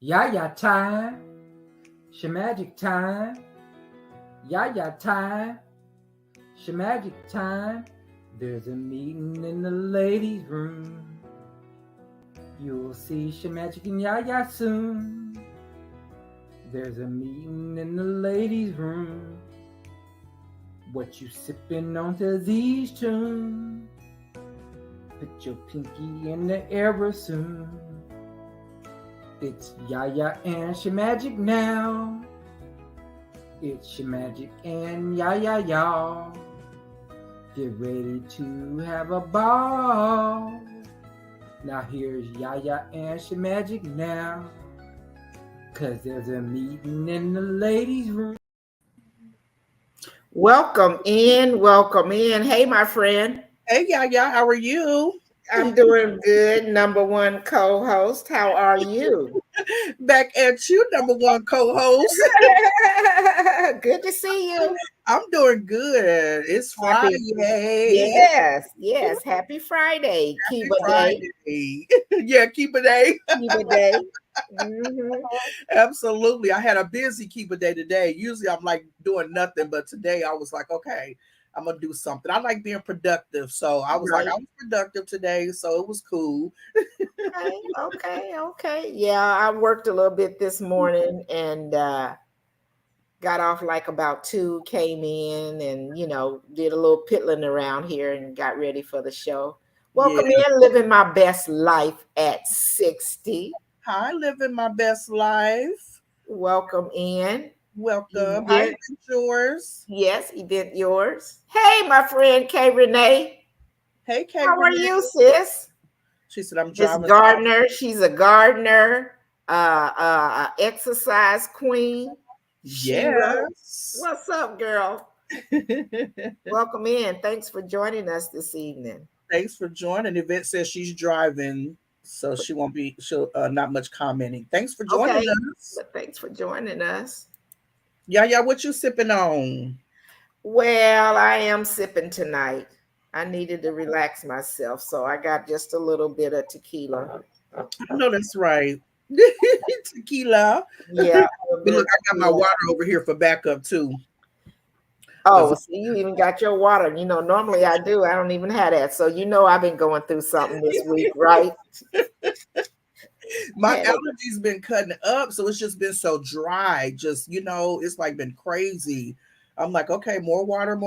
Ya time, Shemagic time, ya time, Shemagic time. There's a meeting in the ladies' room. You'll see Shemagic and Yaya soon. There's a meeting in the ladies' room. What you sipping on to these tunes? Put your pinky in the air soon. It's Yaya and Shemagic now. It's Shemagic and Yaya, y'all. Get ready to have a ball. Now here's Yaya and Shemagic now. 'Cause there's a meeting in the ladies' room. Welcome in. Hey, my friend. Hey, Yaya, how are you? I'm doing good. Number one co-host. How are you? Back at you, number one co-host. Good to see you. I'm doing good. It's Friday. Yes. Happy Friday. Happy Kiba Day. Friday. Yeah, keep a day. Kiba Day. Mm-hmm. Absolutely. I had a busy keep a day today. Usually I'm like doing nothing, but today I was like, okay, I'm gonna do something. I like being productive. So I was like, I was productive today, so it was cool. Okay. Yeah, I worked a little bit this morning and got off like about 2, came in and, did a little piddling around here and got ready for the show. Welcome in, living my best life at 60. Hi, living my best life. Welcome in. Welcome. Hi, event yours. Yes, event yours. Hey, my friend Kay Renee. Hey, Kay. How are you, sis? She said, I'm driving. Gardener. She's a gardener, exercise queen. Yes. What's up, girl? Welcome in. Thanks for joining us this evening. Thanks for joining. Yvette says she's driving, so she'll not much commenting. Thanks for joining us. But thanks for joining us. Yeah, what you sipping on? Well, I am sipping tonight. I needed to relax myself, so I got just a little bit of tequila. I know that's right. Tequila. Yeah. Look, I got my water over here for backup too. Oh, so you even got your water. Normally I do. I don't even have that. So I've been going through something this week, right? My allergies been cutting up, so it's just been so dry. Just, it's like been crazy. I'm like, okay, more water.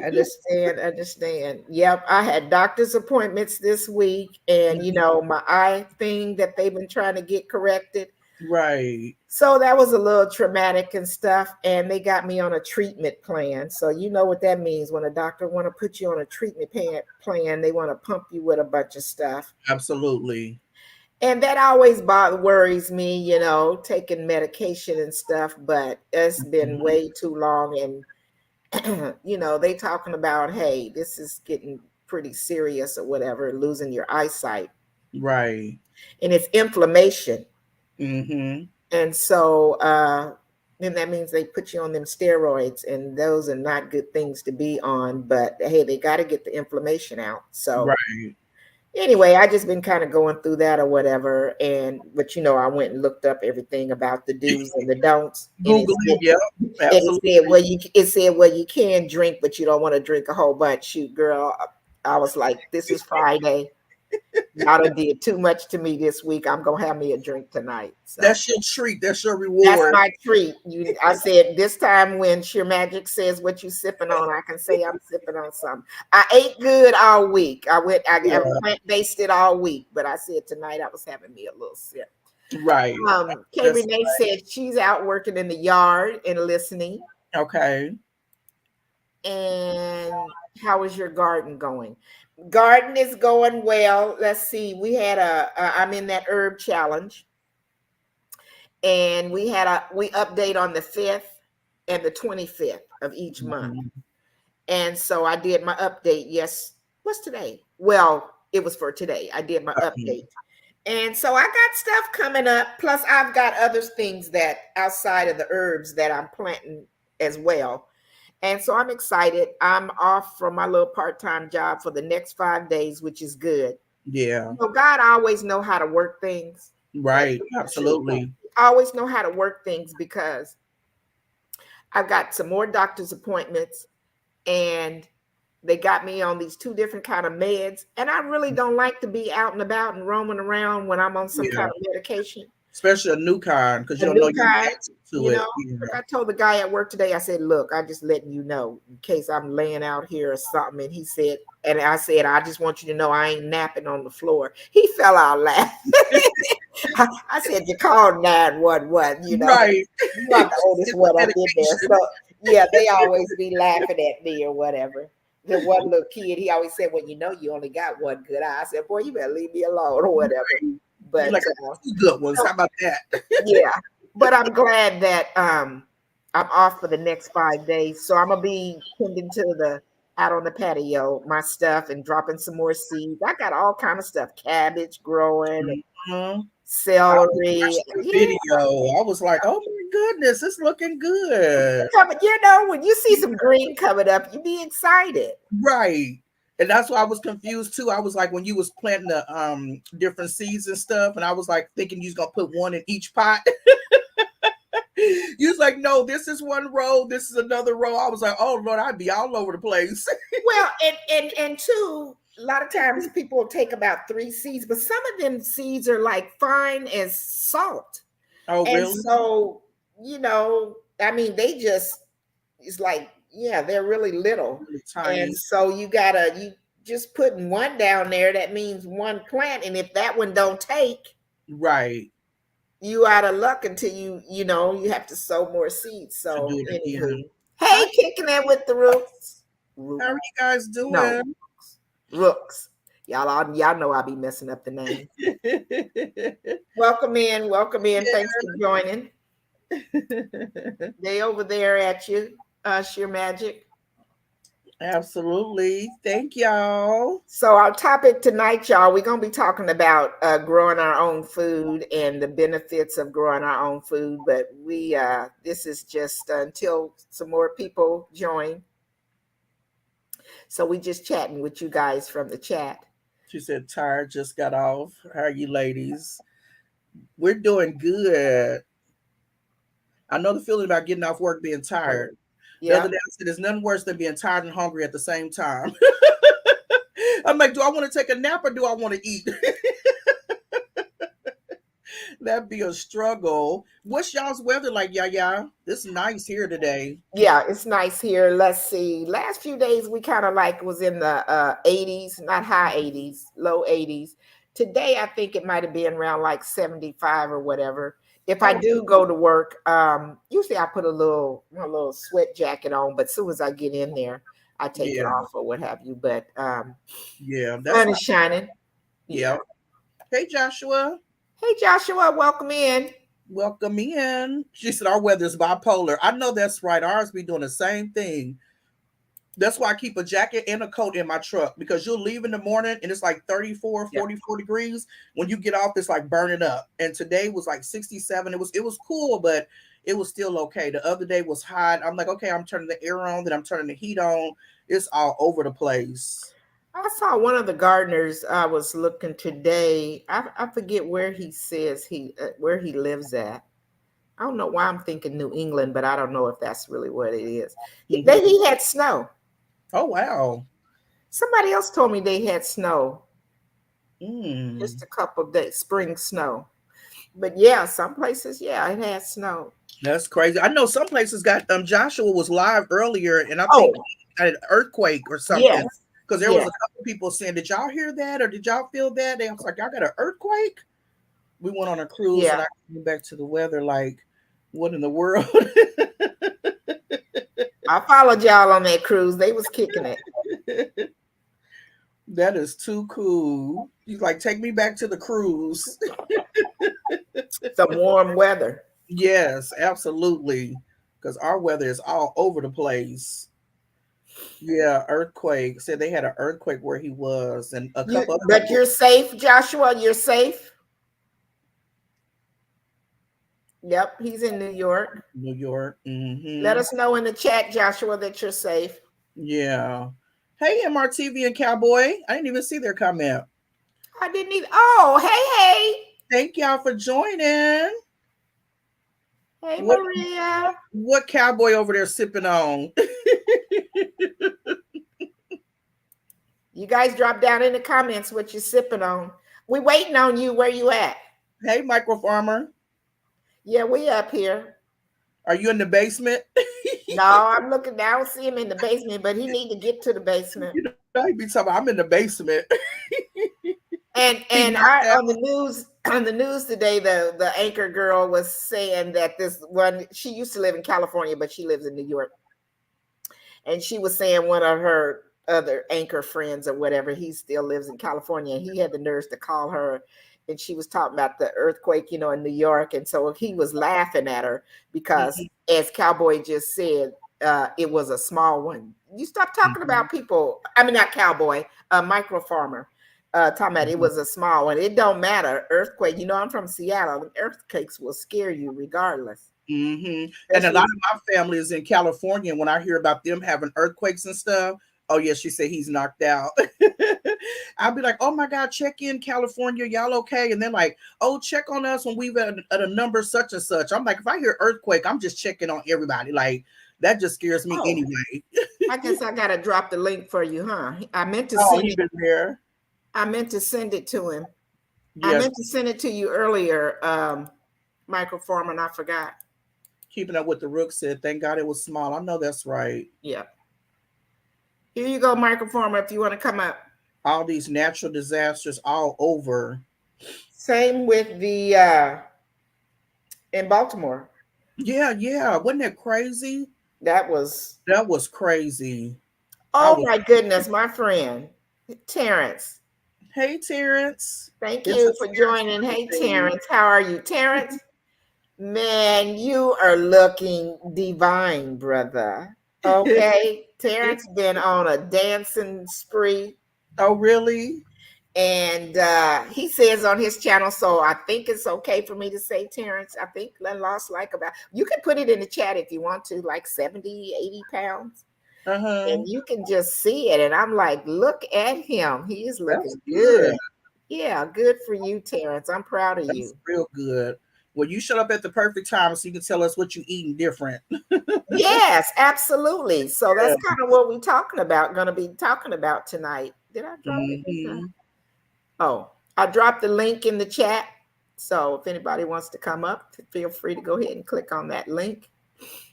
Understand. Yep, I had doctor's appointments this week, and my eye thing that they've been trying to get corrected. Right. So that was a little traumatic and stuff, and they got me on a treatment plan. So you know what that means when a doctor want to put you on a treatment plan, they want to pump you with a bunch of stuff. Absolutely. And that always worries me, taking medication and stuff, but it's been way too long. And, they talking about, hey, this is getting pretty serious or whatever, losing your eyesight. Right. And it's inflammation. Mm-hmm. And so then that means they put you on them steroids, and those are not good things to be on. But, hey, they got to get the inflammation out. So right. Anyway, I just been kind of going through that or whatever. But I went and looked up everything about the do's and the don'ts. Google it, yeah. And it said, well, you can drink, but you don't want to drink a whole bunch. Shoot, girl, I was like, this is Friday. Y'all done did too much to me this week. I'm gonna have me a drink tonight. So. That's your treat. That's your reward. That's my treat. I said this time when Shemagic says what you sipping on, I can say I'm sipping on something. I ate good all week. I plant-based it all week, but I said tonight I was having me a little sip. Right. Kay Renee said she's out working in the yard and listening. Okay. And how is your garden going? Garden is going well. Let's see. We had I'm in that herb challenge, and we update on the 5th and the 25th of each month. And so I did my update. Yes. What's today? Well, it was for today. I did my update. And so I got stuff coming up. Plus I've got other things that outside of the herbs that I'm planting as well. And so I'm excited. I'm off from my little part-time job for the next 5 days, which is good. Yeah. So God always know how to work things. Right. Absolutely. I always know how to work things because I've got some more doctor's appointments and they got me on these two different kind of meds. And I really don't like to be out and about and roaming around when I'm on some kind of medication. Especially a new kind, because you A don't know new your kind, reaction to it. Yeah. like I told the guy at work today, I said, look, I just letting you know in case I'm laying out here or something. And he said, and I said, I just want you to know I ain't napping on the floor. He fell out laughing. I said, you call 911, you know. Right. You are the oldest one up in there. So yeah, they always be laughing at me or whatever. The one little kid, he always said, well, you know, you only got one good eye. I said, boy, you better leave me alone or whatever. But like two good ones. How about that? yeah, but I'm glad that I'm off for the next 5 days. So I'm gonna be tending to the out on the patio, my stuff, and dropping some more seeds. I got all kind of stuff, cabbage growing, Mm-hmm. celery. Video. I was like, oh my goodness, it's looking good. You know, when you see some green coming up, you be excited. Right. And that's why I was confused too. I was like, when you was planting the different seeds and stuff, and I was like thinking you was gonna put one in each pot. You was like, no, this is one row, this is another row. I was like, oh Lord, I'd be all over the place. Well, and two, a lot of times people will take about 3 seeds, but some of them seeds are like fine as salt. Oh, And really? so, you know, I mean, they just, it's like, yeah, they're really little. Really tiny. And so you just putting one down there, that means one plant. And if that one don't take, right, you out of luck until you know, you have to sow more seeds. So do it anywho, again. hey, kicking it with the roots. How are you guys doing? No, Rooks. Y'all know I be messing up the name. Welcome in. Yeah. Thanks for joining. They over there at you, Sheer Magic. Absolutely. Thank y'all. So our topic tonight, y'all, we're gonna be talking about growing our own food and the benefits of growing our own food. But this is just until some more people join. So we just chatting with you guys from the chat. She said, tired, just got off. How are you ladies? We're doing good. I know the feeling about getting off work, being tired. Yeah. The other day I said, there's nothing worse than being tired and hungry at the same time. I'm like, do I want to take a nap or do I want to eat? That'd be a struggle. What's y'all's weather like, yeah? It's nice here today. Yeah, it's nice here. Let's see. Last few days we kind of like was in the 80s, not high 80s, low 80s. Today I think it might have been around like 75 or whatever. If I do go to work, usually I put a little sweat jacket on, but as soon as I get in there, I take it off or what have you. But yeah, the sun is shining. Yeah. Hey, Joshua. Hey, Joshua, welcome in. Welcome in. She said our weather is bipolar. I know that's right. Ours be doing the same thing. That's why I keep a jacket and a coat in my truck, because you'll leave in the morning and it's like 34, 44 degrees. When you get off, it's like burning up. And today was like 67. It was cool, but it was still okay. The other day was hot. I'm like, okay, I'm turning the air on, then I'm turning the heat on. It's all over the place. I saw one of the gardeners I was looking today. I forget where he says where he lives at. I don't know why I'm thinking New England, but I don't know if that's really what it is. He had snow. Oh, wow. Somebody else told me they had snow. Just a couple of days, spring snow. But yeah, some places, it had snow. That's crazy. I know some places got Joshua was live earlier, and I think he had an earthquake or something. Yes. Because there was a couple of people saying, did y'all hear that? Or did y'all feel that? They was like, y'all got an earthquake? We went on a cruise and I came back to the weather like, what in the world? I followed y'all on that cruise. They was kicking it. That is too cool. He's like, take me back to the cruise. Some warm weather. Yes, absolutely. Because our weather is all over the place. Yeah, earthquake. Said they had an earthquake where he was, and a couple. But you're safe, Joshua. You're safe. Yep, he's in New York. New York. Mm-hmm. Let us know in the chat, Joshua, that you're safe. Yeah. Hey, MRTV and Cowboy. I didn't even see their comment. I didn't either. Oh, hey. Thank y'all for joining. Hey, What- Maria. What cowboy over there sipping on? You guys drop down in the comments what you're sipping on. We waiting on you. Where you at? Hey, micro farmer. Yeah, we up here. Are you in the basement? No, I'm looking down. I don't see him in the basement, but he need to get to the basement. You know, I be talking about I'm in the basement. And knocked out. on the news today, the anchor girl was saying that this one, she used to live in California, but she lives in New York. And she was saying one of her other anchor friends or whatever, he still lives in California, and he had the nerves to call her, and she was talking about the earthquake, in New York. And so he was laughing at her because, as Cowboy just said, it was a small one. You stop talking about people. I mean, not Cowboy, micro farmer. Talking about it was a small one. It don't matter. Earthquake. I'm from Seattle. Earthquakes will scare you regardless. And a lot of my family is in California. When I hear about them having earthquakes and stuff, oh yeah, she said he's knocked out. I'll be like, oh my God, check in California, y'all okay? And they're like, oh, check on us when we've at a number such and such. I'm like, if I hear earthquake, I'm just checking on everybody. Like that just scares me anyway. I guess I gotta drop the link for you, huh? I meant to Oh, send he's it. been there. I meant to send it to him. Yes. I meant to send it to you earlier, Michael Foreman, and I forgot. Keeping up with the Rook said, thank God it was small. I know that's right. Yeah. Here you go, Michael Foreman, if you want to come up. All these natural disasters all over. Same with the in Baltimore. Yeah. Wasn't that crazy? That was crazy. Oh my goodness, my friend Terrence. Hey, Terrence. Thank you for joining. Hey, Terrence. How are you, Terrence? Man, you are looking divine, brother. Okay. Terrence been on a dancing spree. Oh, really? And he says on his channel, so I think it's okay for me to say, Terrence, I think Len lost you can put it in the chat if you want to, like 70, 80 pounds. And you can just see it. And I'm like, look at him. He is looking good. Yeah, good for you, Terrence. I'm proud of you. Real good. Well, you shut up at the perfect time so you can tell us what you eating different. Yes, absolutely. So that's kind of what we're going to be talking about tonight. Did I drop it? Oh, I dropped the link in the chat. So if anybody wants to come up, feel free to go ahead and click on that link.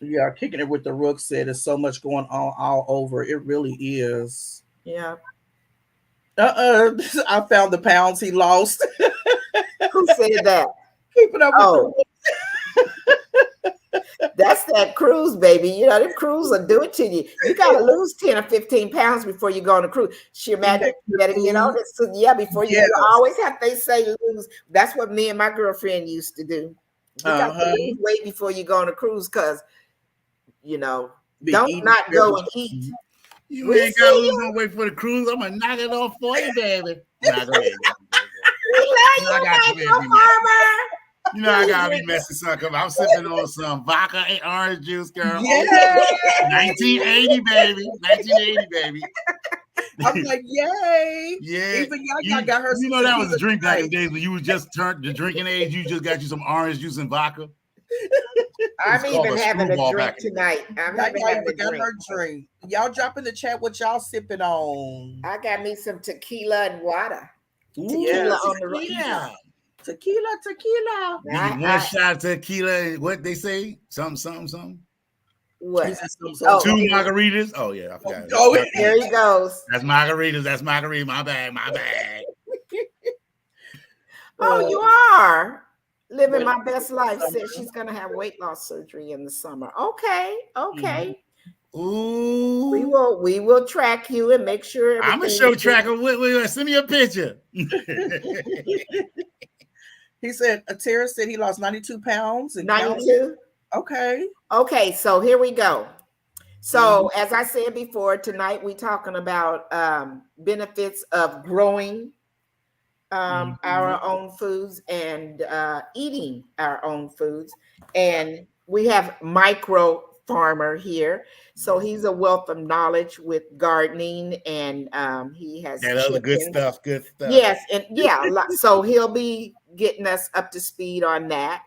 Yeah, kicking it with the Rook said there's so much going on all over. It really is. Yeah. I found the pounds he lost. Who said that? Keeping up with That's that cruise, baby. Them cruise will do it to you. You got to lose 10 or 15 pounds before you go on a cruise. You better get on it. So, before you always have to say lose. That's what me and my girlfriend used to do. You got to lose weight before you go on a cruise because, don't not go and eat. You ain't got to lose no weight for the cruise. I'm going to knock it off for you, baby. Nah, go ahead. You know I gotta be messing something up. I'm sipping on some vodka and orange juice, girl. Yeah. 1980, baby. 1980, baby. I'm like, yay. Yeah. Even y'all got her. You know that was a drink back in the days when you was just turned the drinking age. You just got you some orange juice and vodka. I'm even having a drink tonight. I'm having her drink. Y'all drop in the chat what y'all sipping on. I got me some tequila and water. Tequila on the right. Tequila. One shot of tequila and what they say? Something. What? 2 margaritas. Oh yeah, I forgot. Oh, there he goes. That's margarita. My bad. Oh, you are living my best life. Said she's gonna have weight loss surgery in the summer. Okay. Ooh. We will track you and make sure. I'm gonna show tracker. Wait, send me a picture. He said, Terrence said he lost 92 pounds. 92? Okay, so here we go. So as I said before, tonight we're talking about benefits of growing our own foods and eating our own foods. And we have Micro Farmer here. So he's a wealth of knowledge with gardening, and he has other good stuff. Yes, and so he'll be getting us up to speed on that.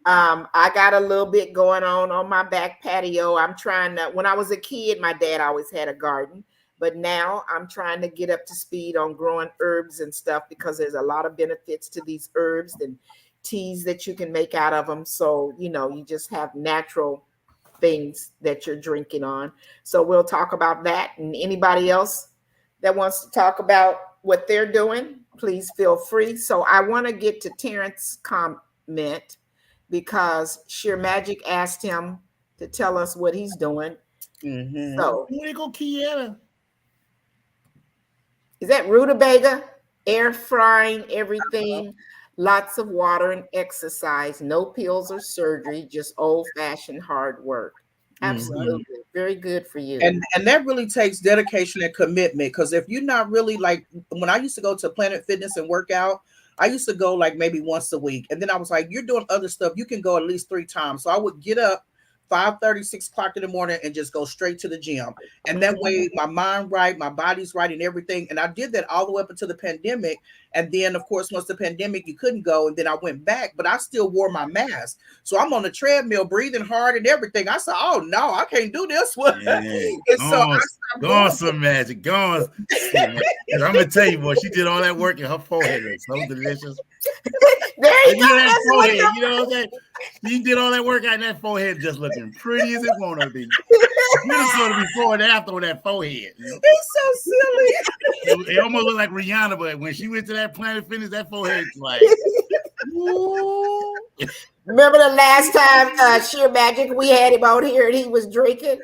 I got a little bit going on my back patio. I'm trying to, when I was a kid, my dad always had a garden, but now I'm trying to get up to speed on growing herbs and stuff because there's a lot of benefits to these herbs and teas that you can make out of them. So, you just have natural things that you're drinking on. So we'll talk about that. And anybody else that wants to talk about what they're doing, please feel free. So I want to get to Terrence's comment because Sheer Magic asked him to tell us what he's doing. Mm-hmm. So where you go, Kiera? Is that rutabaga? Air frying everything, lots of water and exercise, no pills or surgery, just old-fashioned hard work. Absolutely. Very good for you. And that really takes dedication and commitment, because if you're not really, like, when I used to go to Planet Fitness and work out, I used to go like maybe once a week, and then I was like, you're doing other stuff, you can go at least 3 times. So I would get up 5:30, 6 o'clock in the morning and just go straight to the gym. And that way my mind right, my body's right and everything. And I did that all the way up until the pandemic. And then of course, once the pandemic, you couldn't go. And then I went back, but I still wore my mask. So I'm on the treadmill, breathing hard and everything. I said, oh no, I can't do this one. Yeah. And so I stopped go on some magic. Go on. I'm gonna tell you, boy, she did all that work and her forehead looks so delicious. There you go. That forehead, you know what I'm saying? You did all that work out, and that forehead just looking pretty as it want to be. You just saw the before and after with that forehead. You know? It's so silly. It almost looked like Rihanna, but when she went to that Planet Fitness, that forehead's like. Ooh. Remember the last time Sheer Magic we had him out here and he was drinking?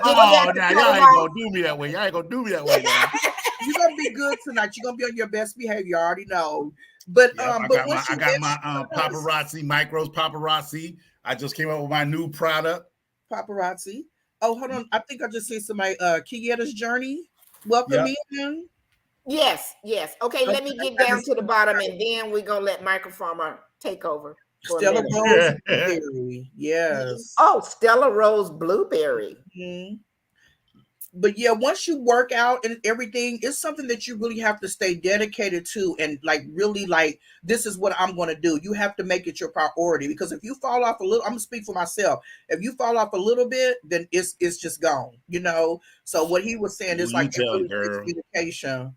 Oh, now y'all ain't gonna do me that way. Y'all ain't gonna do me that way now. You're gonna be good tonight. You're gonna be on your best behavior. You already know. But yeah, I got my paparazzi micros paparazzi. I just came up with my new product. Paparazzi. Oh, hold on. I think I just see somebody. Kieta's Journey. Welcome in. Yes. Okay, let me get down to the bottom and then we're gonna let Microfarmer take over. Stella Rose Blueberry. Yes. Oh, Stella Rose Blueberry. Mm-hmm. But yeah, once you work out and everything, it's something that you really have to stay dedicated to, and like really like, this is what I'm going to do. You have to make it your priority, because if you fall off a little, I'm gonna speak for myself. If you fall off a little bit, then it's just gone, So what he was saying is like dedication.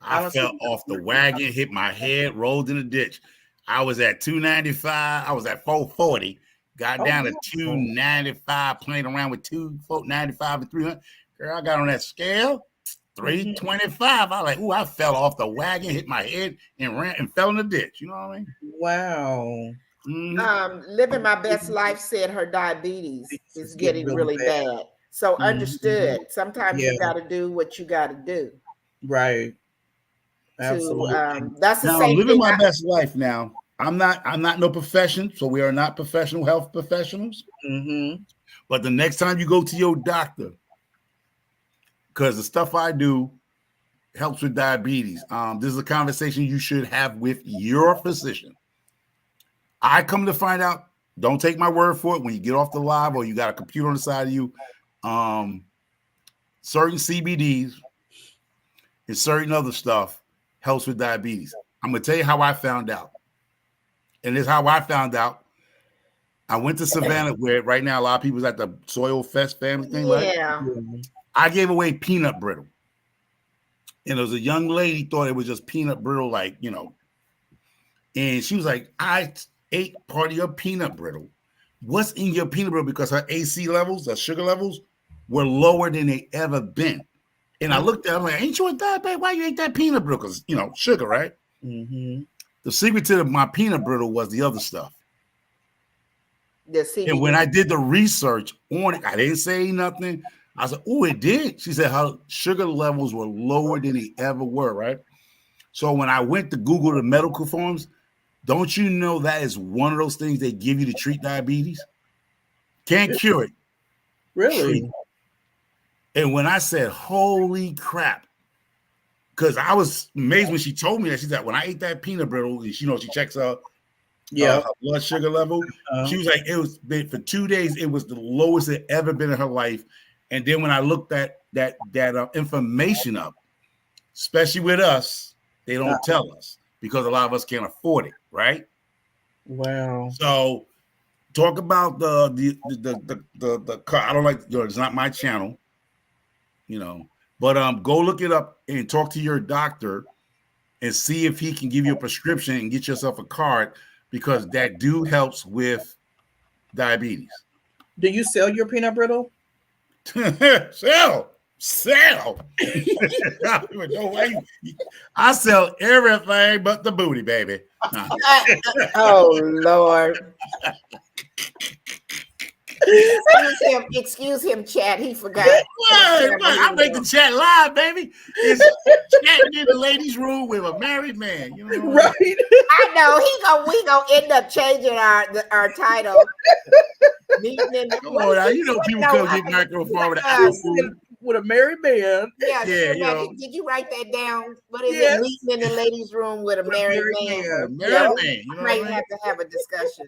I fell off the wagon, hit my head, rolled in the ditch. I was at 295. I was at 440. Got down to 295, playing around with 295 and 300. Girl, I got on that scale, 325. I was like, ooh, I fell off the wagon, hit my head, and ran and fell in the ditch. You know what I mean? Wow. Living My Best Life said her diabetes is getting really bad. So understood. Sometimes you got to do what you got to do. Right. Absolutely. That's the now, same living thing. my best life now. I'm not no profession, so we are not professional health professionals. Mm-hmm. But the next time you go to your doctor, because the stuff I do helps with diabetes. This is a conversation you should have with your physician. I come to find out, don't take my word for it, when you get off the live or you got a computer on the side of you, certain CBDs and certain other stuff helps with diabetes. I'm going to tell you how I found out. And this is how I found out. I went to Savannah, where right now a lot of people's at the Soil Fest family thing, right? Yeah. I gave away peanut brittle. And there was a young lady thought it was just peanut brittle, and she was like, I ate part of your peanut brittle. What's in your peanut brittle? Because her AC levels, her sugar levels, were lower than they ever been. And I looked at her, I'm like, ain't you a diabetic? Why you ate that peanut brittle? Because, sugar, right? Mm-hmm. The secret to my peanut brittle was the other stuff. And when I did the research on it, I didn't say nothing. I said, oh, it did. She said her sugar levels were lower than they ever were, right? So when I went to Google the medical forms, don't you know that is one of those things they give you to treat diabetes? Can't cure it. Really? And when I said, holy crap, because I was amazed when she told me that. She said, when I ate that peanut brittle, and she checks her blood sugar level. She was like, it was for 2 days, it was the lowest it ever been in her life. And then when I looked at that information up, especially with us, they don't tell us. because a lot of us can't afford it, right? Wow. So talk about the car. I don't like, it's not my channel, but go look it up and talk to your doctor and see if he can give you a prescription and get yourself a card, because that helps with diabetes. Do you sell your peanut brittle? Sell. I sell everything but the booty, baby. Oh Lord. Excuse him, chat. He forgot. I make the chat live, baby. It's chatting in the ladies' room with a married man. You know right. I know we gonna end up changing our title. Meeting in the, come on, now, people come get microphone with a married man. Yeah, did you write that down? What is it? Meeting in the ladies' room with a married man. Man. Might have to have a discussion.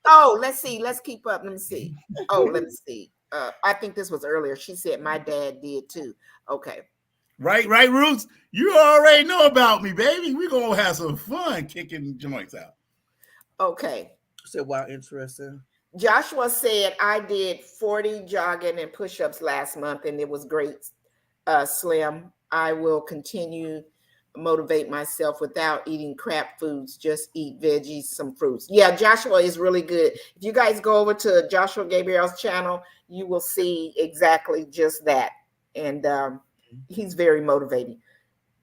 Oh, let's see. Let's keep up. Let me see. I think this was earlier. She said my dad did too. Okay. Right, Roots? You already know about me, baby. We're going to have some fun kicking joints out. Okay. So, wow, interesting. Joshua said, I did 40 jogging and push-ups last month, and it was great, Slim. I will continue motivate myself without eating crap foods. Just eat veggies, some fruits. Yeah, Joshua is really good. If you guys go over to Joshua Gabriel's channel, you will see exactly just that. And he's very motivating.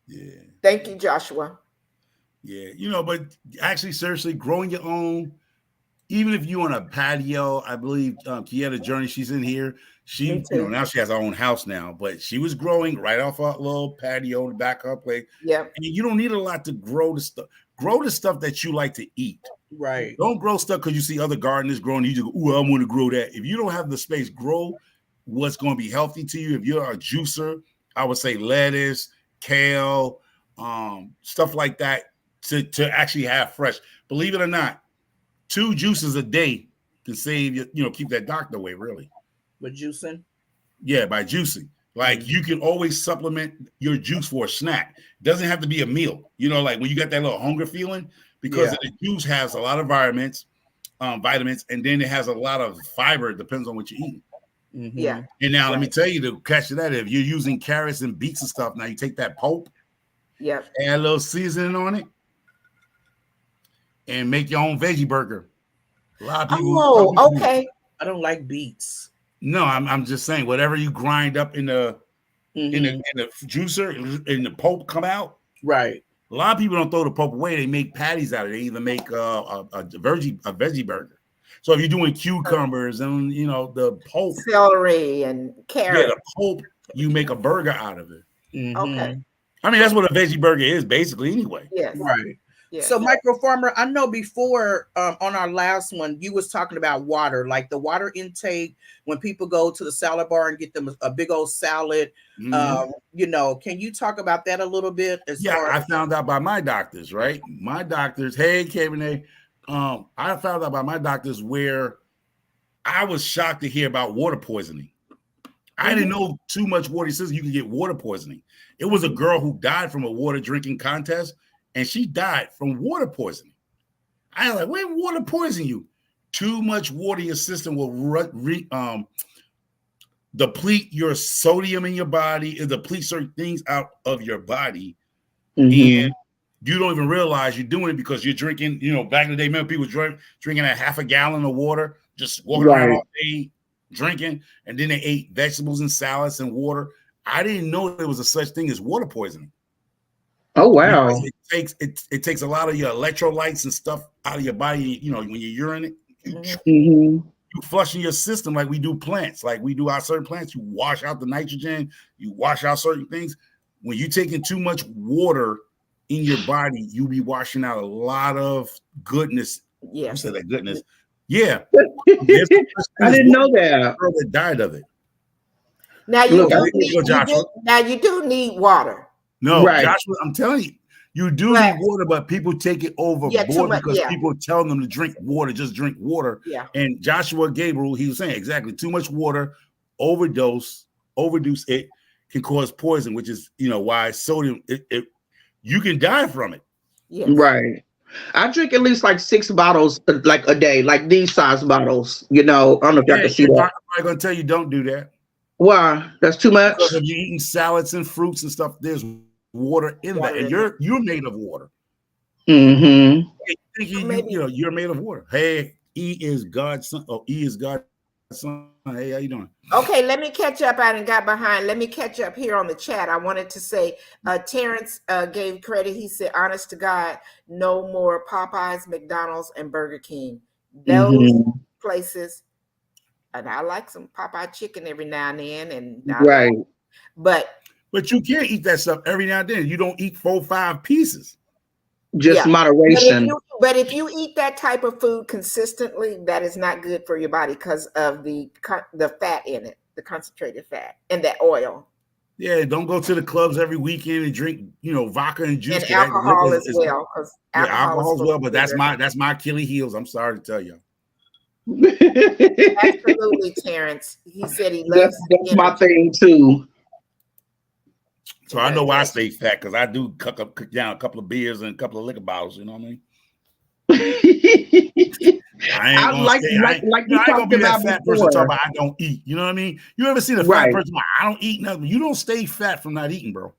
Yeah. Thank you, Joshua. Yeah, but actually, seriously, growing your own, even if you're on a patio, I believe Kieta Journey, she's in here. She, now she has her own house now, but she was growing right off a little patio in the back of her place. Yeah. And you don't need a lot to grow the stuff. Grow the stuff that you like to eat. Right. Don't grow stuff because you see other gardeners growing. You just go, ooh, I want to grow that. If you don't have the space, grow what's going to be healthy to you. If you're a juicer, I would say lettuce, kale, stuff like that to actually have fresh. Believe it or not, 2 juices a day can save you, keep that doctor away, really. With juicing? Yeah, by juicing. Like you can always supplement your juice for a snack. It doesn't have to be a meal. Like when you got that little hunger feeling, because the juice has a lot of vitamins, and then it has a lot of fiber. It depends on what you're eating. Mm-hmm. Yeah. And now let me tell you to catch that. If you're using carrots and beets and stuff, now you take that pulp, add a little seasoning on it, and make your own veggie burger. A lot of people. Oh, okay. I don't like beets. No, I'm just saying whatever you grind up in the juicer and the pulp come out. Right. A lot of people don't throw the pulp away. They make patties out of it. They either make a veggie burger. So if you're doing cucumbers and the pulp, celery and carrot, the pulp, you make a burger out of it. Mm-hmm. Okay. I mean, that's what a veggie burger is basically anyway. Yes. Right. Yeah. So, Micro Farmer, I know before on our last one, you was talking about water, like the water intake when people go to the salad bar and get them a big old salad. Mm-hmm. Can you talk about that a little bit? I found out by my doctors, right? My doctors, hey, Cabernet, I found out by my doctors where I was shocked to hear about water poisoning. I didn't know too much water. He says you can get water poisoning. It was a girl who died from a water drinking contest. And she died from water poisoning. I was like, when water poison you? Too much water in your system will deplete your sodium in your body and deplete certain things out of your body. Mm-hmm. And you don't even realize you're doing it because you're drinking, back in the day, remember people drinking a half a gallon of water, just walking around all day drinking, and then they ate vegetables and salads and water. I didn't know there was a such thing as water poisoning. Oh wow! It takes a lot of your electrolytes and stuff out of your body. When you urinate, you flushing your system like we do plants, like we do our certain plants. You wash out the nitrogen, you wash out certain things. When you're taking too much water in your body, you be washing out a lot of goodness. Yeah, you said that goodness. Yeah, I didn't know that. Girl that died of it. Now you do need water. No, Joshua, I'm telling you, you do need water, but people take it overboard because people tell them to drink water, just drink water. Yeah. And Joshua Gabriel, he was saying exactly too much water, overuse it can cause poison, which is why sodium you can die from it. Yes. Right. I drink at least like 6 bottles like a day, like these size bottles. I don't know if y'all Yeah, can see your that. doctor probably gonna tell you don't do that Why? That's too because much. if you're eating salads and fruits and stuff, there's water in that, Water and in there. you're made of water. Mm-hmm. Hey, you think So maybe. you're made of water. Hey, E is God's son. Oh, E is God's son. Hey, how you doing? Okay, let me catch up. I done got behind. Let me catch up here on the chat. I wanted to say, Terrence gave credit. He said, honest to God, no more Popeyes, McDonald's, and Burger King. Those Mm-hmm. places, and I like some Popeye chicken every now and then, and I like, Right. but But you can't eat that stuff every now and then. You don't eat 4-5 pieces. Just yeah. moderation. But if you eat that type of food consistently, that is not good for your body because of the fat in it, the concentrated fat and that oil. Yeah, don't go to the clubs every weekend and drink, vodka and juice. And 'Cause that alcohol liquor as well, because yeah, alcohol is alcohol as full of well. But sugar. that's my Achilles heels. I'm sorry to tell you. Absolutely, Terrence. He said he loves That's my energy. thing too. So I know why I stay fat because I do cook down a couple of beers and a couple of liquor bottles. You know what I mean? I ain't I gonna like stay. like you I ain't gonna talked be that about fat person talking before. about I don't eat. You know what I mean? You ever seen a fat Right. person like, I don't eat nothing? You don't stay fat from not eating, bro.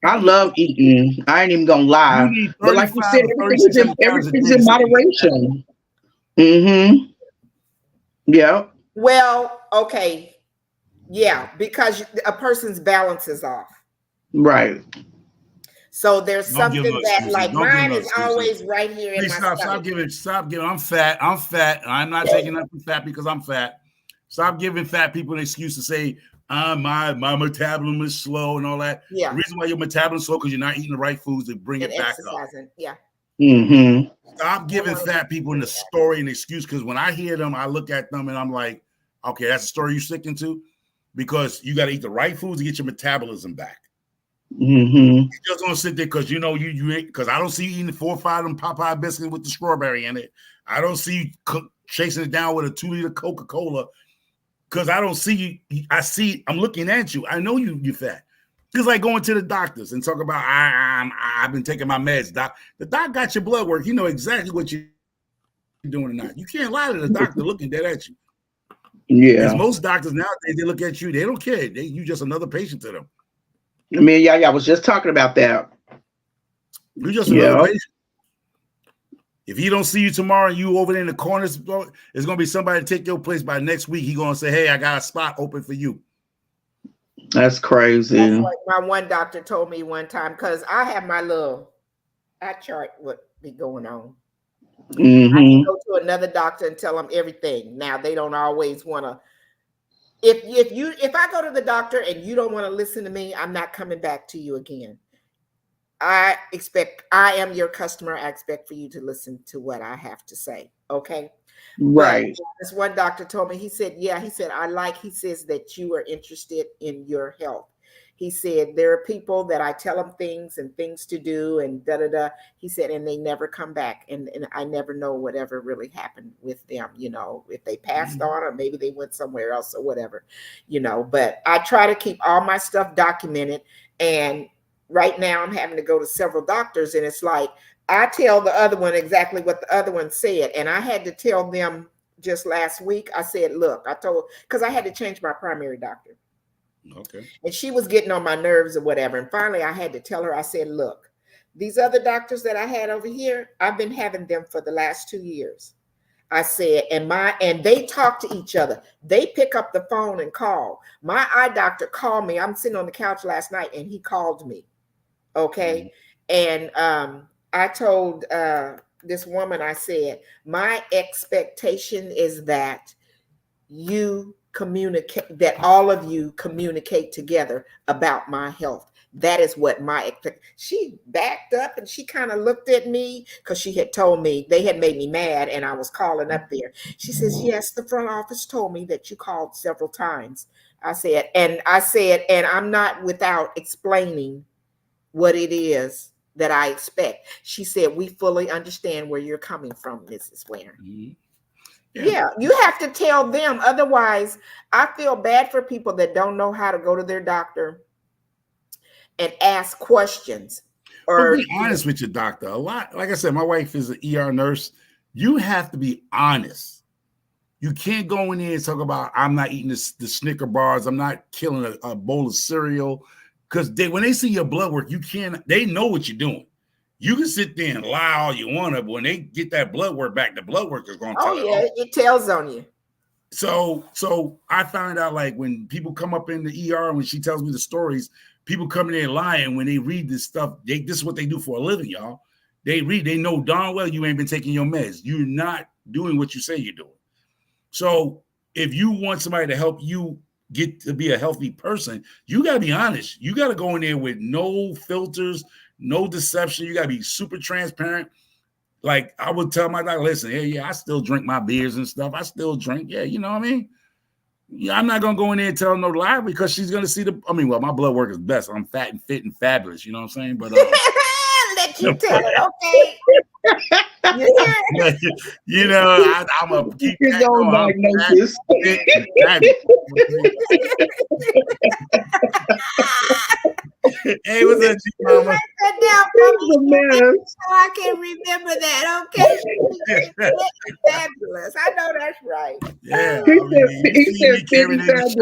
I love eating. I ain't even gonna You lie. need But like you 35 said, to 3,600 calories a everything's day in to say you're fat. moderation. Mm-hmm. Yeah. Well, okay. Yeah, because a person's balance is off. Right. So there's Don't give no something that, excuses. like, Don't give mine no is excuses. always right here in Please my stop stomach. giving. I'm fat. I'm not taking nothing fat because I'm fat. Stop giving fat people an excuse to say, my metabolism is slow and all that. Yeah. The reason why your metabolism is slow because you're not eating the right foods to bring And it back up. exercising. Yeah. Mm-hmm. Stop giving fat people in the story an excuse because when I hear them, I look at them and I'm like, okay, that's the story you're sticking to because you got to eat the right foods to get your metabolism back. Mm-hmm. You just gonna sit there because you ain't because I don't see you eating 4 or 5 of them Popeye biscuits with the strawberry in it. I don't see you chasing it down with a 2-liter Coca-Cola because I don't see you. I'm looking at you. I know you fat. It's like going to the doctors and talk about I've been taking my meds, doc. The doc got your blood work. He know exactly what you're doing or not. You can't lie to the doctor looking dead at you. Because Yeah. most doctors nowadays, they look at you, they don't care. You just another patient to them. Me and Yaya was just talking about that. You're just another patient. If he don't see you tomorrow and you over there in the corners, it's gonna be somebody to take your place by next week. He gonna say, hey, I got a spot open for you. That's crazy. That's like my one doctor told me one time, because I have I chart what be going on. Mm-hmm. I go to another doctor and tell them everything. Now they don't always want to. If I go to the doctor and you don't want to listen to me, I'm not coming back to you again. I am your customer. I expect for you to listen to what I have to say. Okay. Right. But this one doctor told me, he said, he says that you are interested in your health. He said, there are people that I tell them things and things to do and da-da-da. He said, and they never come back. And I never know whatever really happened with them, if they passed on or maybe they went somewhere else or whatever, but I try to keep all my stuff documented. And right now I'm having to go to several doctors, and it's like, I tell the other one exactly what the other one said. And I had to tell them just last week, I said, look, because I had to change my primary doctor. Okay. And she was getting on my nerves or whatever. And finally I had to tell her, I said, look, these other doctors that I had over here, I've been having them for the last 2 years. I said, and they talk to each other. They pick up the phone and call. My eye doctor called me. I'm sitting on the couch last night and he called me. Okay. Mm-hmm. And I told this woman, I said, my expectation is that all of you communicate together about my health. That is what she backed up and she kind of looked at me because she had told me they had made me mad and I was calling up there. She says, yes, the front office told me that you called several times. I said, and I'm not without explaining what it is that I expect. She said, we fully understand where you're coming from, Mrs. Ware. Mm-hmm. Yeah, you have to tell them. Otherwise, I feel bad for people that don't know how to go to their doctor and ask questions. Or be honest with your doctor. A lot, like I said, my wife is an ER nurse. You have to be honest. You can't go in there and talk about I'm not eating the Snicker bars. I'm not killing a bowl of cereal. Because when they see your blood work, they know what you're doing. You can sit there and lie all you want to, but when they get that blood work back, the blood work is going to tell it tells on you. So I found out, like, when people come up in the ER, when she tells me the stories, people come in there lying when they read this stuff. This is what they do for a living, y'all. They know darn well you ain't been taking your meds. You're not doing what you say you're doing. So if you want somebody to help you get to be a healthy person, you got to be honest. You got to go in there with no filters, no deception. You got to be super transparent. Like, I would tell my doctor, listen, hey, I still drink my beers and stuff. I still drink. Yeah, you know what I mean? Yeah, I'm not going to go in there and tell no lie because she's going to see well, my blood work is best. I'm fat and fit and fabulous. You know what I'm saying? But let you tell it, okay? You know, I'm a keep that going. Diagnosis. Hey, what's up, Mama? Write that down, so I can remember that. Okay, fabulous. I know that's right. Yeah, He said fabulous.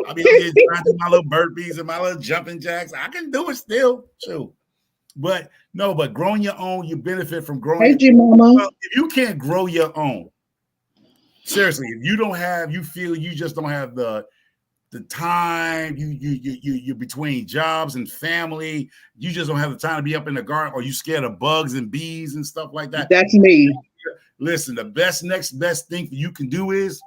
I mean, I'm just trying to do my little burpees and my little jumping jacks. I can do it still, too. But growing your own, you benefit from growing. Hey, Mama. Well, if you can't grow your own, seriously, if you feel you just don't have the time, you're between jobs and family, you just don't have the time to be up in the garden, or you scared of bugs and bees and stuff like that. That's me. Listen, the next best thing you can do is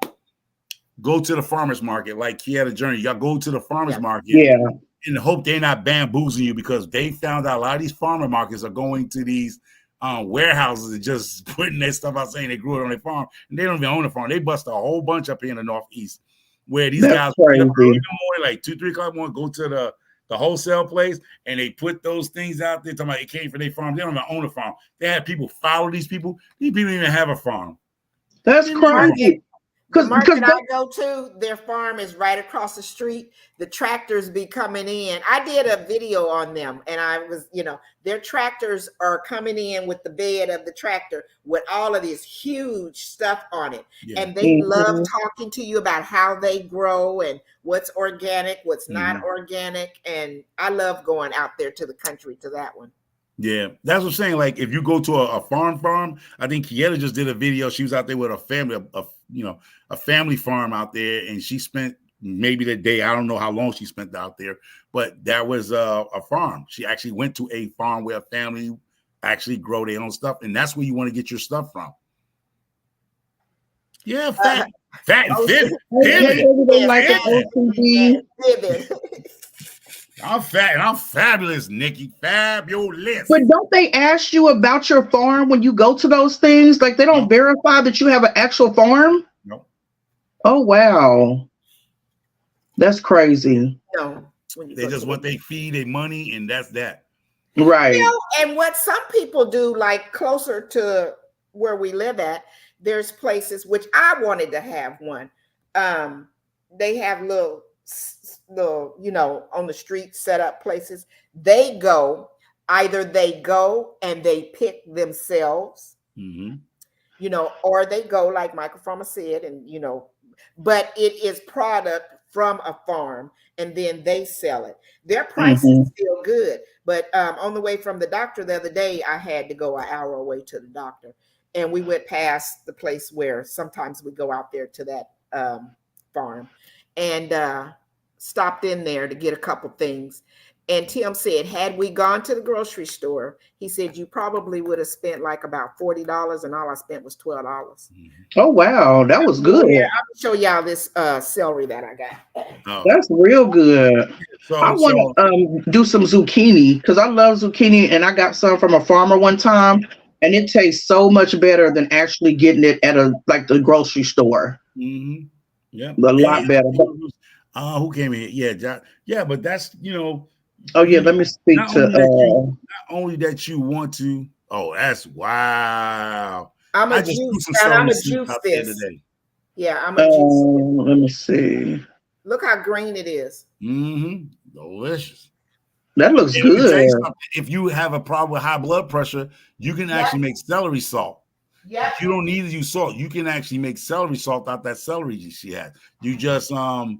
go to the farmer's market, like he had a journey. Y'all go to the farmer's market. Yeah. And hope they're not bamboozling you, because they found out a lot of these farmer markets are going to these warehouses and just putting their stuff out saying they grew it on their farm, and they don't even own a farm. They bust a whole bunch up here in the Northeast, where these guys get up early in the morning, like 2-3 o'clock in the morning, go to the wholesale place, and they put those things out there talking about it came from their farm. They don't even own a farm. They have people follow these people. These people don't even have a farm. That's crazy. The market I go to, their farm is right across the street. The tractors be coming in. I did a video on them, and I was, their tractors are coming in with the bed of the tractor with all of this huge stuff on it. Yeah. And they love talking to you about how they grow and what's organic, what's not organic. And I love going out there to the country to that one. Yeah, that's what I'm saying. Like, if you go to a farm, I think Kieta just did a video. She was out there with a family, a family farm out there, and she spent maybe the day. I don't know how long she spent out there, but that was a farm. She actually went to a farm where a family actually grow their own stuff, and that's where you want to get your stuff from. Yeah, fat and fit. I'm fat and I'm fabulous, Nikki. Fabulous. But don't they ask you about your farm when you go to those things? Like, they don't verify that you have an actual farm? No. Oh, wow. That's crazy. No. They just want their fee, their money, and that's that. Right. And what some people do, like closer to where we live at, there's places, which I wanted to have one. They have little on the street set up places. Either they go and they pick themselves, or they go like Michael Farmer said, and but it is product from a farm, and then they sell it. Their price is still good, but on the way from the doctor the other day, I had to go an hour away to the doctor, and we went past the place where sometimes we go out there to that farm, and stopped in there to get a couple things. And Tim said, had we gone to the grocery store, he said, you probably would have spent like about $40, and all I spent was $12. Oh, wow. That was good. Yeah, I'll show y'all this celery that I got. Oh. That's real good. I want to do some zucchini, because I love zucchini, and I got some from a farmer one time, and it tastes so much better than actually getting it at the grocery store. Yeah, a lot better. Who came in? Yeah, but that's Oh yeah, let me speak to. Not only that you want to. Oh, that's wow. I'm a juice this. Yeah, I'm a juice. Let me see. Look how green it is. Delicious. That looks And let me tell you good. something. If you have a problem with high blood pressure, you can actually make celery salt. Yep. You don't need to use salt. You can actually make celery salt out that celery she has. You just I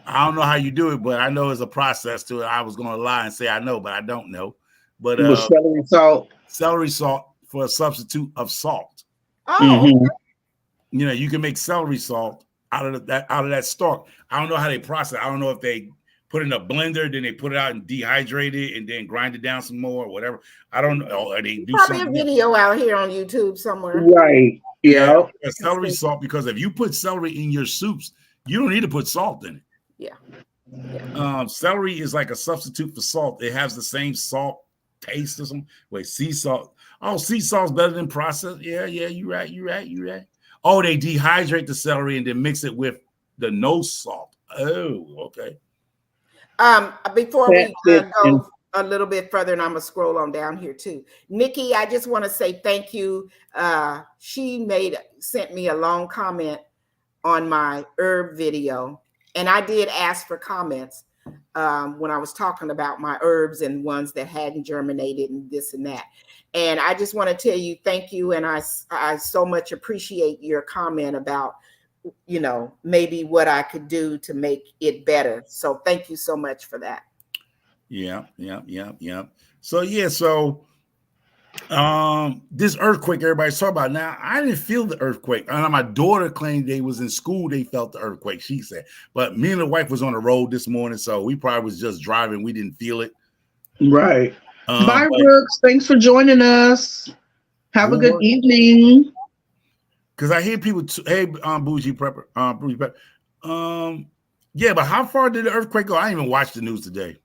don't know how you do it, but I know there's a process to it. I was going to lie and say I know, but I don't know. But With celery salt for a substitute of salt. Oh, okay. You know, you can make celery salt out of that stalk. I don't know how they process. I don't know if they put it in a blender, then they put it out and dehydrate it, and then grind it down some more or whatever. I don't know. Or they do Probably a something video out here on YouTube somewhere. Right. Yeah, celery salt, because if you put celery in your soups, you don't need to put salt in it. Yeah. Celery is like a substitute for salt. It has the same salt taste or something. Wait, sea salt. Oh, sea salt's better than processed. Yeah, you're right. Oh, they dehydrate the celery and then mix it with the no salt. Oh, okay. Before we go a little bit further, and I'm gonna scroll on down here too. Nikki, I just want to say thank you. She sent me a long comment on my herb video, and I did ask for comments when I was talking about my herbs and ones that hadn't germinated and this and that. And I just want to tell you thank you, and I so much appreciate your comment about, you know, maybe what I could do to make it better. So thank you so much for that. Yeah. So this earthquake everybody's talking about now, I didn't feel the earthquake. My daughter claimed they was in school, they felt the earthquake, she said. But me and the wife was on the road this morning, so we probably was just driving. We didn't feel it. Right. Bye, Brooks. Thanks for joining us. Have a good evening. Because I hear people, hey, Bougie Prepper, Bougie Prepper. Yeah, but how far did the earthquake go? I didn't even watch the news today.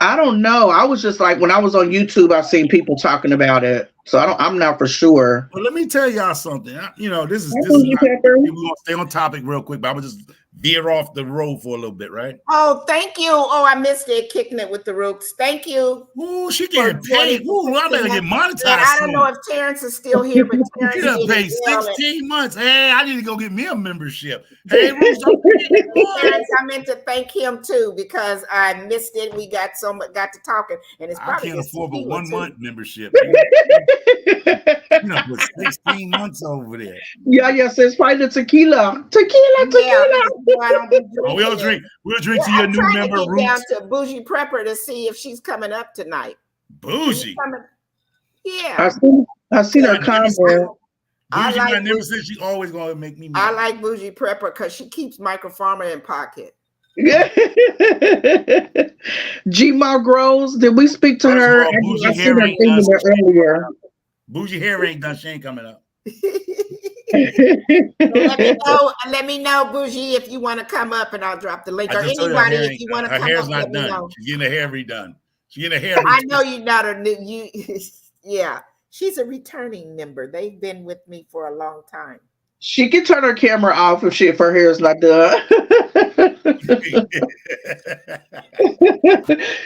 I don't know. I was just like, when I was on YouTube, I've seen people talking about it. So I'm not for sure. Well, let me tell y'all something. You know, this is not, we're gonna stay on topic real quick, but I'm gonna just veer off the road for a little bit, right? Oh, thank you. Oh, I missed it, kicking it with the Rooks. Thank you. Ooh, she getting paid. Ooh, I better get monetized. I don't know if Terrence is still here, but Terrence she done paid 16 months. Hey, I need to go get me a membership. Hey, Terrence, I meant to thank him too because I missed it. We got to talking, and it's probably I can't afford but 1 month membership. You know, with 16 months over there. Yeah, says find the tequila. Oh, we'll drink to your new member, to get down to Bougie Prepper to see if she's coming up tonight. Bougie. Yeah. I seen her comment. Bougie never said she always gonna make me mad. I like Bougie Prepper because she keeps Micro Farmer in pocket. G Grows, did we speak to her? I seen her thinking earlier. Bougie hair ain't done. She ain't coming up. Let me know, Bougie, if you want to come up, and I'll drop the link. Or anybody, if you want to come up. Her hair's not done. She's getting her hair redone. She's getting her hair. I know you're not a new. Yeah, she's a returning member. They've been with me for a long time. She can turn her camera off if her hair is not done.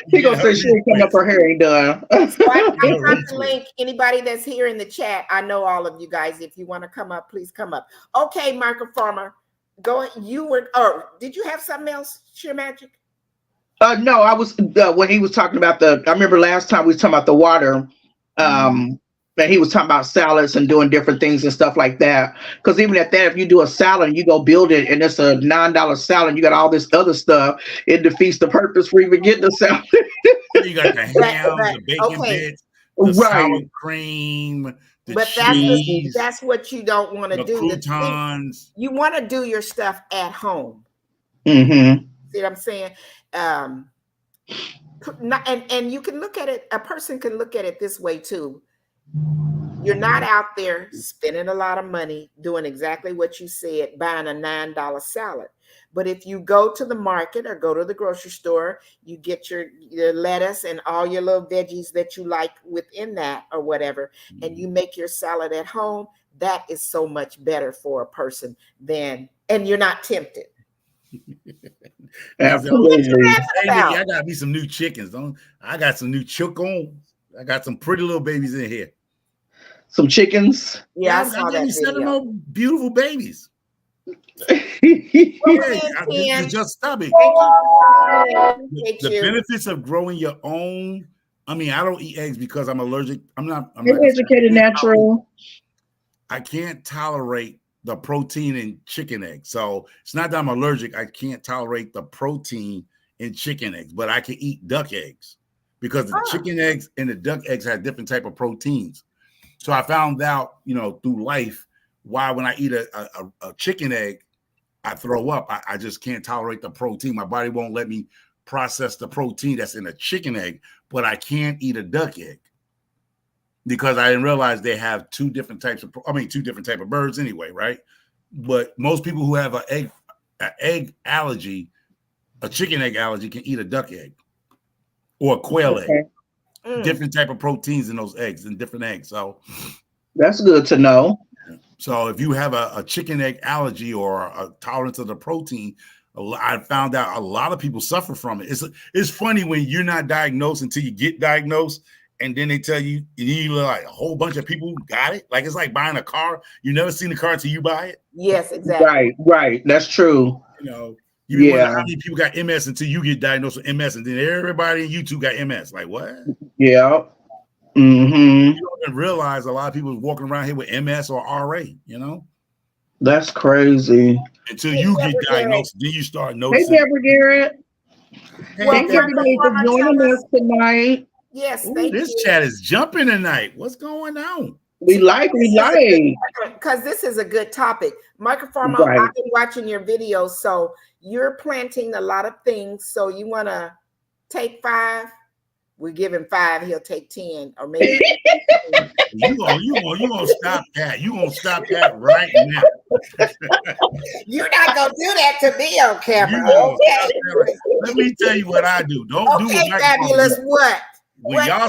He gonna say she ain't coming up, her hair ain't done. So I dropped the link. Anybody that's here in the chat, I know all of you guys. If you want to come up, please come up. Okay, Micro Farmer, go. You were. Or did you have something else? Sheer Magic. No, I was when he was talking about I remember last time we was talking about the water. And he was talking about salads and doing different things and stuff like that. Because even at that, if you do a salad and you go build it and it's a $9 salad, you got all this other stuff, it defeats the purpose for even getting the salad. You got the ham, the bacon bits, the sour cream, the cheese. That's what you don't want to do. Croutons. You want to do your stuff at home. Mm-hmm. See what I'm saying? And you can look at it, a person can look at it this way too. You're not out there spending a lot of money doing exactly what you said, buying a $9 salad. But if you go to the market or go to the grocery store, you get your lettuce and all your little veggies that you like within that or whatever, and you make your salad at home, that is so much better for a person and you're not tempted. Absolutely. Hey, I got me some new chickens. I got some new chickens. I got some pretty little babies in here. Some chickens. Yeah, I saw that video. Beautiful babies. It's just stubby. The benefits of growing your own. I mean, I don't eat eggs because I'm allergic. I'm not educated natural. I can't tolerate the protein in chicken eggs. So it's not that I'm allergic. I can't tolerate the protein in chicken eggs, but I can eat duck eggs because the chicken eggs and the duck eggs have different type of proteins. So I found out, through life, why when I eat a chicken egg, I throw up. I just can't tolerate the protein. My body won't let me process the protein that's in a chicken egg, but I can't eat a duck egg because I didn't realize they have two different types of birds anyway, right? But most people who have an egg allergy, a chicken egg allergy, can eat a duck egg or a quail egg. Different type of proteins in those eggs and different eggs. So that's good to know. So if you have a chicken egg allergy or a tolerance of the protein, I found out a lot of people suffer from it. It's funny when you're not diagnosed until you get diagnosed, and then they tell you, like a whole bunch of people got it. Like it's like buying a car. You never seen the car until you buy it. Yes, exactly. Right. That's true. You be wondering how many people got MS until you get diagnosed with MS, and then everybody in YouTube got MS. Like what? Yeah. You don't even realize a lot of people walking around here with MS or RA. That's crazy. Until you get diagnosed, then you start noticing. Hey, Deborah Garrett. Thank everybody for joining us tonight. Yes, this chat is jumping tonight. What's going on? We like. Because this is a good topic. Microfarmer, I've been watching your videos, so you're planting a lot of things. So you want to take 5? We give him 5, he'll take 10, or maybe. You gonna stop that? You gonna stop that right now? You're not gonna do that to me on camera. Okay. Let me tell you what I do. Don't do it. Fabulous. What? When y'all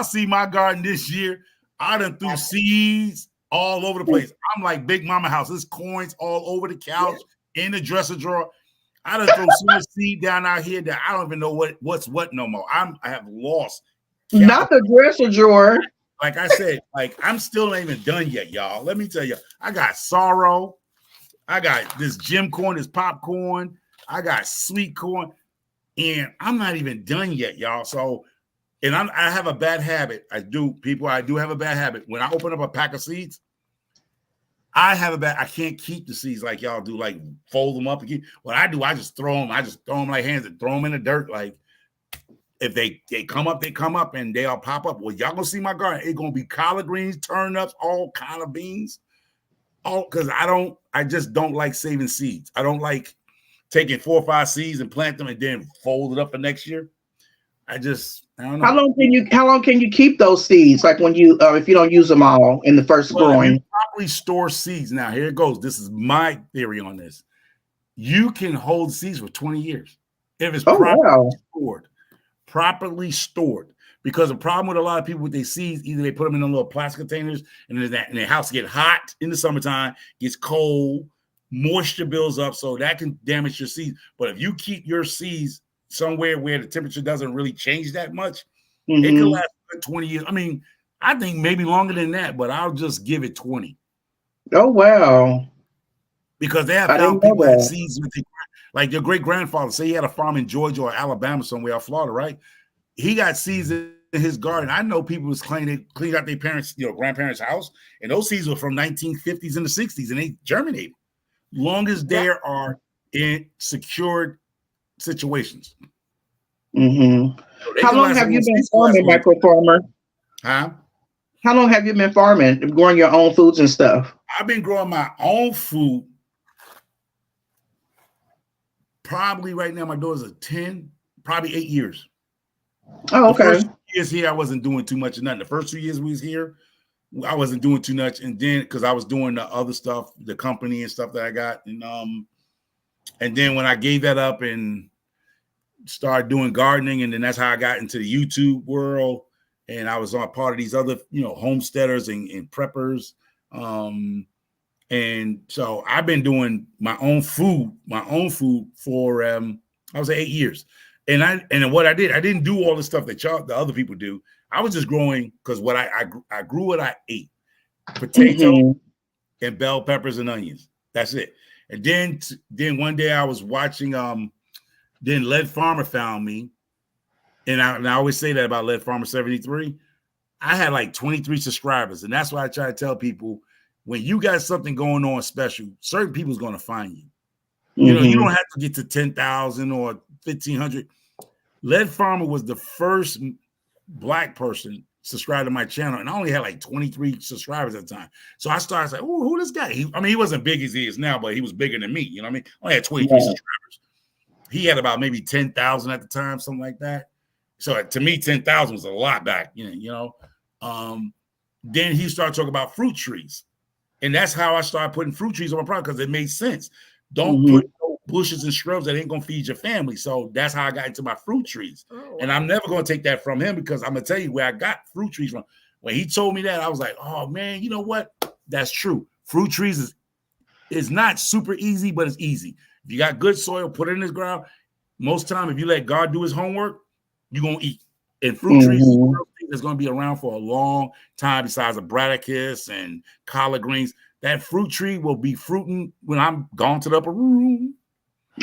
see my garden, this year, I done threw seeds all over the place. I'm like Big Mama house. There's coins all over the couch, in the dresser drawer. I done throw so much seed down out here that I don't even know what's what no more. I have lost. Not the dresser drawer. Like I said, I'm still not even done yet, y'all. Let me tell you, I got sorrow. I got this gym corn, this popcorn. I got sweet corn, and I'm not even done yet, y'all. So, and I have a bad habit. I do have a bad habit. When I open up a pack of seeds, I can't keep the seeds like y'all do, like fold them up again. What I do, I just throw them. I just throw them like hands and throw them in the dirt. Like if they come up, they come up and they all pop up. Well, y'all gonna see my garden. It's gonna be collard greens, turnips, all kind of beans. All because I just don't like saving seeds. I don't like taking 4 or 5 seeds and plant them and then fold it up for next year. I don't know. How long can you keep those seeds? Like when you if you don't use them all in the first growing? You properly store seeds. Now here it goes. This is my theory on this. You can hold seeds for 20 years if it's properly stored. Because the problem with a lot of people with their seeds, either they put them in little plastic containers and their house get hot in the summertime, gets cold, moisture builds up, so that can damage your seeds. But if you keep your seeds somewhere where the temperature doesn't really change that much, it can last 20 years. I mean, I think maybe longer than that, but I'll just give it 20. Oh, wow. Because they have found people that had seeds with like your great grandfather, say he had a farm in Georgia or Alabama somewhere, or Florida, right? He got seeds in his garden. I know people was cleaning out their parents, grandparents' house, and those seeds were from 1950s and the 60s, and they germinated. Long as they are in secured situations. So how long have you been farming, Microfarmer? Huh? How long have you been farming, growing your own foods and stuff? I've been growing my own food. Probably right now, my daughter's a 10, probably 8 years. Oh, okay. The first 2 years here, I wasn't doing too much of nothing. The first 2 years we was here, I wasn't doing too much. And then, because I was doing the other stuff, the company and stuff that I got. And then when I gave that up and started doing gardening, and then that's how I got into the YouTube world. And I was on part of these other, homesteaders and preppers. And so I've been doing my own food for I was 8 years. And what I didn't do all the stuff that the other people do. I was just growing because I grew what I ate: potato and bell peppers and onions. That's it. And then one day I was watching, then Lead Farmer found me. And I always say that about Lead Farmer 73. I had like 23 subscribers. And that's why I try to tell people, when you got something going on special, certain people's going to find you. You know, you don't have to get to 10,000 or 1,500. Lead Farmer was the first Black person subscribed to my channel, and I only had like 23 subscribers at the time. So I started saying, "Oh, who this guy?" He wasn't big as he is now, but he was bigger than me. You know what I mean? I only had 23 subscribers. He had about maybe 10,000 at the time, something like that. So to me, 10,000 was a lot back. Then he started talking about fruit trees, and that's how I started putting fruit trees on my product, because it made sense. Don't put no bushes and shrubs that ain't gonna feed your family. So that's how I got into my fruit trees. And I'm never gonna take that from him, because I'm gonna tell you where I got fruit trees from. When he told me that, I was like, oh man, you know what? That's true. Fruit trees is not super easy, but it's easy. If you got good soil, put it in the ground. Most time, if you let God do his homework, you're gonna eat. And fruit trees is going to be around for a long time, besides a Bradicus and collard greens. That fruit tree will be fruiting when I'm gone to the upper room.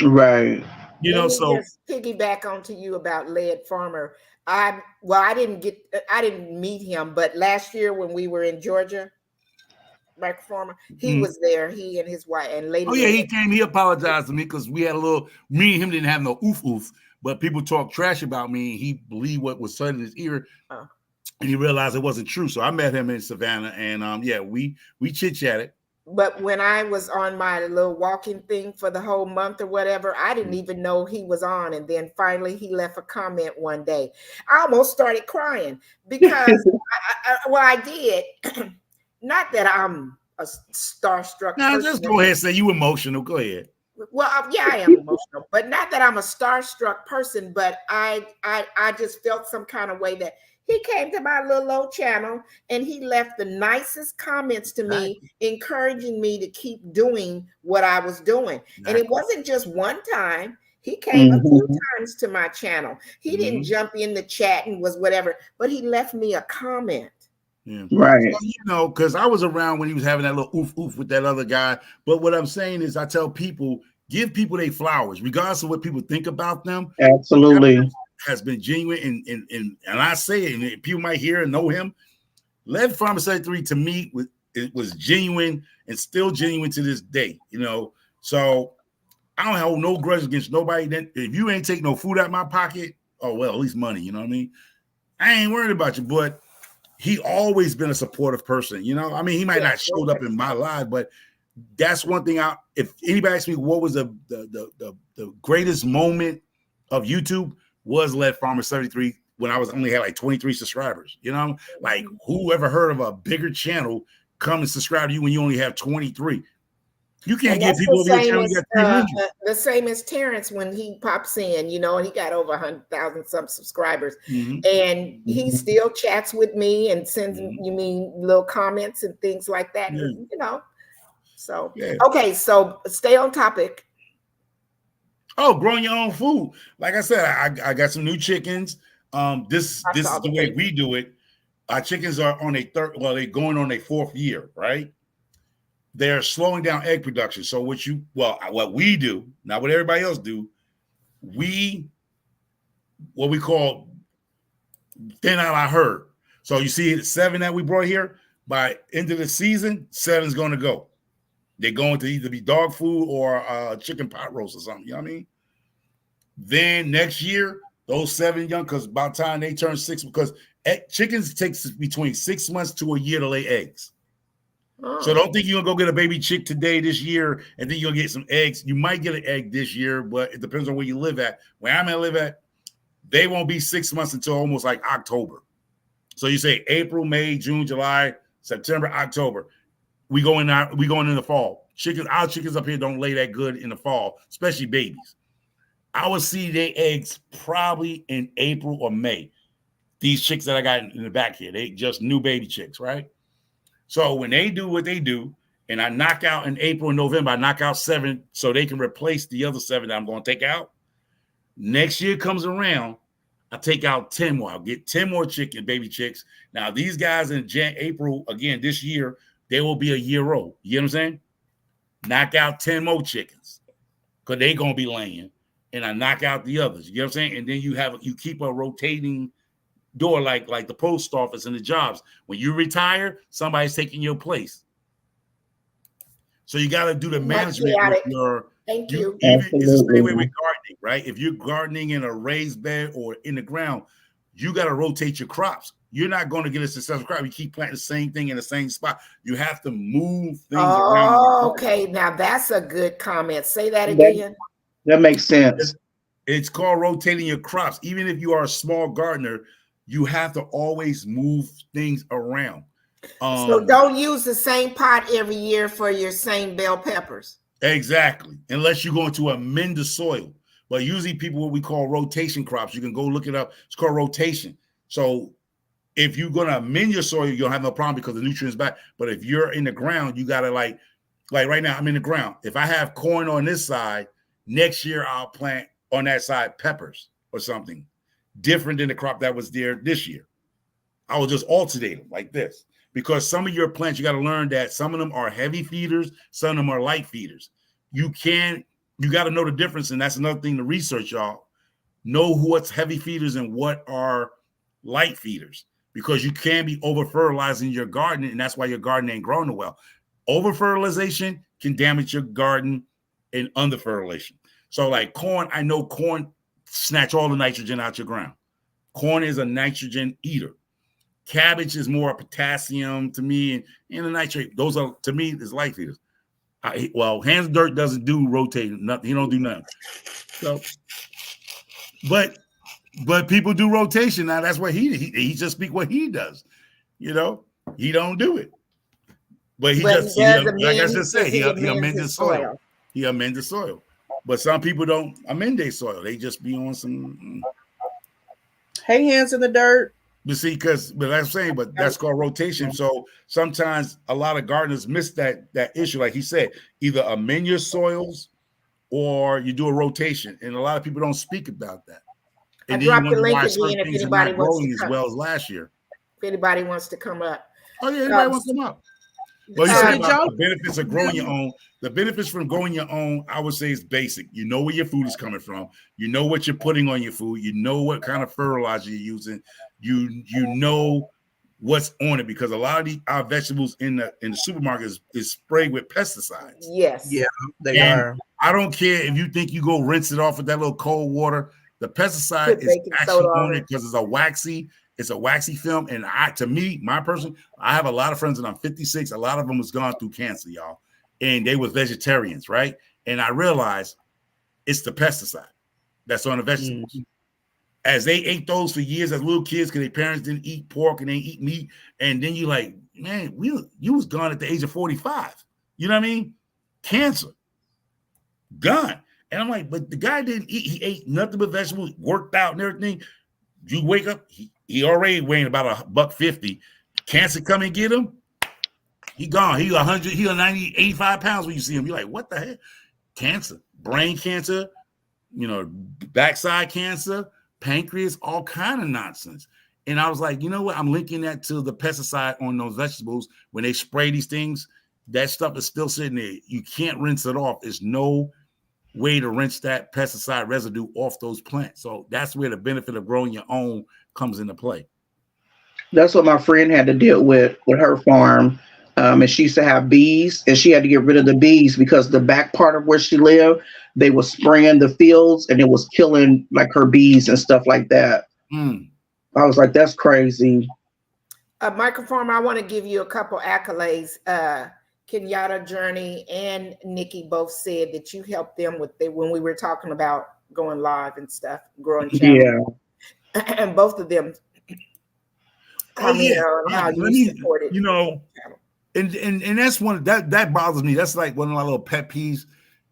Right. So just piggyback onto you about Lead Farmer. I didn't meet him, but last year when we were in Georgia, Mike Farmer, he was there, he and his wife and lady. Oh yeah, he came. He apologized to me because we had a little. Me and him didn't have no oof, but people talk trash about me, and he believed what was said in his ear, and he realized it wasn't true. So I met him in Savannah, and we chit chatted. But when I was on my little walking thing for the whole month or whatever, I didn't even know he was on. And then finally he left a comment one day. I almost started crying because I did. Not that I'm a starstruck person. Just go ahead and say you emotional. Go ahead. Well, yeah, I am emotional, but not that I'm a starstruck person, but I just felt some kind of way that he came to my little old channel and he left the nicest comments to me, encouraging me to keep doing what I was doing. And it wasn't just one time. He came a few times to my channel. He didn't jump in the chat and was whatever, but he left me a comment. Yeah. Right. So, because I was around when he was having that little oof with that other guy. But what I'm saying is, I tell people, give people their flowers, regardless of what people think about them. Absolutely. Has been genuine, and I say it, and people might hear and know him. Lead Farmer 73 to me was genuine and still genuine to this day. So I don't have no grudge against nobody. Then if you ain't take no food out of my pocket, oh well, at least money. You know what I mean? I ain't worried about you, but he always been a supportive person. He might not showed up in my life, but that's one thing. If anybody asks me what was the greatest moment of YouTube, was Lead Farmer 73 when I was only had like 23 subscribers. Like who ever heard of a bigger channel come and subscribe to you when you only have 23? You can't get people over your channel. The same as Terrence when he pops in, and he got over 100,000 some subscribers, and he still chats with me and sends me little comments and things like that. So okay, so stay on topic. Oh, growing your own food. Like I said, I got some new chickens. This is the way we do it. Our chickens are on they're going on their 4th year, right? They're slowing down egg production. So what we do, not what everybody else do, what we call thin out our herd. So you see 7 that we brought here, by end of the season, 7's going to go. They're going to either be dog food or chicken pot roast or something. You know what I mean? Then next year, those 7 young, because by the time they turn 6, because chickens takes between 6 months to a year to lay eggs. So don't think you're going to go get a baby chick this year, and then you'll get some eggs. You might get an egg this year, but it depends on where you live at. Where I'm going to live at, they won't be 6 months until almost like October. So you say April, May, June, July, September, October. We going in the fall. Our chickens up here don't lay that good in the fall, especially babies. I would see their eggs probably in April or May. These chicks that I got in the back here, they just new baby chicks, right? So when they do what they do, and I knock out in April and November, I knock out 7 so they can replace the other 7 that I'm going to take out. Next year comes around, I take out 10 more. I'll get 10 more baby chicks. Now, these guys in April, again, this year, they will be a year old. You know what I'm saying? knock out 10 more chickens because they're gonna be laying, and I knock out the others. You know what I'm saying? And then you keep a rotating door like the post office and the jobs. When you retire, somebody's taking your place. So you got to do the management with your. Thank you. Even it's the same way with gardening, right? If you're gardening in a raised bed or in the ground, you got to rotate your crops. You're not going to get a successful crop. You keep planting the same thing in the same spot. You have to move things around. Oh, okay. Now that's a good comment. Say that again. That makes sense. It's called rotating your crops. Even if you are a small gardener, you have to always move things around. So don't use the same pot every year for your same bell peppers. Exactly. Unless you're going to amend the soil. But usually people, what we call rotation crops, you can go look it up. It's called rotation. So if you're going to amend your soil, you'll have no problem because the nutrients back. But if you're in the ground, you got to like right now, I'm in the ground. If I have corn on this side, next year I'll plant on that side peppers or something different than the crop that was there this year. I will just alternate them like this. Because some of your plants, you got to learn that some of them are heavy feeders, some of them are light feeders. You got to know the difference. And that's another thing to research, y'all. Know what's heavy feeders and what are light feeders. Because you can be over-fertilizing your garden, and that's why your garden ain't growing well. Over-fertilization can damage your garden and under-fertilization. So like corn, I know corn snatch all the nitrogen out your ground. Corn is a nitrogen eater. Cabbage is more potassium to me, and the nitrate. Those are, to me, is light feeders. Hans Dirt doesn't do rotating. Nothing. He don't do nothing. So, but people do rotation now. That's what he just speak what he does. You know, he don't do it, but he like I just said, he amends the soil. He amends the soil, but some people don't amend their soil. They just be on some. Hey, Hands in the Dirt. You see, but I'm saying, but that's called rotation. So sometimes a lot of gardeners miss that issue. Like he said, either amend your soils or you do a rotation. And a lot of people don't speak about that. And then you wonder why certain things are not growing as well as last year. If anybody wants to come up. Oh, yeah, anybody wants to come up. Well, you said about the benefits of growing your own. The benefits from growing your own, I would say, is basic. You know where your food is coming from. You know what you're putting on your food. You know what kind of fertilizer you're using. You know what's on it, because a lot of our vegetables in the supermarket is sprayed with pesticides. Yes. Yeah, they are. I don't care if you think you go rinse it off with that little cold water. The pesticide is actually on it because it's a waxy film. And I have a lot of friends, and I'm 56. A lot of them was gone through cancer, y'all. And they were vegetarians, right? And I realized it's the pesticide that's on the vegetables. Mm-hmm. As they ate those for years as little kids, because their parents didn't eat pork and they eat meat. And then you like, man, you was gone at the age of 45. You know what I mean? Cancer. Gone. And I'm like, but the guy didn't eat. He ate nothing but vegetables, worked out and everything. You wake up, he already weighing about $150. Cancer come and get him. He gone. He 100, he 90, 85 pounds when you see him. You're like, what the heck? Cancer, brain cancer, backside cancer, pancreas, all kind of nonsense. And I was like, you know what? I'm linking that to the pesticide on those vegetables. When they spray these things, that stuff is still sitting there. You can't rinse it off. There's no way to rinse that pesticide residue off those plants. So that's where the benefit of growing your own comes into play. That's what my friend had to deal with her farm. And she used to have bees, and she had to get rid of the bees because the back part of where she lived, they were spraying the fields and it was killing like her bees and stuff like that. I was like, that's crazy. Microfarmer, I want to give you a couple accolades. Kenyatta Journey and Nikki both said that you helped them when we were talking about going live and stuff, growing channel. Yeah. And both of them on how you supported. And that's one that bothers me. That's like one of my little pet peeves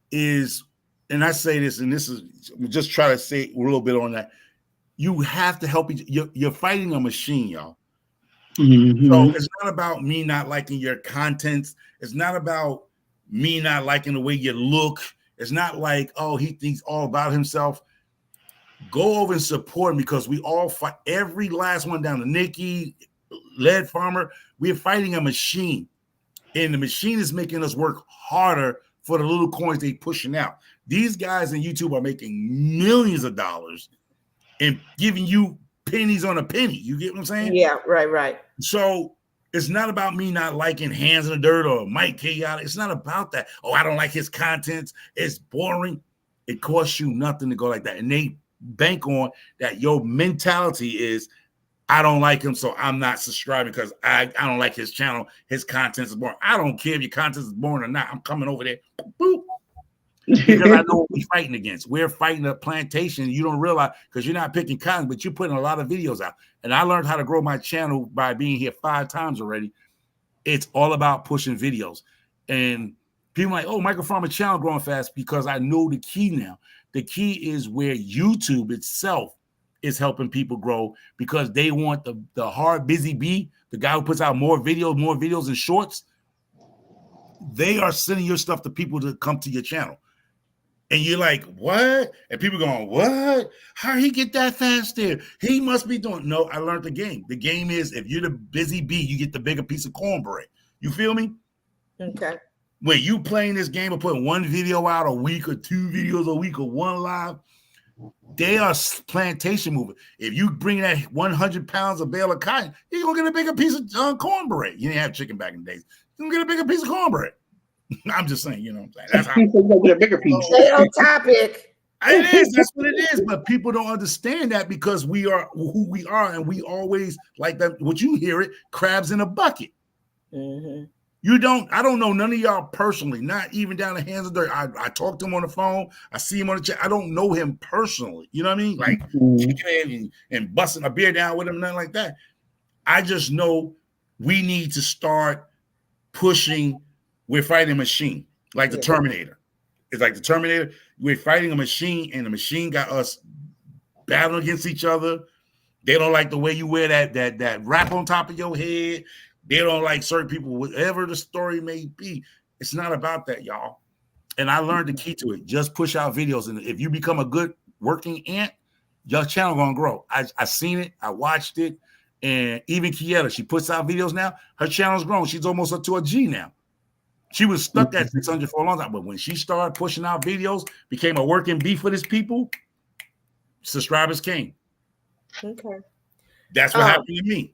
is, and I say this, and this is just try to say a little bit on that. You have to help you're fighting a machine, y'all. Mm-hmm. So it's not about me not liking your content. It's not about me not liking the way you look. It's not like, oh, he thinks all about himself. Go over and support him, because we all fight. Every last one down to Nikki, Lead Farmer. We're fighting a machine, and the machine is making us work harder for the little coins they pushing out. These guys in YouTube are making millions of dollars and giving you pennies on a penny. You get what I'm saying? Yeah, right. So it's not about me not liking Hands in the Dirt or Mike Chaotic. It's not about that. Oh, I don't like his contents. It's boring. It costs you nothing to go like that. And they bank on that your mentality is, I don't like him, so I'm not subscribing because I don't like his channel. His content is boring. I don't care if your content is boring or not. I'm coming over there. Boop. Because I know what we're fighting against. We're fighting a plantation. You don't realize because you're not picking cotton, but you're putting a lot of videos out. And I learned how to grow my channel by being here 5 times already. It's all about pushing videos. And people are like, oh, microfarmer channel growing fast because I know the key now. The key is where YouTube itself is helping people grow because they want the hard, busy bee, the guy who puts out more videos and shorts. They are sending your stuff to people to come to your channel. And you're like, what? And people going, what? How he get that fast there? He must be doing. No, I learned the game. The game is if you're the busy bee, you get the bigger piece of cornbread. You feel me? Okay. When you playing this game or putting one video out a week or 2 videos a week or 1 live, they are plantation moving. If you bring that 100 pounds of bale of cotton, you're going to get a bigger piece of cornbread. You didn't have chicken back in the days. You're going to get a bigger piece of cornbred. I'm just saying, you know what I'm saying? That's how a bigger piece. Stay on topic. It is. That's what it is. But people don't understand that because we are who we are, and we always like that. What you hear it, crabs in a bucket. Mm-hmm. You don't. I don't know none of y'all personally. Not even down the Hands of Dirt. I talk to him on the phone. I see him on the chat. I don't know him personally. You know what I mean? Like and busting a beer down with him, nothing like that. I just know we need to start pushing. We're fighting a machine, like the Terminator. It's like the Terminator. We're fighting a machine, and the machine got us battling against each other. They don't like the way you wear that wrap on top of your head. They don't like certain people, whatever the story may be. It's not about that, y'all. And I learned the key to it. Just push out videos. And if you become a good working ant, your channel gonna grow. I seen it. I watched it. And even Kieta, she puts out videos now. Her channel's grown. She's almost up to a G now. She was stuck at 600 for a long time, but when she started pushing out videos, became a working bee for these people, subscribers came. Okay. That's what happened to me.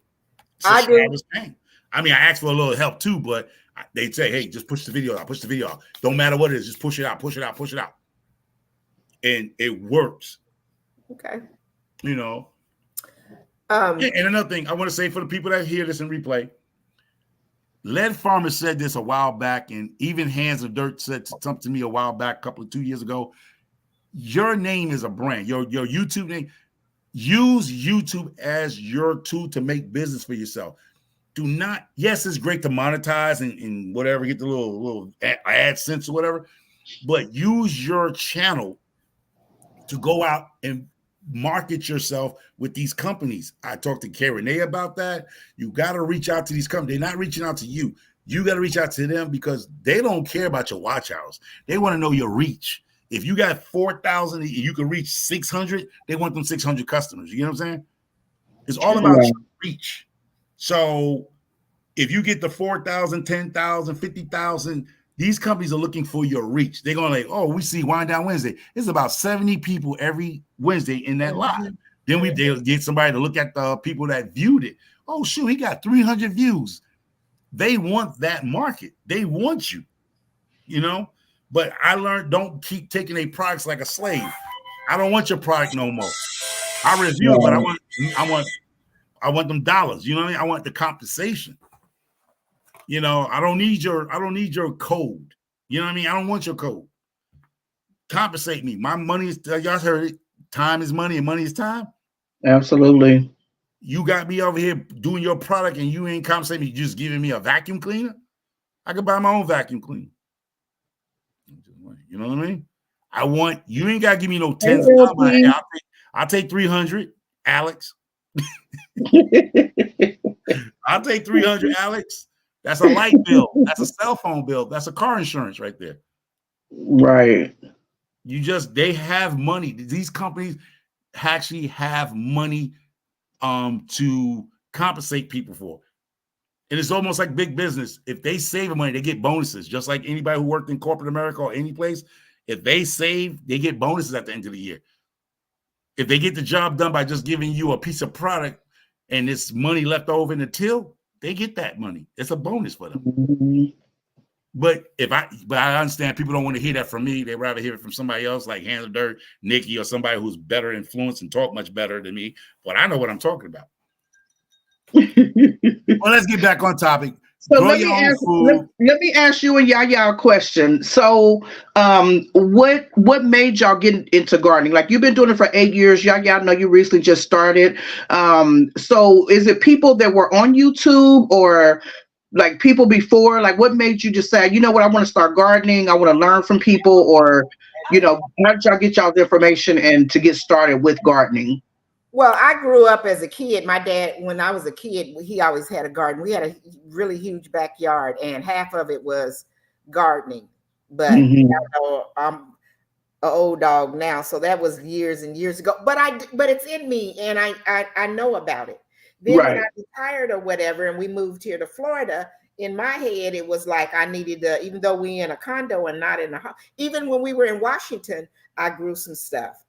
Subscribers came. I mean, I asked for a little help too, but they'd say, hey, just push the video out, push the video out. Don't matter what it is, just push it out, push it out, push it out. And it works. Okay. You know. And another thing I want to say for the people that hear this in replay, Lead Farmer said this a while back, and even Hands of Dirt said something to me a while back, 2 years ago. Your name is a brand. Your YouTube name. Use YouTube as your tool to make business for yourself. Do not. Yes, it's great to monetize and whatever, get the little AdSense or whatever, but use your channel to go out and market yourself with these companies. I talked to Karen about that. You got to reach out to these companies. They're not reaching out to you. You got to reach out to them because they don't care about your watch hours. They want to know your reach. If you got 4,000, you can reach 600. They want them 600 customers. You know what I'm saying? It's all about your reach. So if you get the 4,000, 10,000, 50,000, these companies are looking for your reach. They're going like, oh, we see Wind Down Wednesday. It's about 70 people every Wednesday in that live. Then they'll get somebody to look at the people that viewed it. Oh, shoot, he got 300 views. They want that market. They want you, you know? But I learned don't keep taking their products like a slave. I don't want your product no more. I review it, but I want them dollars. You know what I mean? I want the compensation. You know, I don't need your code. You know what I mean? I don't want your code. Compensate me. My money is, y'all heard it. Time is money and money is time. Absolutely. You got me over here doing your product and you ain't compensating me, just giving me a vacuum cleaner. I could buy my own vacuum cleaner. You know what I mean? You ain't got to give me no tens of dollars. I'll take 300, Alex. I'll take 300, Alex. That's a light bill. That's a cell phone bill. That's a car insurance right there. Right. They have money. These companies actually have money to compensate people for. And it's almost like big business. If they save money, they get bonuses. Just like anybody who worked in corporate America or any place, if they save, they get bonuses at the end of the year. If they get the job done by just giving you a piece of product and it's money left over in the till, they get that money. It's a bonus for them. Mm-hmm. But I understand people don't want to hear that from me. They rather hear it from somebody else like Hands of Dirt, Nikki, or somebody who's better influenced and talk much better than me. But I know what I'm talking about. Well, let's get back on topic. So let me ask you and Yaya a question. So what made y'all get into gardening? Like, you've been doing it for 8 years. Yaya, I know you recently just started. So is it people that were on YouTube or like people before? Like, what made you just say, you know what, I want to start gardening, I want to learn from people? Or, how did y'all get y'all's information and to get started with gardening? Well, I grew up as a kid. My dad, when I was a kid, he always had a garden. We had a really huge backyard, and half of it was gardening. But I'm an old dog now, so that was years and years ago. But it's in me, and I know about it. Then when I retired or whatever, and we moved here to Florida, in my head it was like I needed to. Even though we in a condo and not in a house, even when we were in Washington, I grew some stuff.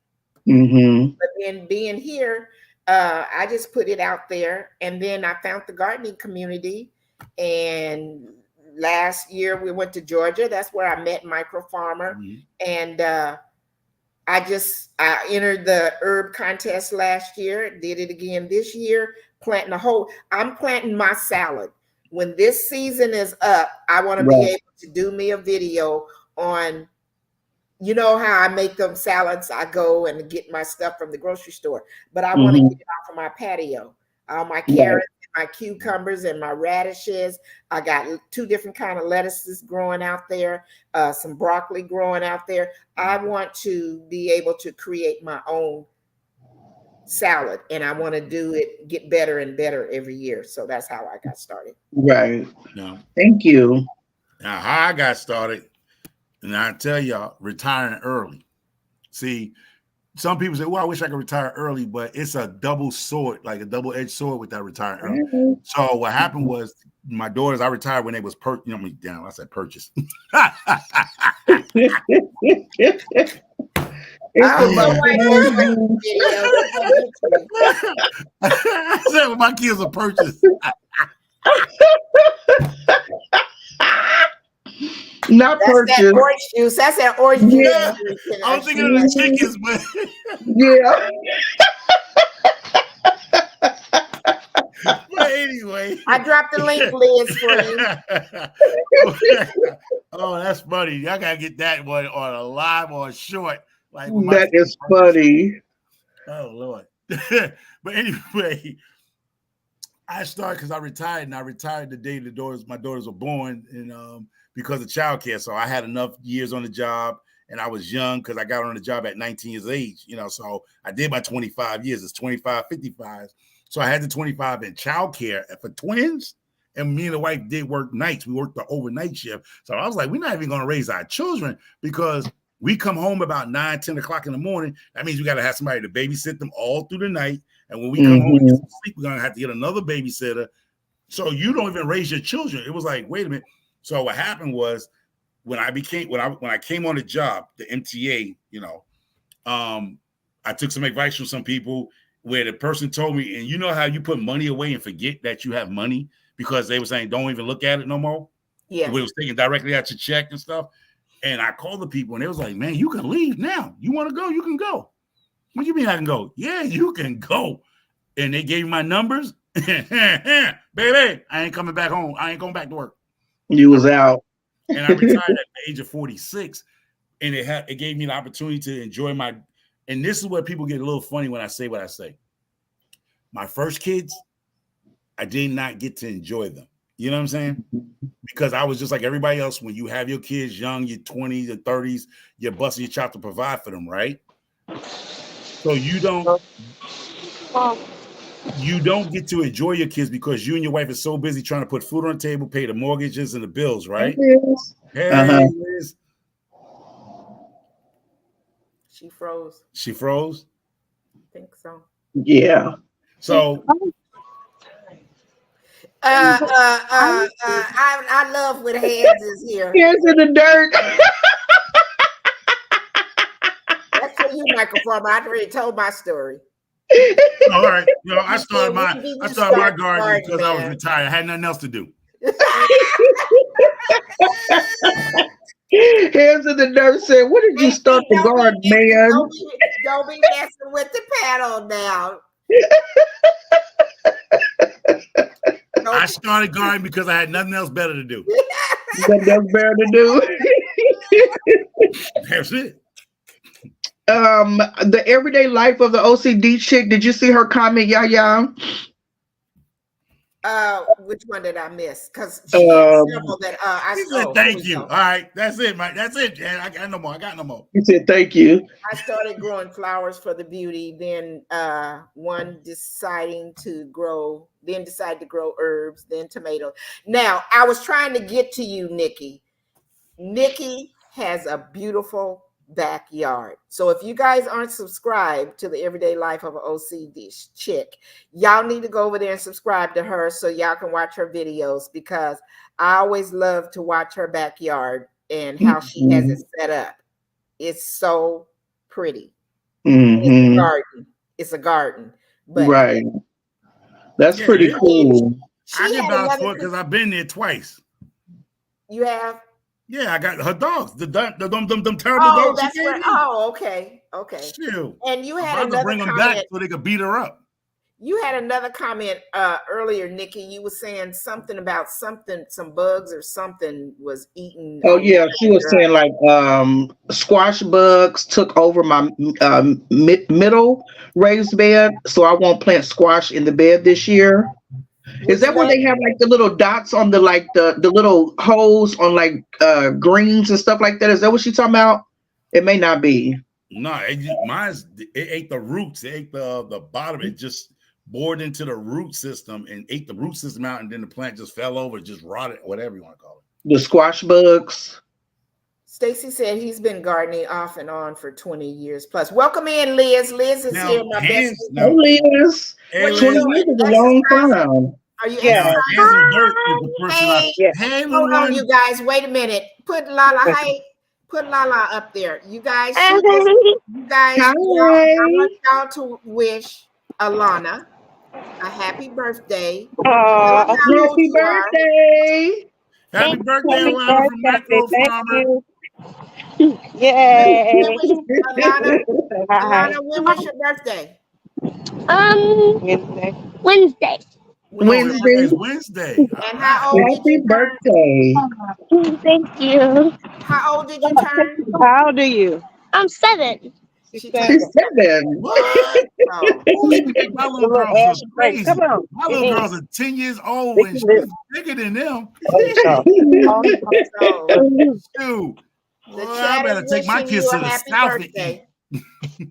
But then being here, I just put it out there, and then I found the gardening community. And last year we went to Georgia. That's where I met Micro Farmer, and I entered the herb contest last year. Did it again this year. I'm planting my salad. When this season is up, I want to be able to do me a video on. You know how I make them salads? I go and get my stuff from the grocery store, but I want to get it off of my patio. All my carrots, my cucumbers, and my radishes. I got 2 different kind of lettuces growing out there, some broccoli growing out there. I want to be able to create my own salad, and I want to get better and better every year. So that's how I got started. Right. No. Thank you. Now, how I got started. And I tell y'all, retiring early. See, some people say, well, I wish I could retire early, but it's a double sword, like a double-edged sword with that retiring early. So what happened was my daughters, I retired when they was I said purchase. I said when my kids are purchased. Not purchase. That orange juice. That's that orange juice. Yeah. I was thinking of the chickens, but yeah. But anyway, I dropped the link, Liz, for you. Oh, that's funny. Y'all gotta get that one on a live or a short. Like that is funny. Oh Lord. But anyway, I started because I retired, and I retired the day my daughters were born, and because of childcare. So I had enough years on the job, and I was young because I got on the job at 19 years of age, so I did my 25 years. It's 25, 55. So I had the 25 in childcare for twins, and me and the wife did work nights. We worked the overnight shift. So I was like, we're not even going to raise our children because we come home about 9, 10 o'clock in the morning. That means we got to have somebody to babysit them all through the night. And when we come home and get some sleep, we're going to have to get another babysitter. So you don't even raise your children. It was like, wait a minute. So what happened was when I came on the job, the MTA, I took some advice from some people where the person told me, and you know how you put money away and forget that you have money because they were saying, don't even look at it no more. Yeah. It was taken directly out your check and stuff. And I called the people and they was like, man, you can leave now. You want to go? You can go. What do you mean I can go? Yeah, you can go. And they gave me my numbers. Baby, I ain't coming back home. I ain't going back to work. You was out. And I retired at the age of 46. And it gave me the opportunity to enjoy and this is where people get a little funny when I say what I say. My first kids, I did not get to enjoy them. You know what I'm saying? Because I was just like everybody else. When you have your kids young, your 20s and 30s, you're busting your chop to provide for them, right? So you don't get to enjoy your kids because you and your wife are so busy trying to put food on the table, pay the mortgages and the bills, right? Hey, Liz. She froze. She froze? I think so. Yeah. So I love when Hands is here. Hands in the dirt. That's for you, Michael Farmer. I already told my story. All right. You know, I started my start garden because I was man? retired. I had nothing else to do. Hands in the dirt said, "What did you start the garden, man?" Don't be messing with the panel now. I started gardening because I had nothing else better to do. Nothing else better to do. That's it. The everyday life of the OCD chick. Did you see her comment, Yaya? Which one did I miss? Because she had several that I said thank you. All right, that's it, Mike. That's it, Jan. I got no more. He said thank you. I started growing flowers for the beauty. Then decided to grow herbs, then tomatoes. Now I was trying to get to you, Nikki. Nikki has a beautiful backyard. So if you guys aren't subscribed to the everyday life of an OCD chick, y'all need to go over there and subscribe to her so y'all can watch her videos, because I always love to watch her backyard and how she has it set up. It's so pretty. It's a garden. But right. That's pretty cool. I can vouch for it because I've been there twice. You have? Yeah, I got her dogs. The terrible dogs. Oh, that's right. Oh, okay. Still, and you had another bring them comment back so they could beat her up. You had another comment earlier, Nikki. You were saying something about some bugs or something was eaten. Oh yeah, she was saying like squash bugs took over my middle raised bed, so I won't plant squash in the bed this year. Is that where they have like the little dots on the little holes on like greens and stuff like that? Is that what she's talking about? It may not be. No, it ate the roots. It ate the bottom. It just bored into the root system and ate the root system out, and then the plant just fell over, just rotted, whatever you want to call it. The squash bugs. Stacy said he's been gardening off and on for 20 years plus. Welcome in, Liz. Liz is here, my best. Hey, Liz. 20 years is a long time. Are you exercising? Hey, hold on, you guys. Wait a minute. Put Lala. Put Lala up there. You guys. I want y'all to wish Alana a happy birthday. Happy birthday. Happy birthday, Alana from Micro Farmer. Yay. Alana, when was your birthday? Wednesday. Wednesday. And how old did you turn? Birthday. Thank you. How old did you turn? How old are you? I'm 7. She's 7. What? My little girls are crazy. Come on. My little girls are 10 years old and she's bigger than them. Dude. I better take my kids to the south and eat.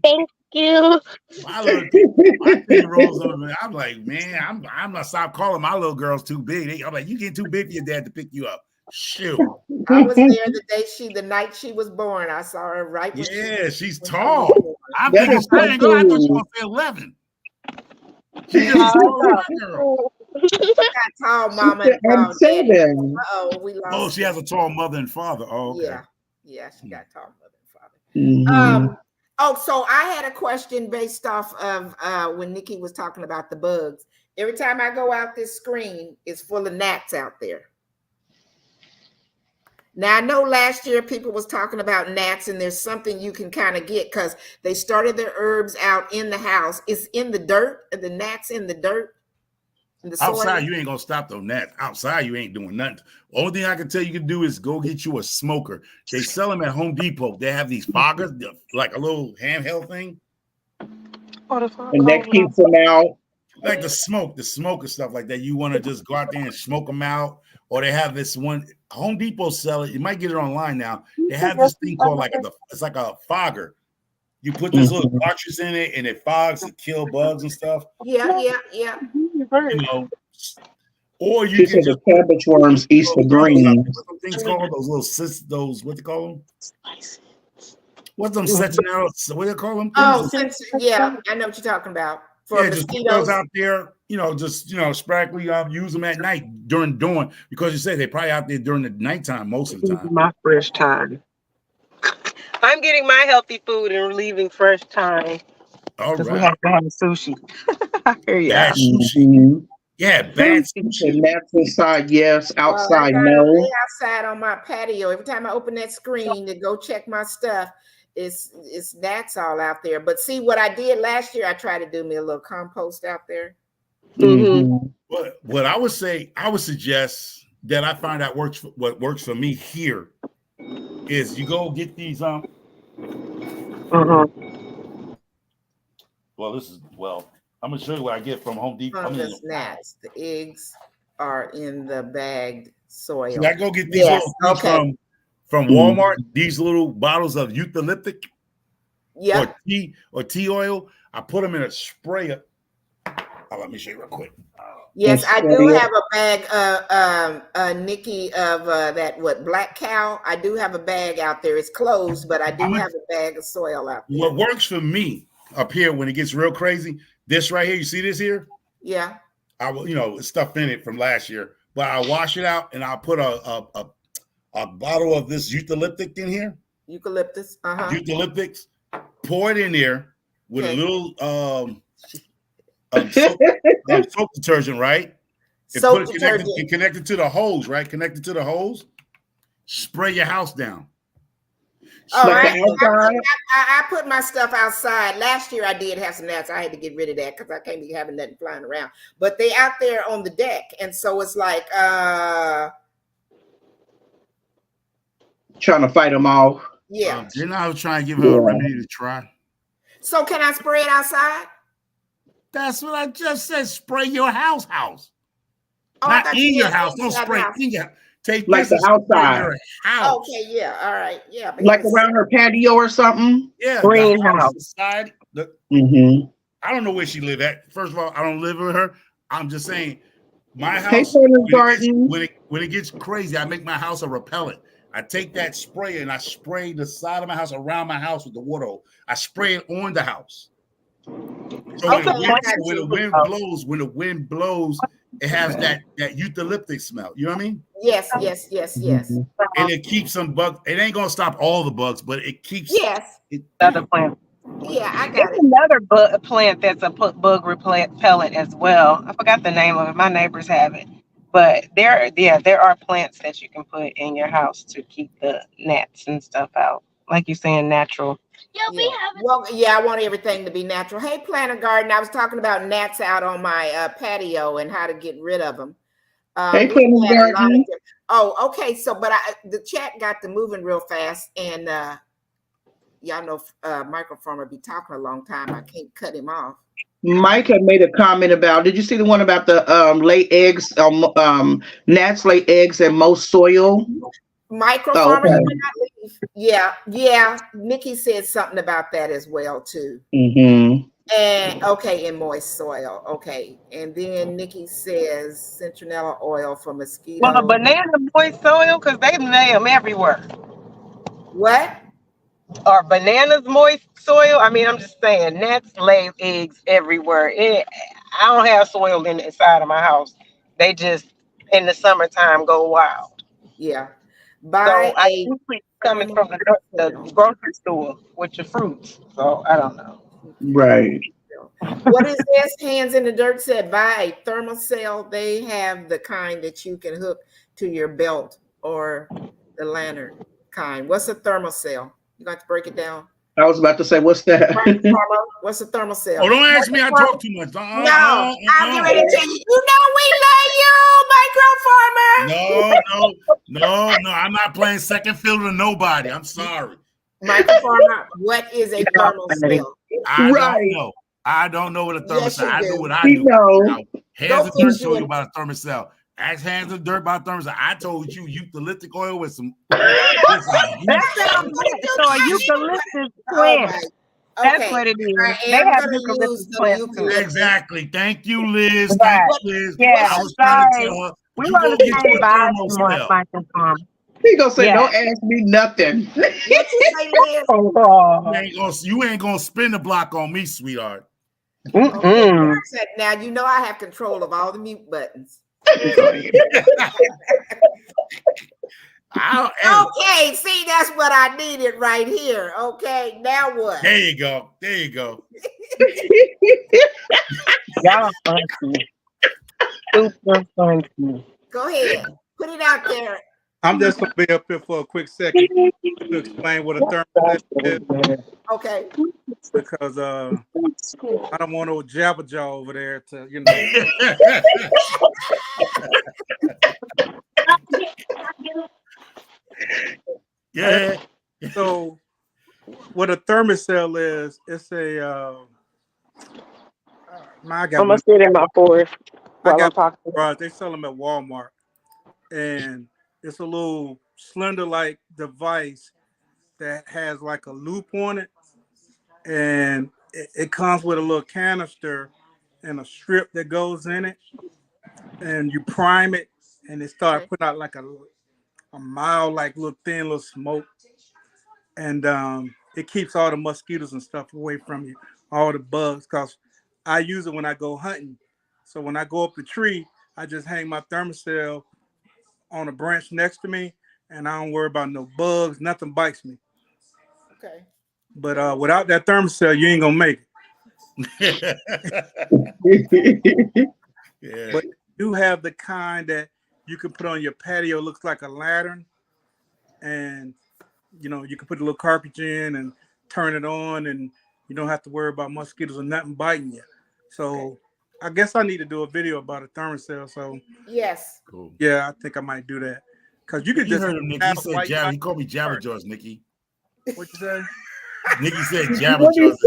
Thank you. My 10-year-olds over there, I'm like, man, I'm not stop calling my little girls too big. I'm like, you get too big for your dad to pick you up. Shoot. I was there the night she was born. I saw her right when she's tall. I'm thinking I thought she was gonna say 11. She's just tall girl. Got tall mama and tall daddy. Oh, she has a tall mother and father. Oh, okay. Yeah, she got tall mother and father. So I had a question based off of when Nikki was talking about the bugs. Every time I go out this screen, it's full of gnats out there. Now, I know last year people was talking about gnats, and there's something you can kind of get because they started their herbs out in the house. It's in the dirt, the gnats in the dirt. In the soil. Outside, you ain't going to stop those gnats. Outside, you ain't doing nothing. Only thing I can tell you can do is go get you a smoker. They sell them at Home Depot. They have these foggers, like a little handheld thing. And that keeps them out. Like the smoke and stuff like that. You want to just go out there and smoke them out. Or they have this one, Home Depot sell it. You might get it online now. They have this thing called it's like a fogger. You put this little cartridge in it and it fogs to kill bugs and stuff. Yeah. You know, or you can just cabbage worms eat the green. What's some things called? Those what they call them? What's them sentinels? What do they call them? Oh, yeah, I know what you're talking about. for just put those mosquitoes. out there, just sporadically use them at night during dawn, because you say they're probably out there during the nighttime most of the time. My fresh time. I'm getting my healthy food and leaving fresh time All because we right. have to have sushi. I hear ya. Bad sushi. Mhm. Yeah, bad And sushi. that's inside, yes. Well, I Outside, gotta no. lay outside on my patio. Every time I open that screen to go check my stuff, it's gnats all out there. But see what I did last year, I tried to do me a little compost out there. Mhm. What I would say, I would suggest that I find out what works for me here is you go get these well, I'm gonna show you what I get from Home Depot. Fungus gnats. The eggs are in the bagged soil. See, I go get these little things from Walmart. These little bottles of eucalyptic or tea oil. I put them in a sprayer. Let me show you real quick. Yes, I do have a bag, Nikki, of that Black Cow. I do have a bag out there. It's closed, but I do have a bag of soil out there. What works for me up here when it gets real crazy, this right here, you see this here? Yeah. I will, it's stuff in it from last year, but I wash it out and I'll put a bottle of this eucalyptic in here. Eucalyptus. Eucalyptics. Pour it in there with a little soap detergent, right? Soap detergent. And connect it to the hose, right? Connected to the hose. Spray your house down. I put my stuff outside. Last year I did have some gnats. I had to get rid of that because I can't be having nothing flying around. But they out there on the deck, and so it's like trying to fight them off. Yeah. Didn't I was trying to give her a remedy to try? So can I spray it outside? That's what I just said. Spray your house. Oh, not in your house. Don't spray in your house. Take like the outside. Your house. Okay, yeah, all right, yeah. Like around her patio or something. Yeah, greenhouse. I don't know where she live at. First of all, I don't live with her. I'm just saying, my house. When it gets crazy, I make my house a repellent. I take that spray and I spray the side of my house, around my house with the water. I spray it on the house. So when the wind blows, it has that eucalyptic smell. You know what I mean? Yes. And it keeps some bugs. It ain't gonna stop all the bugs, but it keeps another plant. Yeah, I got it. Another plant that's a bug repellent as well. I forgot the name of it. My neighbors have it. But there are plants that you can put in your house to keep the gnats and stuff out. Like you're saying, natural. I want everything to be natural. Hey, Planter Garden, I was talking about gnats out on my patio and how to get rid of them. Hey, Planter Garden. Okay. So, but the chat got to moving real fast, and y'all know Michael Farmer be talking a long time. I can't cut him off. Mike had made a comment about. Did you see the one about the lay eggs? Gnats lay eggs in most soil. Micro farmer, you cannot leave. Yeah. Nikki said something about that as well too. Mm-hmm. And in moist soil. Okay, and then Nikki says citronella oil for mosquitoes. Well, a banana moist soil because they lay them everywhere. What? Are bananas moist soil? I mean, I'm just saying, gnats lay eggs everywhere. I don't have soil inside of my house. They just in the summertime go wild. Yeah. I usually coming from the grocery store with your fruits. So I don't know. Right. What is this? Hands in the Dirt said, buy a thermocell. They have the kind that you can hook to your belt or the lantern kind. What's a thermocell? You got to break it down. I was about to say, what's that? What's a thermocell? Oh, don't ask me. I talk too much. No, I'm getting ready to tell you. You know we love you, Micro Farmer. No. I'm not playing second fiddle to nobody. I'm sorry. Micro Farmer, what is a thermocell? I don't know what a thermocell. Yes, I know what I do. Know. Hands of Dirt told you about a thermocell. Ask Hands of Dirt about thermocell. I told you eucalyptic oil with some. So a eucalyptus plant. That's what it is. They have eucalyptus plants too. Exactly. Thank you, Liz. Right. Thank you, Liz. Yeah, I was trying to tell her. We You want go to get say your bye thermocell. He gonna say, don't ask me nothing. What you say, Liz? You ain't gonna spin the block on me, sweetheart. Okay, Mm-mm. now you know I have control of all the mute buttons. Okay, see, that's what I needed right here. Okay, now what? There you go. There you go. Y'all funky. Super funky. Go ahead, put it out there. I'm just gonna be up here for a quick second to explain what a thermostat is Okay. because I don't want no jabberjaw over there to, you know. Yeah. So what a thermocell is, it's a I got I'm one. gonna sit in my forest I while I'm got talking. one. They sell them at Walmart, and it's a little slender-like device that has like a loop on it, and it comes with a little canister and a strip that goes in it, and you prime it, and it starts Okay. putting out like a mild, like little thin little smoke, and it keeps all the mosquitoes and stuff away from you, all the bugs. Cause I use it when I go hunting, so when I go up the tree, I just hang my thermocell on a branch next to me, and I don't worry about no bugs. Nothing bites me. Okay. But without that thermocell, you ain't gonna make it. Yeah. But you do have the kind that you can put on your patio. Looks like a lantern, and you know you can put a little cartridge in and turn it on, and you don't have to worry about mosquitoes or nothing biting you. So Okay. I guess I need to do a video about a thermocell. So Yes. Cool. yeah, I think I might do that because you could You just heard him, Nicky. He have said white Jabba. light. He called me Jabba Jaws, Nicky. What you say? Nicky said Jabba Jaws.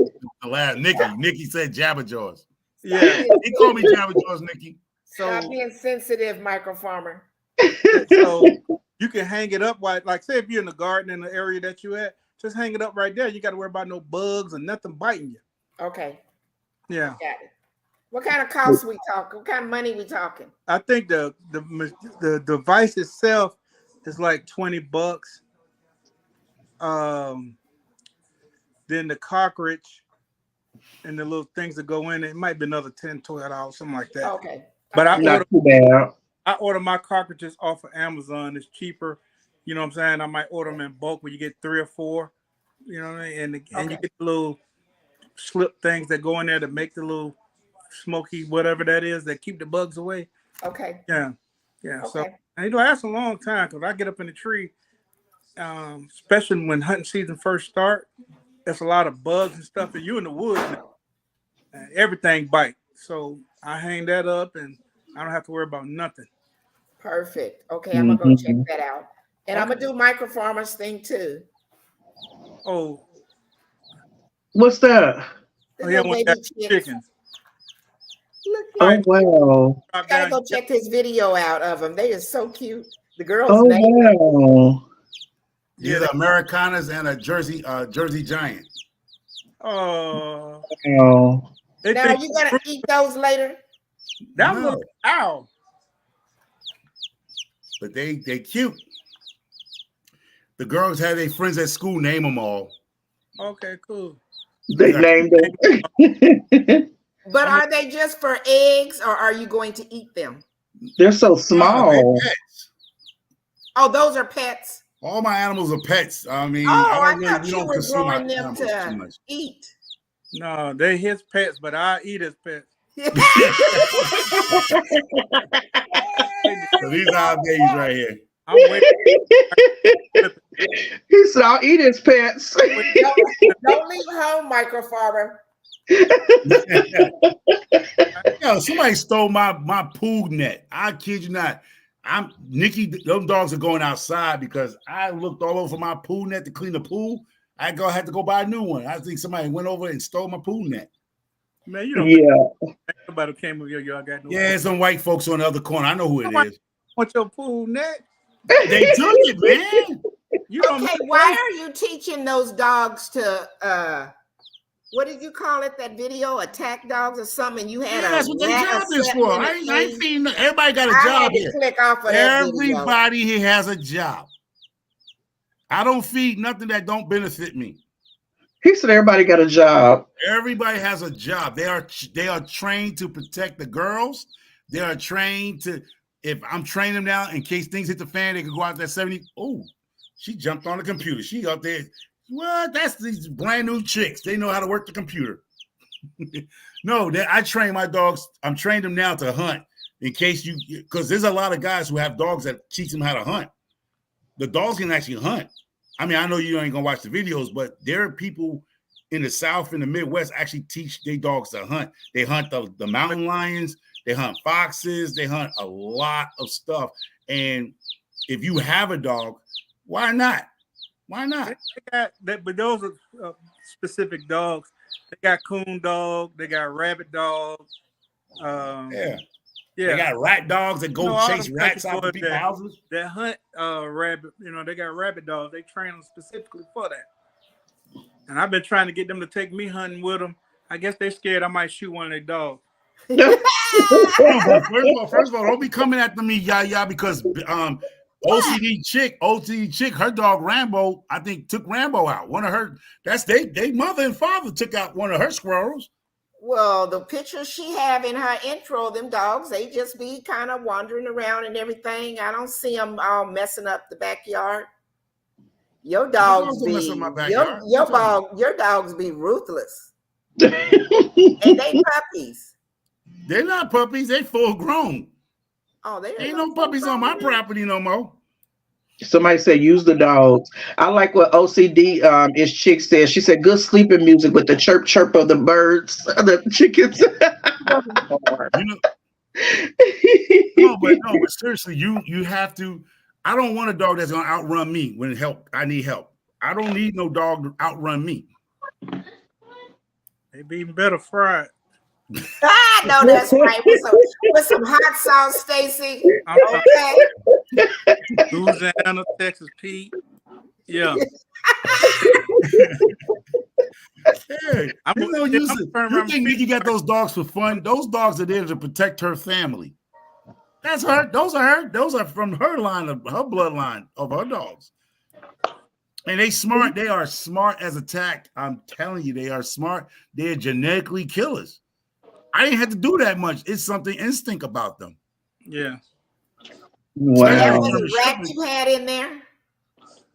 The last Nicky said Jabba Jaws. Yeah. He called me Jabba Jaws, Nicky. Stop So being sensitive, micro farmer. so you can hang it up like say if you're in the garden in the area that you at, just hang it up right there. You got to worry about no bugs and nothing biting you. Okay. Yeah. Got it. What kind of cost we talking? What kind of money we talking? I think the device itself is like $20. Then the cartridge and the little things that go in it might be another $10, $12, something like that. Okay. But Not too bad. I order my cartridges off of Amazon. It's cheaper. You know what I'm saying? I might order them in bulk where you get 3 or 4. You know what I mean? And you get the little slip things that go in there to make the little smoky whatever that is that keep the bugs away. Okay. Yeah. Yeah. Okay. So and it lasts a long time because I get up in the tree, especially when hunting season first start. There's a lot of bugs and stuff, and you in the woods now, and everything bites. So I hang that up, and I don't have to worry about nothing. Perfect. Okay, I'm gonna go check that out. And I'm Okay. gonna do micro farmers thing too. Oh, What's that? The oh yeah, little one baby got chicks. chickens. Look Oh at wow. Drop gotta down. go check his video out of them. They are so cute. The girls Oh named them. wow. These are Americanas and a Jersey Giant. Oh, Wow. they Now think you gonna eat those later? that was No, an owl. but they cute. The girls had their friends at school name them all. Okay, cool. They named it. But are they just for eggs or are you going to eat them? They're so No, they small. pets. Oh, those are pets. All my animals are pets. I mean, Oh, I we thought you don't were consume our growing them animals too to much. eat. No, they his pets, but I eat his pets. So these are our babies right here. I'm waiting. He said, I'll eat his pets. Don't leave home, micro farmer. Yo, somebody stole my pool net. I kid you not. Nikki, those dogs are going outside because I looked all over my pool net to clean the pool. I had to go buy a new one. I think somebody went over and stole my pool net. Man, you don't Yeah. think nobody came with your got no. Yeah, some white folks on the other corner. I know who it is. Want your pool net? They took it, man. You don't Okay, why are you teaching those dogs to what did you call it? That video, attack dogs or something? You had That's what their job is for. I ain't feeding. Everybody got a I job had to here. click off of that video. Everybody here has a job. I don't feed nothing that don't benefit me. He said everybody got a job. Everybody has a job. They are trained to protect the girls. They are trained to. If I'm training them now, in case things hit the fan, they can go out there 70. Oh, she jumped on the computer. She up there. What? That's these brand new chicks. They know how to work the computer. No, I train my dogs. I'm trained them now to hunt. In case because there's a lot of guys who have dogs that teach them how to hunt. The dogs can actually hunt. I mean, I know you ain't gonna watch the videos, but there are people in the South and the Midwest actually teach their dogs to hunt. They hunt the mountain lions, they hunt foxes, they hunt a lot of stuff. And if you have a dog, why not? Why not? They got that, but those are specific dogs. They got coon dog, they got rabbit dogs. Yeah. They got rat dogs that go chase rats out of people's houses. That hunt rabbit, they got rabbit dogs. They train them specifically for that. And I've been trying to get them to take me hunting with them. I guess they're scared I might shoot one of their dogs. First of all, don't be coming after me, yah, because OCD chick, her dog Rambo, I think took Rambo out. One of her, they mother and father took out one of her squirrels. Well, the pictures she have in her intro, them dogs, they just be kind of wandering around and everything. I don't see them all messing up the backyard. Your dogs be your dogs be ruthless. And they puppies. They're not puppies, they full grown. Oh, they ain't no puppies on my property no more. Somebody said use the dogs. I like what OCD is chick said. She said good sleeping music with the chirp chirp of the birds, the chickens. But seriously, you have to. I don't want a dog that's gonna outrun me when I need help. I don't need no dog to outrun me. They be even better fried. I know that's right. With some hot sauce, Stacy. Okay. Louisiana, Texas Pete. Yeah. Hey, you think you got those dogs for fun? Those dogs are there to protect her family. That's her. Those are from her line of her bloodline of her dogs. And they smart. They are smart as attack. I'm telling you, they are smart. They're genetically killers. I didn't have to do that much. It's something instinct about them. Yeah. Wow. There was a rat you had in there.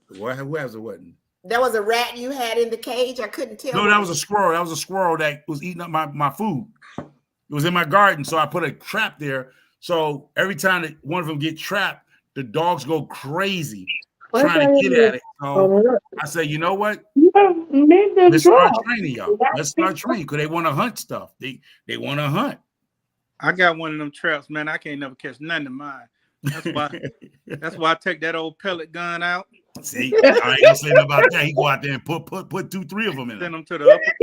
Who has a what? There was a rat you had in the cage. I couldn't tell. No, that was a squirrel. That was a squirrel that was eating up my food. It was in my garden, so I put a trap there. So every time that one of them get trapped, the dogs go crazy trying to get at it. So I said, you know what? Let's start training y'all. Let's start training because they want to hunt stuff. They want to hunt. I got one of them traps, man. I can't never catch none of mine. That's why I take that old pellet gun out. See, I ain't gonna say nothing about that. He go out there and put 2-3 of them in. Send them to the upper.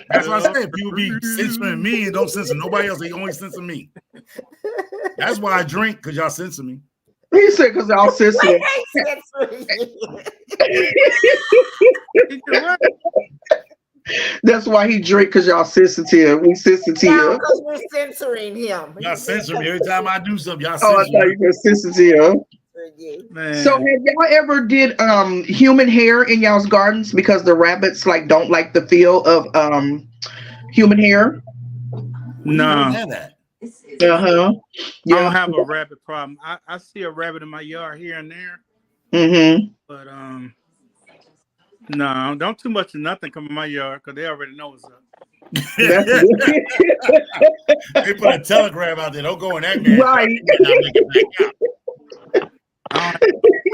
That's what I said. People be censoring me and don't censor nobody else. They only censor me. That's why I drink, because y'all censor me. He said because y'all sensitive. That's why he drink, because y'all sensitive. We sensitive. No, because we're censoring him. Y'all censor me every time I do something. Y'all I censor thought me. you were sensitive. Man. So have y'all ever did human hair in y'all's gardens because the rabbits don't like the feel of human hair? No. That. Uh-huh. Yeah. I don't have a rabbit problem. I see a rabbit in my yard here and there. Mm-hmm. But no, don't too much of nothing come in my yard because they already know what's up. They put a telegram out there. Don't go in that man. Right.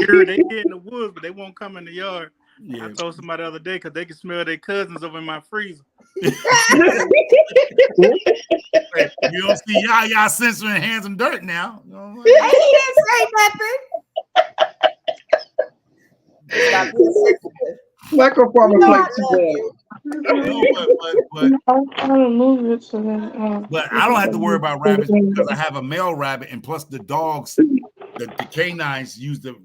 They get in the woods, but they won't come in the yard. Yeah. I told somebody the other day because they can smell their cousins over in my freezer. You don't see y'all censoring hands and dirt now. He didn't say nothing. Microphone play too but I don't have to worry about rabbits because I have a male rabbit, and plus the dogs, the canines use the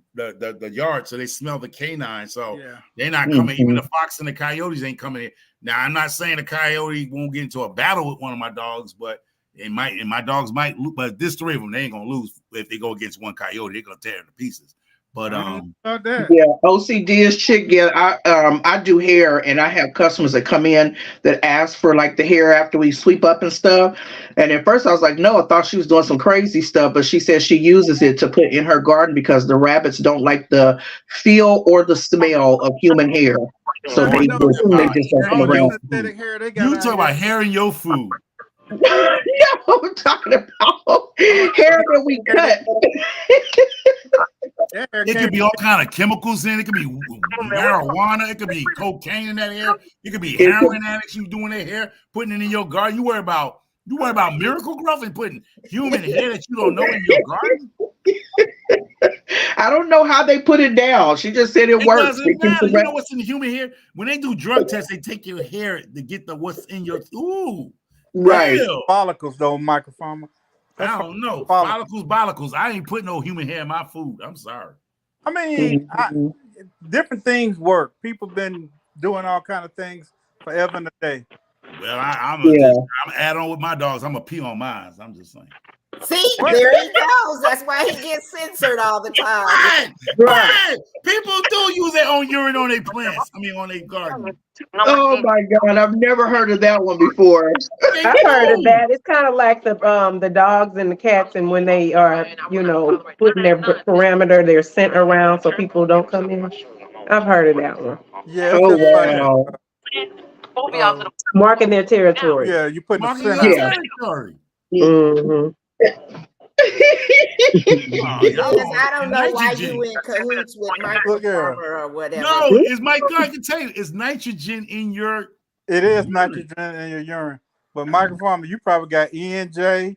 yard, so they smell the canines. So they're not coming. Even the fox and the coyotes ain't coming in. Now I'm not saying the coyote won't get into a battle with one of my dogs, but it might, and my dogs might lose. But this 3 of them, they ain't gonna lose if they go against one coyote. They're gonna tear it to pieces. But I don't know about that. Yeah, OCD is chick. Yeah, I do hair, and I have customers that come in that ask for like the hair after we sweep up and stuff. And at first, I was like, no, I thought she was doing some crazy stuff, but she says she uses it to put in her garden because the rabbits don't like the feel or the smell of human hair, so Well, they you know, just they about just don't hair come all in that your around. food. synthetic hair they got You out talk here. about hair in your food. No, I'm talking about hair that we cut. That hair It came could be all kind of chemicals in it. It could be marijuana. It could be cocaine in that hair. It could be It could- heroin addicts you doing their hair, putting it in your garden. You worry about miracle growth and putting human hair that you don't know in your garden. I don't know how they put it down. She just said it It works. doesn't It keeps matter. the You know what's in the human hair? When they do drug tests, they take your hair to get the what's in your right. Ew. follicles though, microfarmer. I don't know. Follicles. Follicles. I ain't putting no human hair in my food. I'm sorry. I mean, Mhm. different things work. People been doing all kind of things forever and a day. Well, I'm Yeah. add on with my dogs. I'm a pee on mine. I'm just saying. See, there he goes. That's why he gets censored all the time. Right. Right. People do use their own urine on their plants. I mean, on their garden. Oh my God, I've never heard of that one before. They I've heard of do. that. It's kind of like the dogs and the cats, and when they are, putting their parameter, their scent around so people don't come in. I've heard of that one. Yeah, it's Oh just like wow. Marking their territory. yeah, you putting a Marking scent your out. territory. Mm-hmm. Oh, y'all Yes, I don't know why nitrogen. you in cahoots with Look here. microfarmer or whatever. No, it's Mike. I can tell you, it's nitrogen in your. It is urine. nitrogen in your urine. But microfarmer, you probably got ENJ.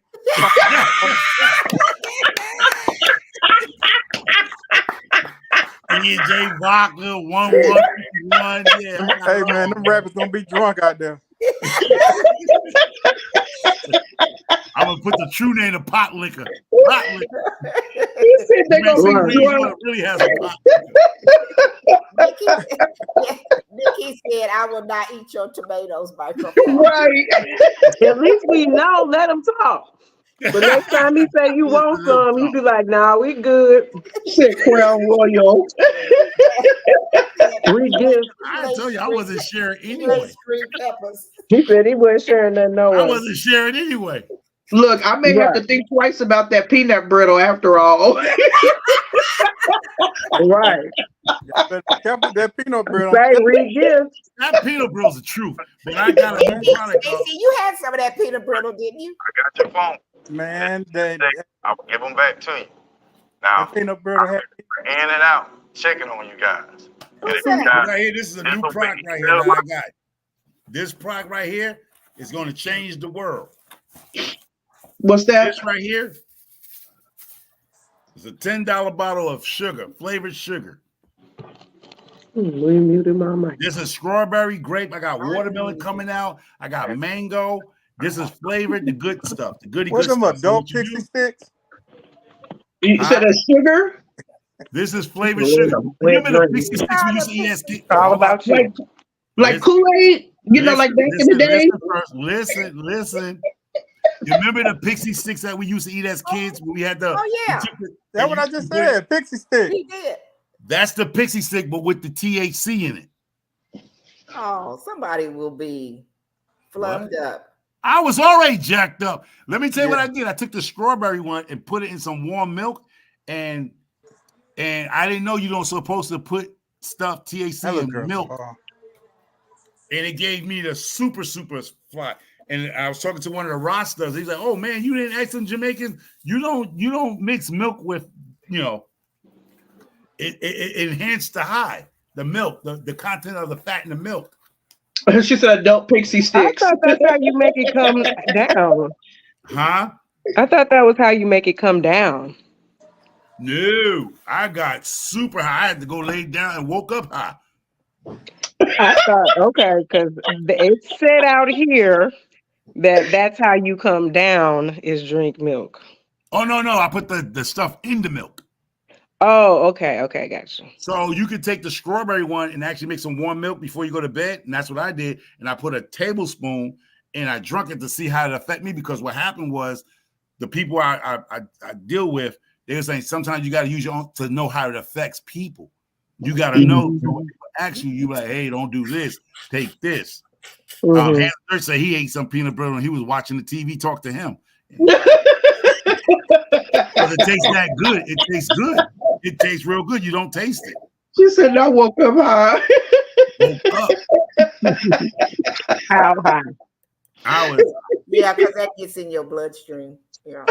EJ vodka 1151. Yeah. Hey man, them rabbits gonna be drunk out there. I'm gonna put the true name of pot liquor. Pot liquor. He said they Makes gonna it be really, drunk. really has a pot liquor. Nikki said, I will not eat your tomatoes, microfarmer. Right. At least we know. Let them talk. But next time he say you want some, you be like, "Nah, we good. Said Crown Royal. We just." I told you I wasn't sharing He anyway. likes green peppers. He said he wasn't sharing nothing. No I way. wasn't sharing anyway. Look, I may have to think twice about that peanut brittle after all. Right. Y'all better be careful with that peanut butter. Say re-gift. That peanut brittl's the truth. But I got a new product. Casey, you had some of that peanut brittle, didn't you? I got your phone. Man, that I'll give them back to you. Now, peanut butter had in and out, checking on you guys. And if you that? guys, Right here, this is a new product right here that I got. This product right here is going to change the world. What's that? This right here is a $10 bottle of sugar, flavored sugar. We muted my mic. This is strawberry, grape. I got watermelon coming out. I got mango. This is flavored, the good stuff, the goody what's good them stuff. So adult what you pixie do- sticks? You said a sugar? This is flavored sugar. Remember the pixie sticks we used to eat as kids? All about you. Like Kool-Aid? You know, like back in the day? Listen. You remember the pixie sticks that we used to eat as kids? When we had the. Oh, yeah. That's what I just said. Pixie stick. He did. That's the pixie stick, but with the THC in it. Oh, somebody will be flubbed up. I was already jacked up. Let me tell you what I did. I took the strawberry one and put it in some warm milk, and I didn't know you don't supposed to put stuff THC in milk. And it gave me the super fly. And I was talking to one of the Rastas. He's like, "Oh man, you didn't ask some Jamaicans. You don't mix milk with, it enhanced the high, the milk, the content of the fat in the milk." She said adult pixie I sticks. thought that's how you make it come down. Huh? I thought that was how you make it come down. No, I got super high. I had to go lay down and woke up high. I thought, okay, because it said out here that's how you come down is drink milk. Oh no, I put the stuff in the milk. Oh, okay, gotcha. So you could take the strawberry one and actually make some warm milk before you go to bed, and that's what I did. And I put a tablespoon and I drunk it to see how it affected me, because what happened was the people I deal with, they were saying sometimes you got to use your own to know how it affects people. You got to know. So when people ask you, you like, hey, don't do this. Take this. Hannah Dirt said he ate some peanut butter when he was watching the TV talk to him. Because it tastes that good. It tastes good. It tastes real good. You don't taste it. She said, I woke up high. Woke up. How high? I was. Yeah, because that gets in your bloodstream. Yeah.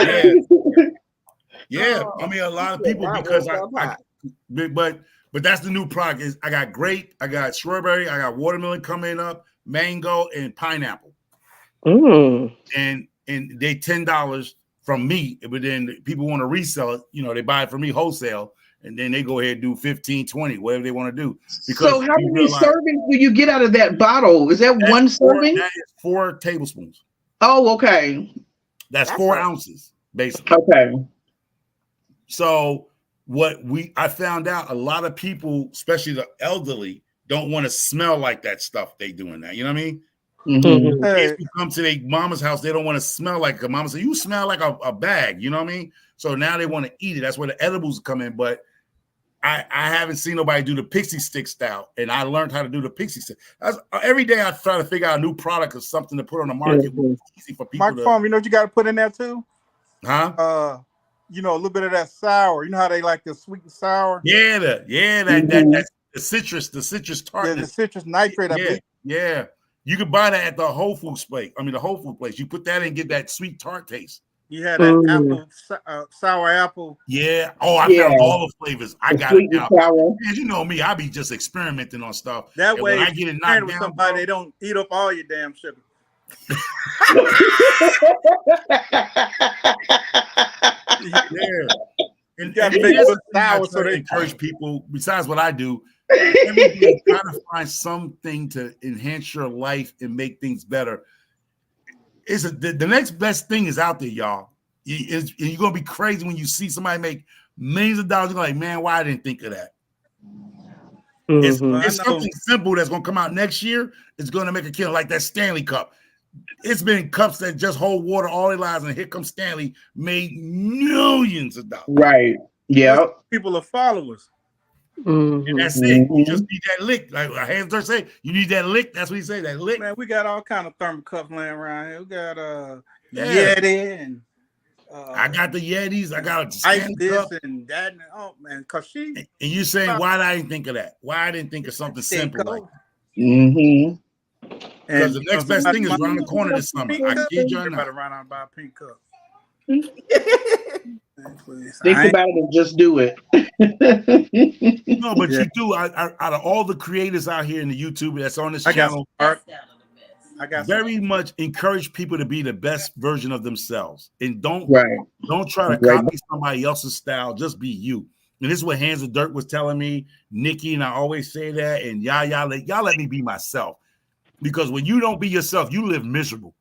Yeah. I mean, a lot of people because but that's the new product. Is I got grape, I got strawberry, I got watermelon coming up, mango, and pineapple. And they $10 from me, but then people want to resell it. You know, they buy it from me wholesale, and then they go ahead and do 15, 20, whatever they want to do. Because so how many servings do you get out of that bottle? Is that one serving? That is 4 tablespoons. Oh, okay. That's 4 ounces, basically. Okay. So I found out a lot of people, especially the elderly, don't want to smell like that stuff they doing that. You know what I mean? If you come to their mama's house, they don't want to smell like a mama said, you smell like a bag, you know what I mean? So now they want to eat it. That's where the edibles come in. But I haven't seen nobody do the pixie stick style, and I learned how to do the pixie stick. Every day I try to figure out a new product or something to put on the market. It's easy for people. Microphone, you know what you got to put in there too? Huh? You know, a little bit of that sour. You know how they like the sweet and sour? Yeah, that's the citrus tartness. Yeah, the citrus nitrate. Yeah. You could buy that at the Whole Foods place. I mean, the Whole Food place. You put that in and get that sweet tart taste. You had that apple, sour apple. Yeah. Oh, I found all the flavors. I got it now. As you know me, I be just experimenting on stuff. That way, when I get it knocked down, somebody, they don't eat up all your damn sugar. Yeah. And sour, so they encourage people, besides what I do, every day try to find something to enhance your life and make things better. The next best thing is out there, y'all. You're gonna be crazy when you see somebody make millions of dollars. You're like, man, why I didn't think of that? It's something simple that's gonna come out next year. It's gonna make a kill, like that Stanley Cup. It's been cups that just hold water all their lives, and here comes Stanley, made millions of dollars. Right. Yeah. People are followers. And that's it. You just need that lick. Like Hans Dirt say, you need that lick. That's what he say, that lick. Man, we got all kind of thermal cups laying around here. We got Yeti and I got the Yetis. I got this cup. And that. Oh man, cause she. And you saying why I didn't think of that? Why I didn't think of something simple like that? Because the next best thing is around the corner this summer. I kid you not. Run out and buy a pink cup. Think about it and just do it. No, but you do. Out of all the creators out here in the YouTube that's on this channel, I got very much encourage people to be the best version of themselves, and don't try to copy somebody else's style. Just be you. And this is what Hands of Dirt was telling me, Nikki, and I always say that. And y'all let me be myself, because when you don't be yourself, you live miserable.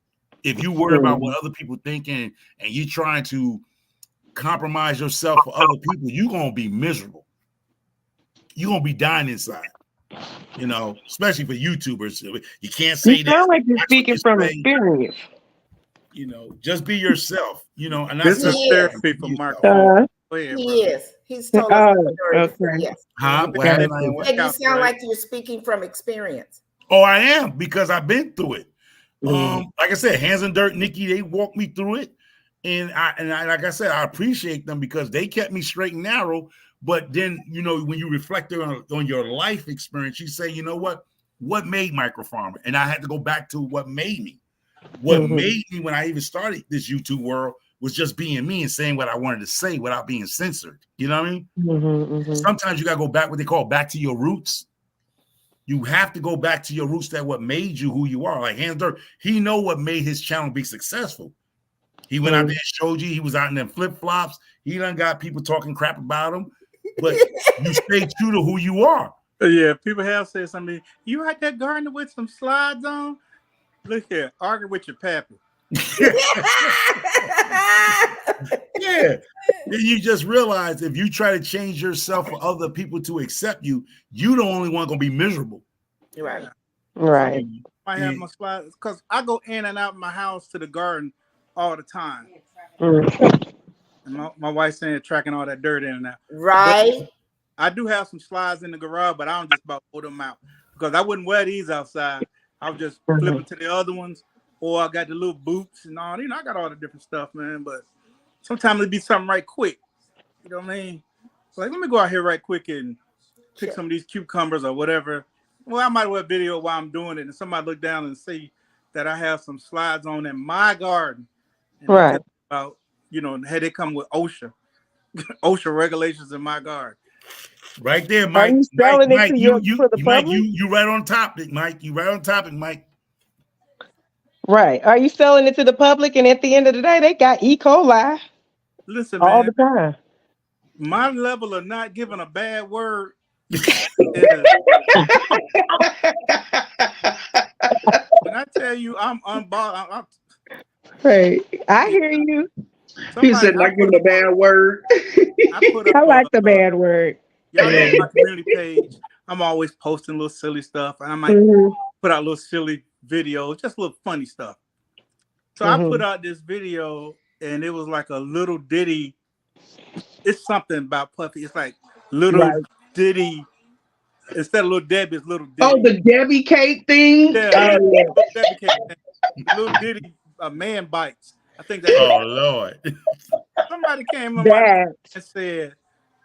If you worry about what other people thinking and you trying to compromise yourself for other people, you're gonna be miserable. You're gonna be dying inside. You know, especially for YouTubers. You can't say you sound like you're speaking from experience. You know, just be yourself. You know, and this is therapy for Mark. He is. He's told us. Okay. Yes. Huh? And you sound like you're speaking from experience. Oh, I am, because I've been through it. Like I said, Hands and Dirt, Nikki, they walked me through it. And I like I said, I appreciate them because they kept me straight and narrow. But then, you know, when you reflect on your life experience, you say, you know what made Microfarmer? And I had to go back to what made me. What made me when I even started this YouTube world was just being me and saying what I wanted to say without being censored. You know what I mean? Sometimes you got to go back, what they call back to your roots. You have to go back to your roots, that what made you who you are. Like Hands Dirt, he know what made his channel be successful. He went out there and showed you. He was out in them flip-flops. He done got people talking crap about him. But you stay true to who you are. Yeah, people have said something. You had that gardener with some slides on? Look here, argue with your pappy. Yeah. Then you just realize if you try to change yourself for other people to accept you, you the only one gonna be miserable. Right. Right. I have my slides because I go in and out of my house to the garden all the time. And my wife's saying tracking all that dirt in and out. Right. But I do have some slides in the garage, but I don't just about pull them out because I wouldn't wear these outside. I was just flipping to the other ones, or I got the little boots and all. I got all the different stuff, man. But sometimes it'd be something right quick. You know what I mean? Like, let me go out here right quick and pick some of these cucumbers or whatever. Well, I might wear a video while I'm doing it, and somebody look down and see that I have some slides on in my garden, and they tell about, hey, they come with OSHA regulations in my garden. Right there, Mike. Are you selling Mike, it to for the Mike, public? you right on topic, Mike. You right on topic, Mike. Right. Are you selling it to the public? And at the end of the day, they got E. coli. Listen, all man, the time. My level of not giving a bad word is, when I tell you I'm unbothered. Hey, I hear you. He said, "Not giving a bad word." I like the bad word. Y'all know my community page. I'm always posting little silly stuff, and I might put out little silly videos, just little funny stuff. So I put out this video, and it was like a little ditty. It's something about Puffy. It's like little ditty. Instead of Little Debbie, it's Little Ditty. Oh, the Debbie cake thing? Yeah, Little Debbie cake. Little Ditty, man bites. I think that's. Oh, Lord. Somebody came in my and said,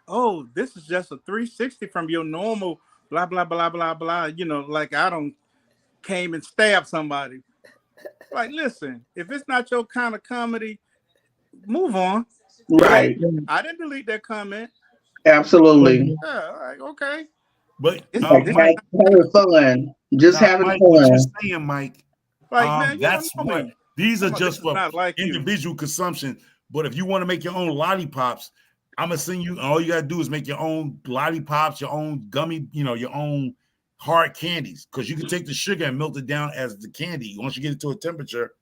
"Oh, this is just a 360 from your normal blah, blah, blah, blah, blah." Like I don't came and stabbed somebody. Like, listen, if it's not your kind of comedy, move on. Right. I didn't delete that comment. Absolutely. Yeah, like, okay. But having fun. Just having Mike, fun. what you're saying, Mike, like, man, that's what me. These are just for individual consumption. But if you want to make your own lollipops, I'm gonna send you. All you gotta do is make your own lollipops, your own gummy, your own hard candies. Because you can take the sugar and melt it down as the candy. Once you get it to a temperature,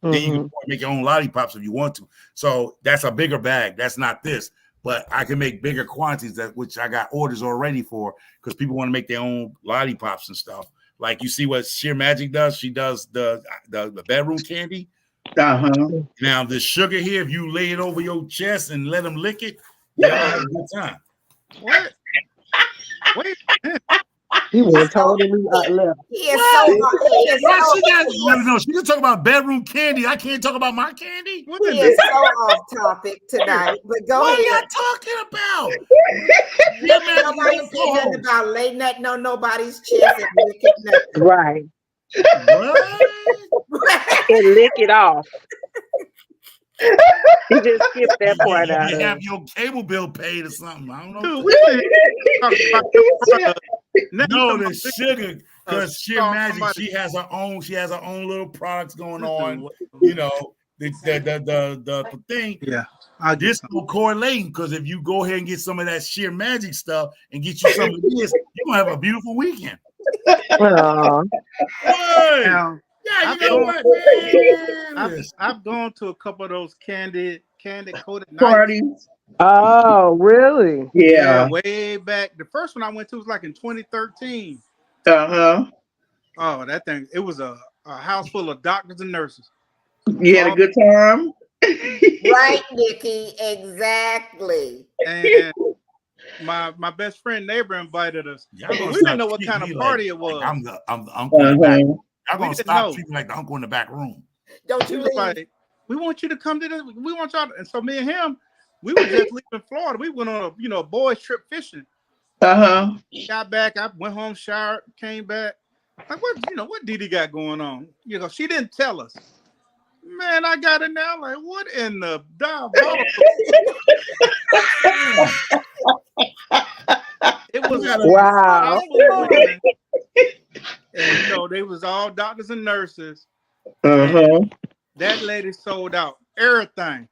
then you can make your own lollipops if you want to. So that's a bigger bag. That's not this. But I can make bigger quantities, which I got orders already for, because people want to make their own lollipops and stuff. Like you see what Sheer Magic does. She does the bedroom candy. Now the sugar here, if you lay it over your chest and let them lick it, you'll have a good time. What? Wait. He was totally left. He is No, she can talk about bedroom candy. I can't talk about my candy. He is so off topic tonight. But go ahead. What are y'all talking about? Nobody said nothing about laying nothing on nobody's chest and licking nothing. Right. What? And lick it off. He just skipped that part out. You have your cable bill paid or something. I don't know. No, the sugar, because Sheer Magic, she has her own little products going on. The thing. Yeah. This will correlate, because if you go ahead and get some of that Sheer Magic stuff and get you some of this, you're gonna have a beautiful weekend. Yeah, you know what, man? I've gone to a couple of those candy coated parties. Oh, really? Yeah. Way back. The first one I went to was like in 2013. Oh, that thing. It was a house full of doctors and nurses. You had a good time? Right, Nikki. Exactly. And my best friend neighbor invited us. But we didn't know what kind of party it was. I'm the uncle in the back. I'm gonna stop treating like the uncle in the back room. Don't you leave. Like, we want you to come to this. We want y'all. And so me and him, we were just leaving Florida. We went on a boys trip fishing. Got back. I went home, showered, came back. Like, what Didi got going on? She didn't tell us. Man, I got it now. Like, what in the diabolical? It was wow. And they was all doctors and nurses. That lady sold out everything.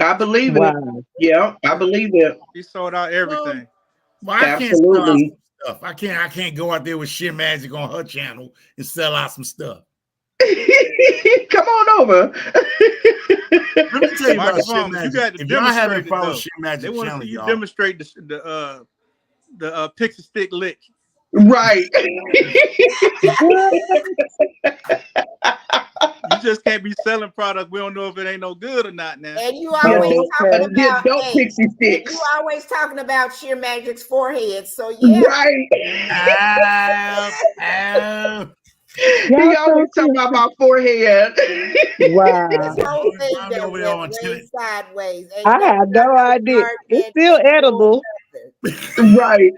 I believe it. Yeah, I believe it. She sold out everything. Well, I can't sell out some stuff. I can't go out there with Sheer Magic on her channel and sell out some stuff. Come on over. Let me tell you about Sheer Magic. You got to if y'all haven't followed Sheer Magic they want channel, to see you y'all demonstrate the pixie stick lick. Right. You just can't be selling product. We don't know if it ain't no good or not now. And you always talking about Don't pixie and sticks. you always talking about Sheer Magic's forehead. So yeah. Right. He always talking about my forehead. Wow. This whole thing Mommy that over there on went way chili. sideways. Ain't I nothing had got no idea. garden It's bed, still ain't edible. nothing. Right.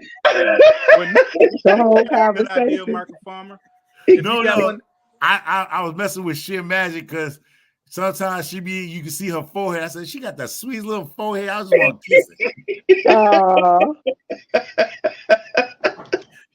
When The whole good idea, conversation. Marco Farmer. No. I was messing with Sheer Magic because sometimes you can see her forehead. I said, she got that sweet little forehead. I just want to kiss it. Oh,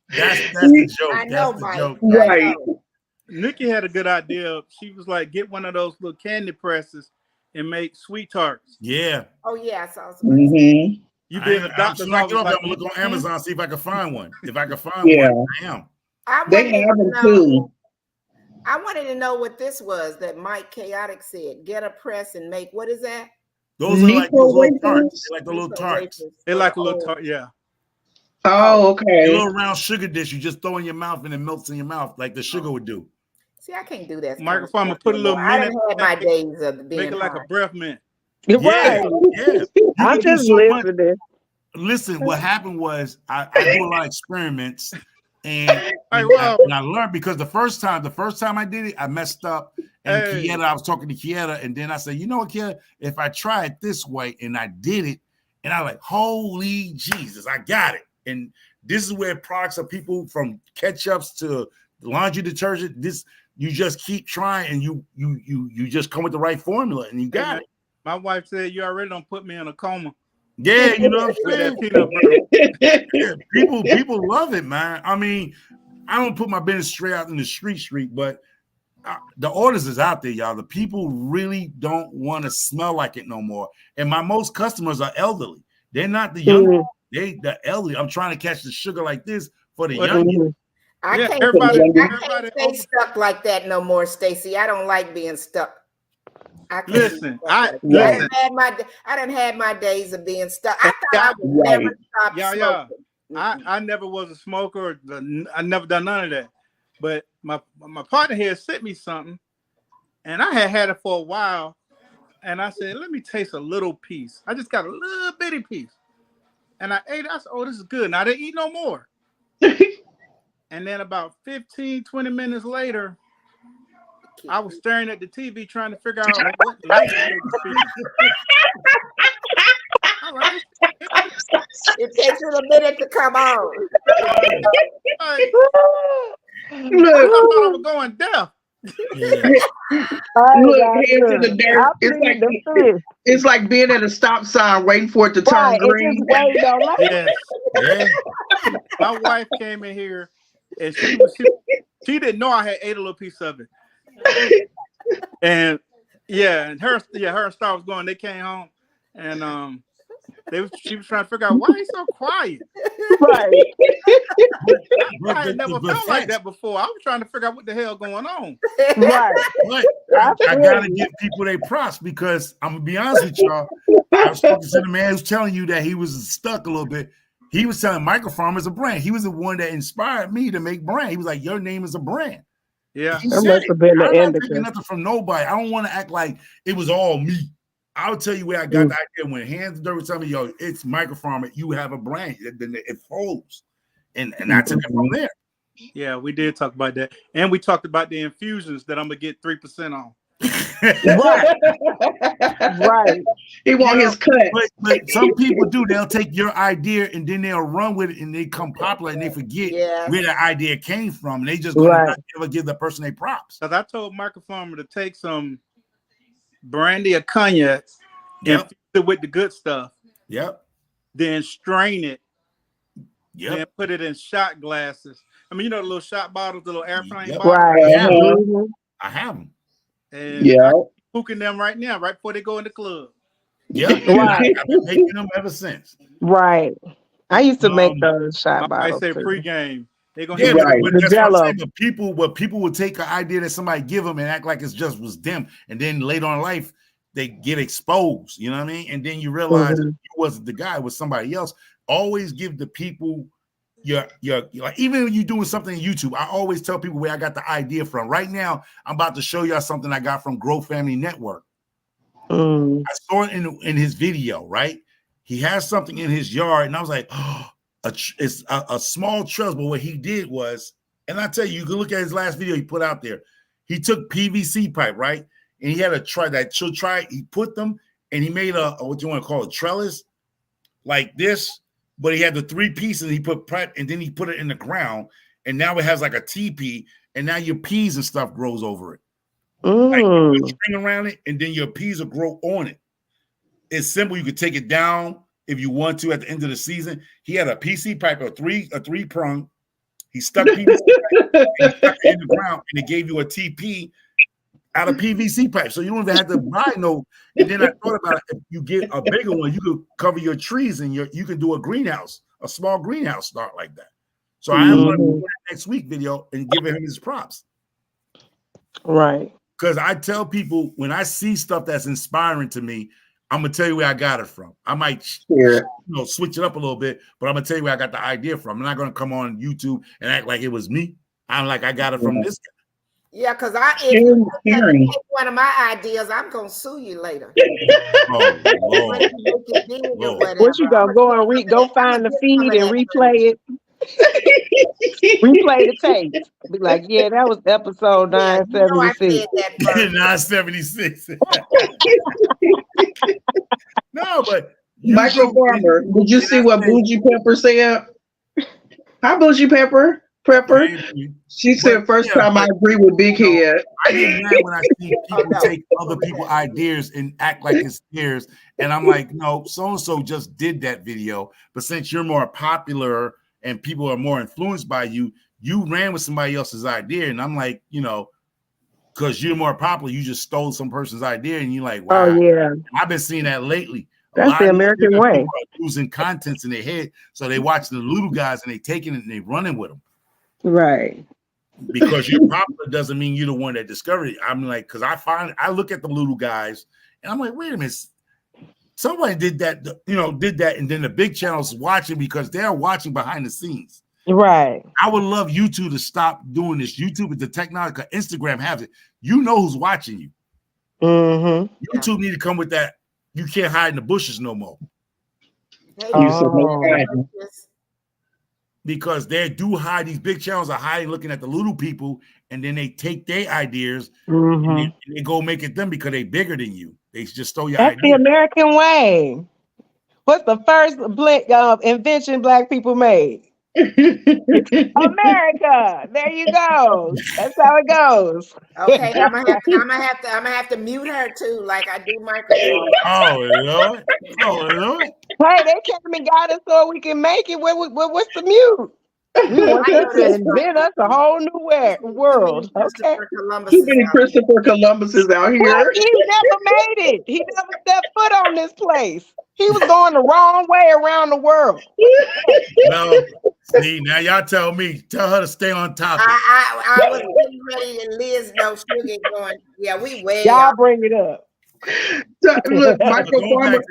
That's the joke. I That's know, the Mike. joke. I Right. know. Nikki had a good idea. She was like, get one of those little candy presses and make sweet tarts. Yeah. Oh yeah, I saw some. Mm-hmm. You be in the As doctor's soon as I get office off, like, I'm gonna look on Amazon, see if I can find one. If I can find Yeah. one, I am. I They wanted have to them know. too. I wanted to know what this was that Mike Chaotic said. Get a press and make what is that? Those are like those Nico little tarts. wafers. They're like the little Nico tarts. wafers they for like the a little old- tart. Yeah. Oh, A okay. little round sugar dish you just throw in your mouth and it melts in your mouth like the sugar would do. See, I can't do that. Marco Farmer put a little I mint done in had my it, days of make being it like a high. breath mint. Yeah, right. yeah. You I'm can do just so much. listening. Listen, what happened was I do a lot of experiments and I learned because the first time I did it, I messed up. And Kieta, I was talking to Kieta, and then I said, you know what, Kieta, if I try it this way, and I did it, and I like, holy Jesus, I got it. And this is where products are people from ketchups to laundry detergent. This you just keep trying, and you just come with the right formula, and you got it. My wife said, you already don't put me in a coma. Yeah, you know what I'm With saying? that peanut butter. Yeah, people love it, man. I mean, I don't put my business straight out in the street, but the orders is out there, y'all. The people really don't want to smell like it no more. And my most customers are elderly. They're not the young. The elderly. I'm trying to catch the sugar like this for the young. I Yeah, can't everybody stay stuck like that no more, Stacy. I don't like being stuck. I can't listen. I done had my days of being stuck. I thought I would never stop smoking. I never was a smoker. I never done none of that. But my partner here sent me something, and I had it for a while, and I said, let me taste a little piece. I just got a little bitty piece, and I ate it. I said, oh, this is good. And I didn't eat no more. And then about 15, 20 minutes later, I was staring at the TV trying to figure out what language they were speaking. It takes it a minute to come on. I thought I was going deaf. Look, hands in the dirt. It's like being at a stop sign waiting for it to turn green. Yes. Yeah. My wife came in here and she didn't know I had ate a little piece of it. And and her and Star was going. They came home and she was trying to figure out why he's so quiet. Right. I had never felt like that before. I was trying to figure out what the hell going on. Right. But I gotta give people their props because I'm gonna be honest with y'all. I was talking to the man who's telling you that he was stuck a little bit. He was telling Microfarm is a brand. He was the one that inspired me to make brand. He was like, your name is a brand. Yeah. He said it. I'm not taking nothing from nobody. I don't want to act like it was all me. I'll tell you where I got the idea when Hands Dirt was telling me, yo, it's Microfarm. You have a brand. Then it folds. And I took it from there. Yeah, we did talk about that. And we talked about the infusions that I'm going to get 3% on. Right. He want his cut. But some people do. They'll take your idea and then they'll run with it and they come popular and they forget where the idea came from. And they just going to not ever give the person a props. Because I told Michael Farmer to take some brandy or cognac and fix it with the good stuff. Yep. Then strain it. Yep. Then put it in shot glasses. I mean, you know the little shot bottles, the little airplane bottles? Right. I have them. And I'm cooking them right now, right before they go in the club. Yeah. Right. I've been making them ever since. Right. I used to make those shot bottles. I say pregame. They're gonna but that's what I'm saying. But people would take an idea that somebody give them and act like it's just was them, and then later on in life they get exposed. You know what I mean? And then you realize it wasn't the guy, it was somebody else. Always give the people like, even when you're doing something on YouTube, I always tell people where I got the idea from. Right now, I'm about to show y'all something I got from Grow Family Network. I saw it in his video, right? He has something in his yard, and I was like, oh, it's a small trellis. But what he did was, and I tell you, you can look at his last video he put out there. He took PVC pipe, right? And he had a he put them, and he made a what you want to call a trellis like this, but he had the 3 pieces. He put pipe, and then he put it in the ground, and now it has like a teepee, and now your peas and stuff grows over it. Like you put a string around it, and then your peas will grow on it. It's simple. You could take it down if you want to at the end of the season. He had a PC pipe, a three prong. He stuck PVC pipe and he stuck it in the ground, and it gave you a TP out of PVC pipe. So you don't even have to buy no. And then I thought about it. If you get a bigger one, you could cover your trees, and you can do a greenhouse, a small greenhouse start like that. So I am going to do that next week video and give him his props. Right. Because I tell people when I see stuff that's inspiring to me, I'm gonna tell you where I got it from. I might switch it up a little bit, but I'm gonna tell you where I got the idea from. I'm not gonna come on YouTube and act like it was me. I'm like, I got it from this guy. Yeah, because if you take one of my ideas, I'm gonna sue you later. What you gonna go and go find the feed and replay it? Replay the tape. Be like, yeah, that was episode 976. 976. No, but Michael Farmer, did you see what Bougie Pepper said? Hi, Bougie Pepper. She said, first time I agree with Big Head. I get mad when I see people take other people's ideas and act like it's theirs. And I'm like, no, so-and-so just did that video. But since you're more popular and people are more influenced by you, you ran with somebody else's idea. And I'm like, because you're more popular, you just stole some person's idea. And you're like, wow. Oh, yeah. I've been seeing that lately. That's the American way. People are losing contents in their head. So they watch the little guys and they taking it and they running with them. Right. Because you're popular doesn't mean you're the one that discovered it. I'm like, because I look at the little guys and I'm like, wait a minute. Somebody did that, and then the big channels watching because they're watching behind the scenes. Right. I would love YouTube to stop doing this. YouTube with the technology, Instagram has it. You know who's watching you. Mm-hmm. YouTube need to come with that. You can't hide in the bushes no more. Because they do hide, these big channels are hiding, looking at the little people, and then they take their ideas and they go make it them because they bigger than you. They just stole your idea. That's the American way. What's the first invention Black people made? America. There you go. That's how it goes. Okay, I'm gonna have to mute her too, like I do Michael. Oh Lord. Hey, they came and got us so we can make it. What's the mute? We want to invent us a whole new world. Okay. Too many Christopher Columbuses out here. Well, he never made it. He never stepped foot on this place. He was going the wrong way around the world. No, see, now y'all tell her to stay on topic. I was getting ready, and Liz knows she'll get going. Yeah, we way. Y'all bring it up. Look, Michael Farmer.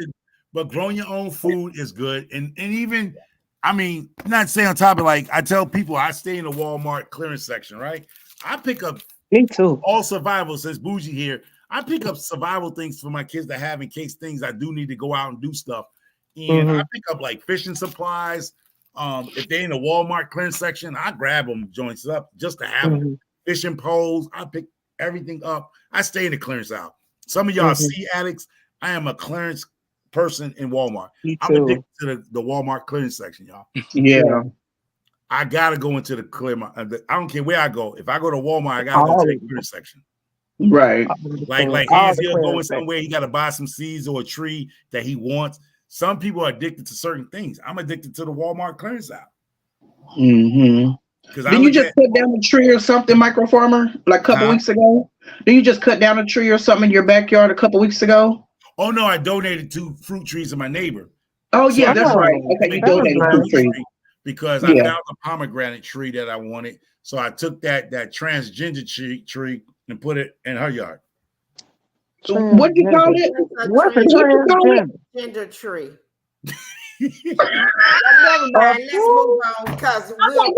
But growing your own food is good, and even. I mean, not stay on top of, like, I tell people I stay in the Walmart clearance section, right? I pick up all survival, says Bougie here. I pick up survival things for my kids to have in case things I do need to go out and do stuff. And I pick up like fishing supplies. If they're in the Walmart clearance section, I grab them joints up just to have them. Fishing poles, I pick everything up. I stay in the clearance aisle. Some of y'all sea addicts. I am a clearance person in Walmart. I'm addicted to the Walmart clearance section, y'all. Yeah. I gotta go into the clear. I don't care where I go. If I go to Walmart, I gotta go to the clearance section. Right. Like he's going somewhere. He gotta buy some seeds or a tree that he wants. Some people are addicted to certain things. I'm addicted to the Walmart clearance aisle. Did you just cut down a tree or something, Micro Farmer, like a couple weeks ago? Did you just cut down a tree or something in your backyard a couple weeks ago? Oh no, I donated 2 fruit trees to my neighbor. Oh yeah, that's right. Okay, you donated 2 trees because I found a pomegranate tree that I wanted. So I took that transgender tree and put it in her yard. What do you call it? What's a transgender tree? Never mind. Let's move on because we'll.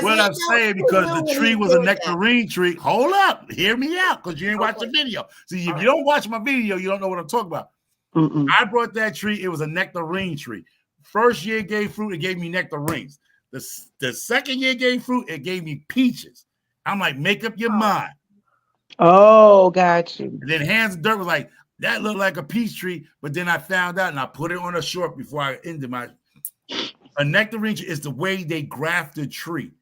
What I'm saying, because the tree was a nectarine tree. Hold up, hear me out, because you didn't watch the video. See, if you don't watch my video, you don't know what I'm talking about. I brought that tree. It was a nectarine tree. First year it gave fruit, it gave me nectarines. The second year it gave fruit, it gave me peaches. I'm like, make up your mind. Oh, got you. And then Hands of Dirt was like, that looked like a peach tree, but then I found out and I put it on a short before I ended my. A nectarine tree is the way they graft the tree.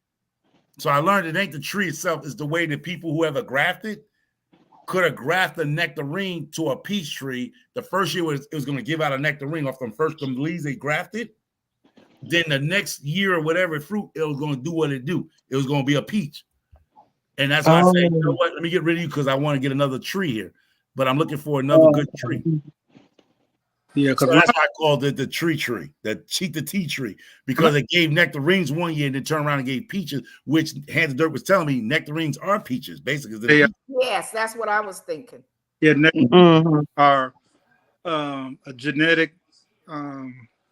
So I learned it ain't the tree itself, it's the way the people who ever grafted could have grafted a nectarine to a peach tree. The first year it was going to give out a nectarine off them leaves they grafted. Then the next year or whatever fruit, it was going to do what it do. It was going to be a peach. And that's why I say, you know what? Let me get rid of you because I want to get another tree here. But I'm looking for another good tree. Yeah, because so that's why I called it the tree, the tea tree, because it gave nectarines one year and then turned around and gave peaches, which Hands of Dirt was telling me nectarines are peaches, basically. Yeah. Yes, that's what I was thinking. Yeah, are a genetic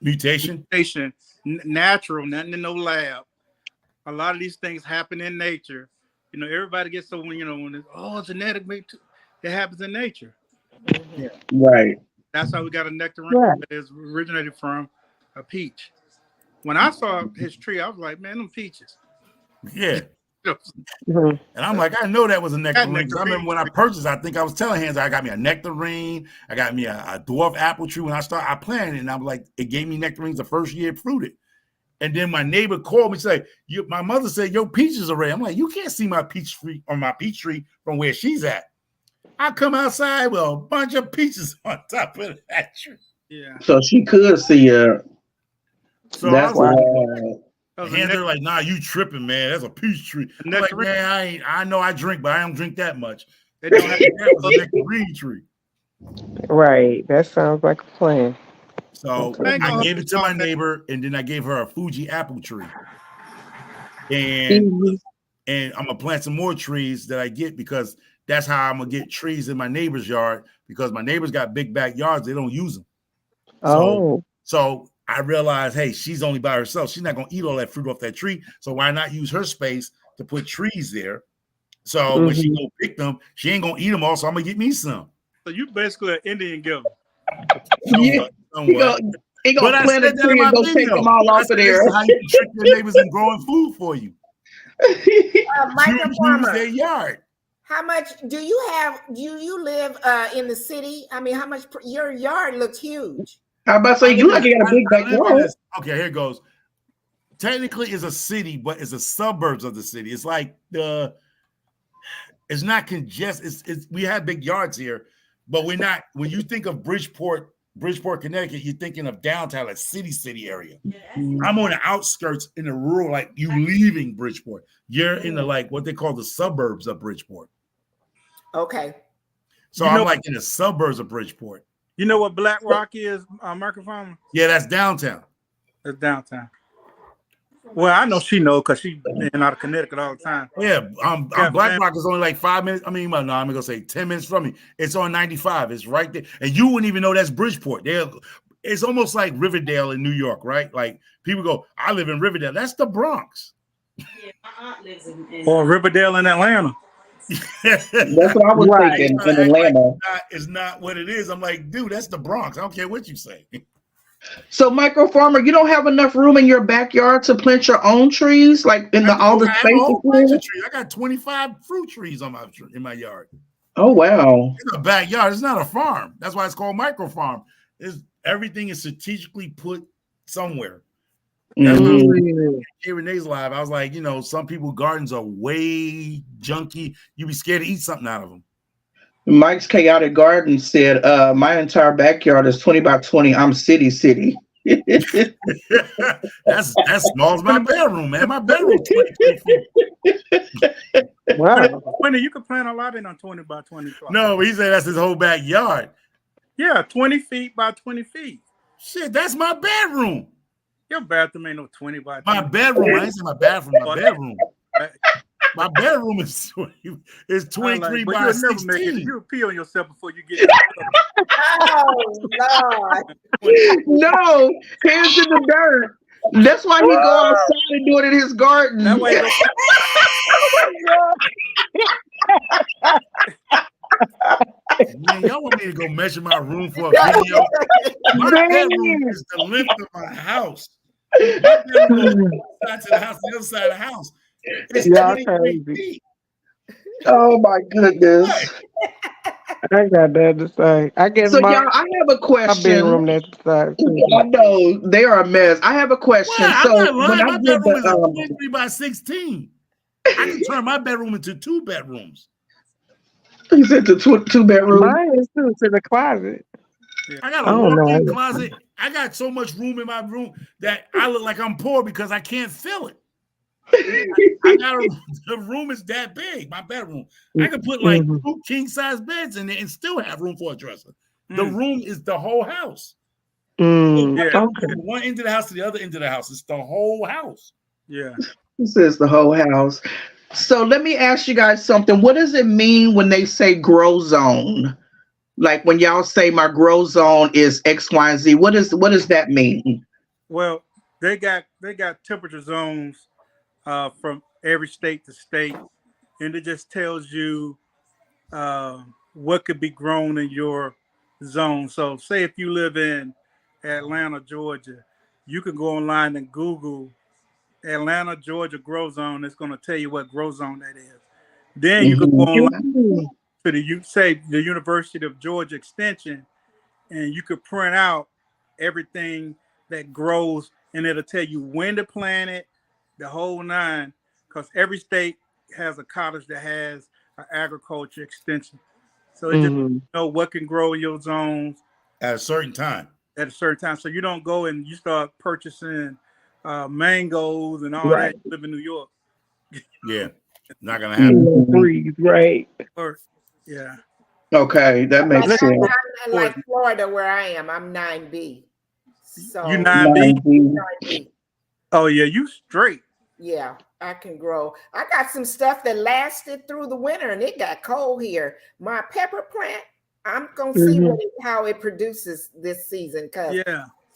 mutation, natural, nothing in no lab. A lot of these things happen in nature. You know, everybody gets so when it's genetic, it happens in nature. Yeah. Right. That's how we got a nectarine that is originated from a peach. When I saw his tree, I was like, man, them peaches. Yeah. And I'm like, I know that was a nectarine. I remember when I purchased, I think I was telling Hands, I got me a nectarine. I got me a dwarf apple tree. When I planted it, and I was like, it gave me nectarines the first year it fruited. And then my neighbor called me and said, my mother said, your peaches are ready. I'm like, you can't see my peach tree or my peach tree from where she's at. I come outside with a bunch of peaches on top of that tree. Yeah. So she could see it. So that's why. Hands are like, nah, you tripping, man. That's a peach tree. I'm like, man, I know I drink, but I don't drink that much. They don't have that was a nectarine tree. Right. That sounds like a plan. So I gave it to my neighbor, and then I gave her a Fuji apple tree. And I'm gonna plant some more trees that I get because that's how I'm gonna get trees in my neighbor's yard because my neighbors got big backyards. They don't use them. So I realized, hey, she's only by herself. She's not gonna eat all that fruit off that tree. So why not use her space to put trees there? So when she go pick them, she ain't gonna eat them all. So I'm gonna get me some. So you basically an Indian giver. Somewhat. He gonna plant a tree and go take them all off of there. That's how you can trick your neighbors in growing food for you. Michael Farmer, their yard. How much do you live in the city? I mean, how much your yard looks huge. How about say you like you got a big backyard? Okay, here it goes. Technically, it's a city, but it's the suburbs of the city. It's like it's not congested. We have big yards here, but we're not. When you think of Bridgeport, Connecticut, you're thinking of downtown, like city area. I'm on the outskirts in the rural, like you leaving Bridgeport. You're in the like what they call the suburbs of Bridgeport. Okay. So I'm like in the suburbs of Bridgeport. You know what Black Rock is, Market Farmer? Yeah, that's downtown. That's downtown. Well, I know she knows because she's been out of Connecticut all the time. Yeah, Black Rock is only like 5 minutes. I mean, no, I'm gonna say 10 minutes from me. It's on 95. It's right there, and you wouldn't even know that's Bridgeport. It's almost like Riverdale in New York, right? Like people go, I live in Riverdale. That's the Bronx. Yeah, my aunt lives in or Riverdale in Atlanta. That's what I was thinking in Atlanta. It's not what it is. I'm like, dude, that's the Bronx. I don't care what you say. So, Micro Farmer, you don't have enough room in your backyard to plant your own trees, like in all the spaces. I got 25 fruit trees in my yard. Oh wow! It's a backyard. It's not a farm. That's why it's called micro farm. Everything is strategically put somewhere. That's why here Renee's live. I was like, some people's gardens are way junky. You'd be scared to eat something out of them. Mike's Chaotic Garden said, my entire backyard is 20 by 20. I'm city. That's small as my bedroom, man. My bedroom 20 feet. Wow. You can plant a lot in on 20 by 20. No, he said that's his whole backyard. Yeah, 20 feet by 20 feet. Shit, that's my bedroom. Your bathroom ain't no 20 by 20. My bedroom. I ain't saying my bathroom. My bedroom. My bedroom is 23 but by you'll never make it. 16. You'll pee on yourself before you get. Oh Lord. No, hands in the dirt. That's why he go outside and do it in his garden. That way, Man, y'all want me to go measure my room for a video? My bedroom is the length of my house. My bedroom goes one side to the house, the other side of the house. It's Y'all 23 crazy. feet. Oh my goodness. I got that to say. I guess So my y'all, I have a my question. bedroom that's the size. I know they are a mess. I have a question. Well, I'm So not when lying. I My did bedroom is a the 23 by 16. I can turn my bedroom into 2 bedrooms. you said the two bedroom. Mine is too to the closet. I got I a don't know. walk-in closet. I got so much room in my room that I look like I'm poor because I can't fill it. I got the room is that big, my bedroom. I could put like 2 king-size beds in there and still have room for a dresser. The room is the whole house. Yeah. From one end of the house to the other end of the house. It's the whole house. Yeah. This is the whole house. So let me ask you guys something. What does it mean when they say grow zone? Like when y'all say my grow zone is X, Y, and Z, what does that mean? Well, they got temperature zones from every state to state, and it just tells you what could be grown in your zone. So, say if you live in Atlanta, Georgia, you can go online and Google Atlanta, Georgia grow zone. It's going to tell you what grow zone that is. Then you can go online to the University of Georgia Extension, and you could print out everything that grows, and it'll tell you when to plant it, the whole nine, because every state has a college that has an agriculture extension. So it just know what can grow in your zones at a certain time. So you don't go and you start purchasing mangoes and all that. You live in New York. Yeah, not gonna happen. Breathe, right? Yeah. Okay, that makes sense. I'm like Florida, where I am. I'm 9B. So you 9B? 9B. Oh yeah, you straight. Yeah, I can grow. I got some stuff that lasted through the winter, and it got cold here. My pepper plant, I'm gonna see how it produces this season. Because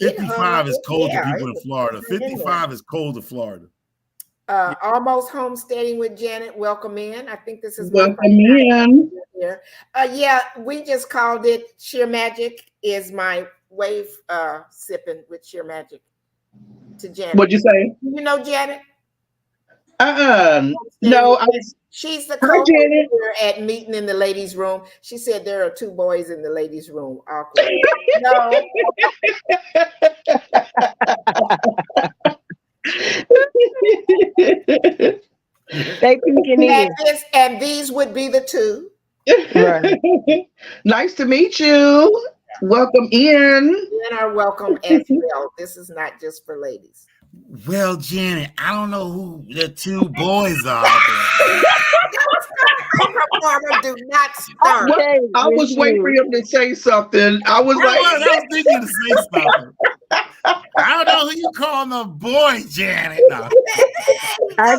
55 is cold to people in Florida. 55 is cold to Florida. Almost homesteading with Janet. Welcome in. I think this is welcome in. Here. Yeah, we just called it Sheer Magic. Is my wave sipping with Sheer Magic to Janet. What'd you say? You know Janet? No, she's the Hi, Janet. at Meetin in the ladies' room. She said there are 2 boys in the ladies' room. Awkward. No. They peeking in. And these would be the 2. Right. Nice to meet you. Welcome in. Men are welcome as well. This is not just for ladies. Well, Janet, I don't know who the 2 boys are. Do not start. I was waiting for him to say something. I was thinking to say something. I don't know who you calling the boy, Janet. No. I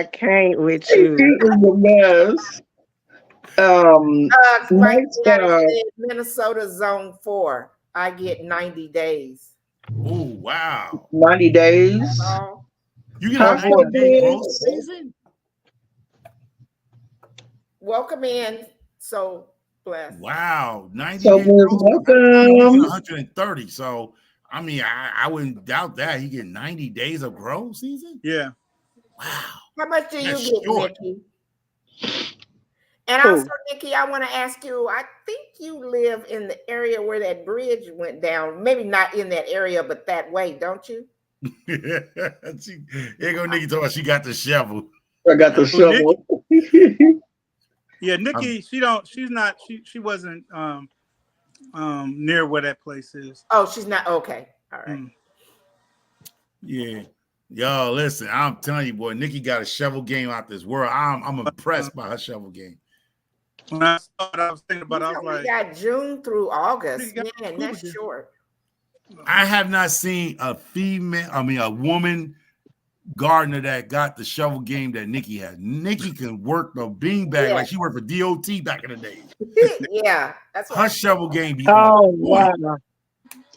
can't with you. He is a mess. Like Minnesota Zone 4, I get 90 days. Oh wow! 90 days. You get a 90-day growth season. Welcome in. So blessed. Wow, 90 so days growth. welcome. 130. So I mean, I wouldn't doubt that he get 90 days of growth season. Yeah. Wow. How much do That's you get, short. Nikki? And also, Nikki, I want to ask you, I think you live in the area where that bridge went down. Maybe not in that area, but that way, don't you? Here go Nikki talking about she got the shovel. I got the shovel. Yeah, Nikki, she wasn't near where that place is. Oh, she's not. Okay. All right. Yeah. Yo, listen, I'm telling you, boy, Nikki got a shovel game out this world. I'm impressed by her shovel game. When I saw it, I was thinking about it. I was like, we got June through August. Man, that's short. I have not seen a woman gardener that got the shovel game that Nikki had. Nikki can work the beanbag like she worked for DOT back in the days. Yeah, that's Her right. shovel game be Oh on point. wow.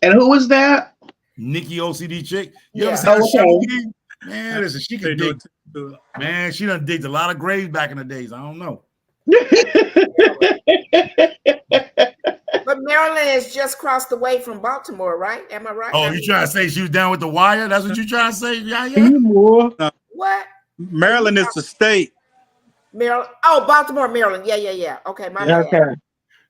And who was that? Nikki OCD chick. You Yeah. ever seen her Oh, shovel okay. game? Man, listen, she They can know dig. it too. Man, she done digged a lot of graves back in the days. I don't know. But Maryland is just across the way from Baltimore, right? Am I right? Oh, you trying to say she was down with the wire? That's what you trying to say? Yeah. What? Maryland is the state. Maryland. Oh, Baltimore, Maryland. Yeah. Okay, my bad. Okay.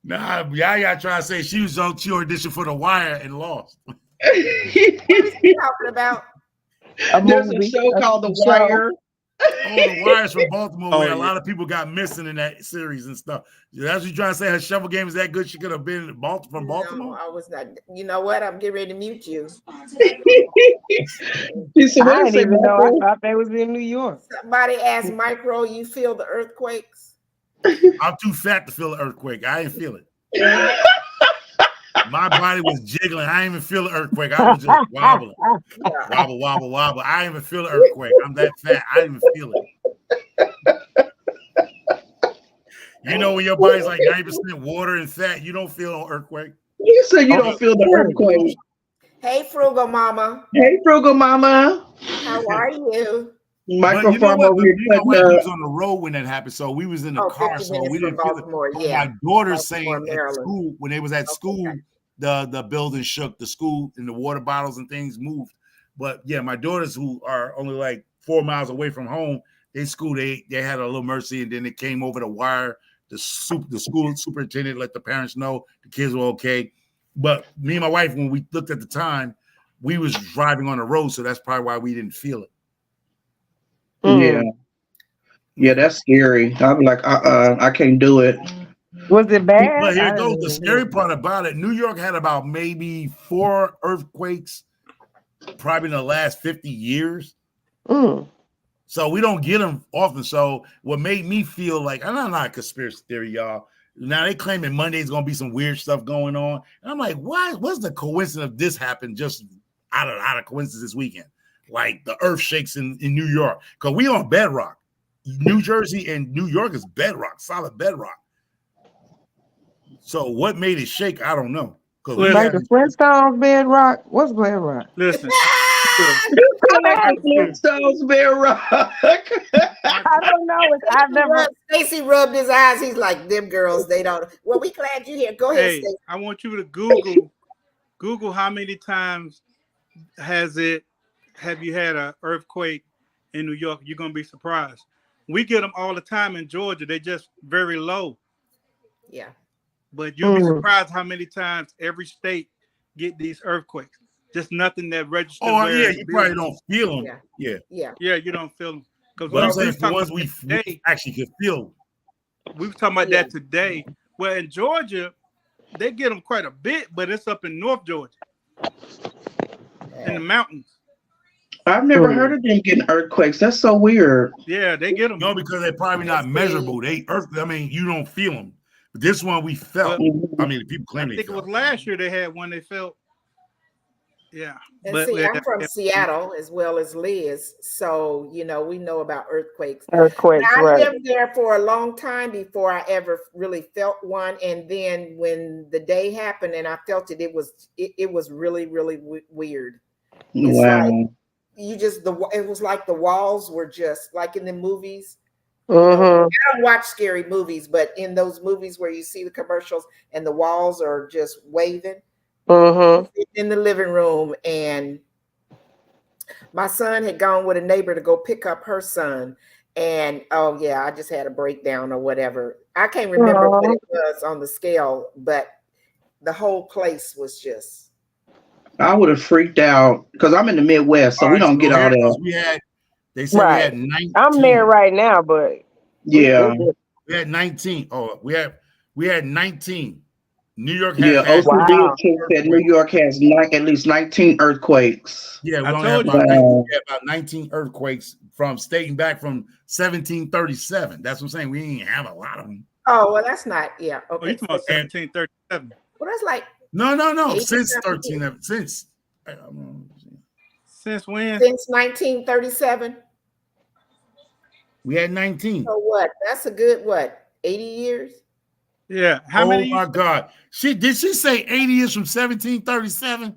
Nah, Yaya trying to say she was on she auditioned for the wire and lost. What is he talking about? There's a show called The Wire. Oh, the Wire's from Baltimore, Oh, where a yeah. lot of people got missing in that series and stuff. That's what you trying to say? Her shovel game is that good? She could have been from No, Baltimore. I was not. You know what? I'm getting ready to mute you. She said, what I did didn't even know. I Michael? thought they was in New York. Somebody asked Micro, you feel the earthquakes? I'm too fat to feel an earthquake. I didn't feel it. My body was jiggling. I didn't even feel the earthquake. I was just wobbling. Wobble. I didn't even feel the earthquake. I'm that fat. I didn't even feel it. You know when your body's like 90% water and fat, you don't feel no earthquake. You said you don't feel the earthquake. Hey, Frugal Mama. Hey, Frugal Mama. How are you? Microphone over here. We was on the road when that happened, so we was in the car, 50 so minutes we from didn't feel Baltimore, it. But yeah. my daughter's Baltimore, saying at Maryland. school, when they was at school, the building shook, the school and the water bottles and things moved. But yeah, my daughters who are only like 4 miles away from home, they had a little mercy, and then it came over the wire. The school superintendent let the parents know the kids were okay. But me and my wife, when we looked at the time, we was driving on the road, so that's probably why we didn't feel it. Yeah, that's scary. I'm like, I can't do it. Was it bad? But here goes the scary part about it. New York had about maybe 4 earthquakes, probably in the last 50 years. So we don't get them often. So what made me feel like, and I'm not a conspiracy theory, y'all. Now they claiming Monday's gonna be some weird stuff going on, and I'm like, why? What's the coincidence of this happened just out of coincidence this weekend? Like the earth shakes in New York, because we on bedrock. New Jersey and New York is bedrock, solid bedrock. So what made it shake? I don't know. Like the Flintstones bedrock. What's bedrock? Listen. Flintstones bedrock. I don't know. I've never. Stacy rubbed his eyes. He's like, them girls, they don't. Well, we glad you're here. Go ahead, Hey, Stacy. I want you to Google how many times have you had an earthquake in New York? You're gonna be surprised. We get them all the time in Georgia. They're just very low. Yeah. But you'll be surprised how many times every state get these earthquakes. Just nothing that registers. Oh yeah, you probably don't feel them. Yeah, you don't feel them. But I'm saying for ones we actually could feel. We were talking about that today. Well, in Georgia, they get them quite a bit, but it's up in North Georgia, in the mountains. I've never heard of them getting earthquakes. That's so weird. Yeah, they get them. No, because they're probably not measurable. I mean, you don't feel them. But this one we felt. I mean, people claim I think it was last year they had one they felt. Yeah. And see, I'm from Seattle as well as Liz. So, we know about earthquakes. I lived there for a long time before I ever really felt one. And then when the day happened and I felt it, it was really, really weird. It's like it was like the walls were just like in the movies. I don't watch scary movies, but in those movies where you see the commercials and the walls are just waving in the living room, and my son had gone with a neighbor to go pick up her son, and I just had a breakdown or whatever. I can't remember what it was on the scale, but the whole place was just. I would have freaked out because I'm in the Midwest, so we don't get all that. They said we had 19. I'm there right now, but we had 19. Oh, we had 19. New York has said New York has at least 19 earthquakes. Yeah, we only have about 19 earthquakes dating back from 1737. That's what I'm saying. We didn't have a lot of them. Oh, well, that's not, okay. Oh, you're talking about 1737. Well, that's like no. Since 13, since Since when? Since 1937. We had 19. So what? That's a good what? 80 years? Yeah. How Oh many? my God. Did she say 80 years from 1737?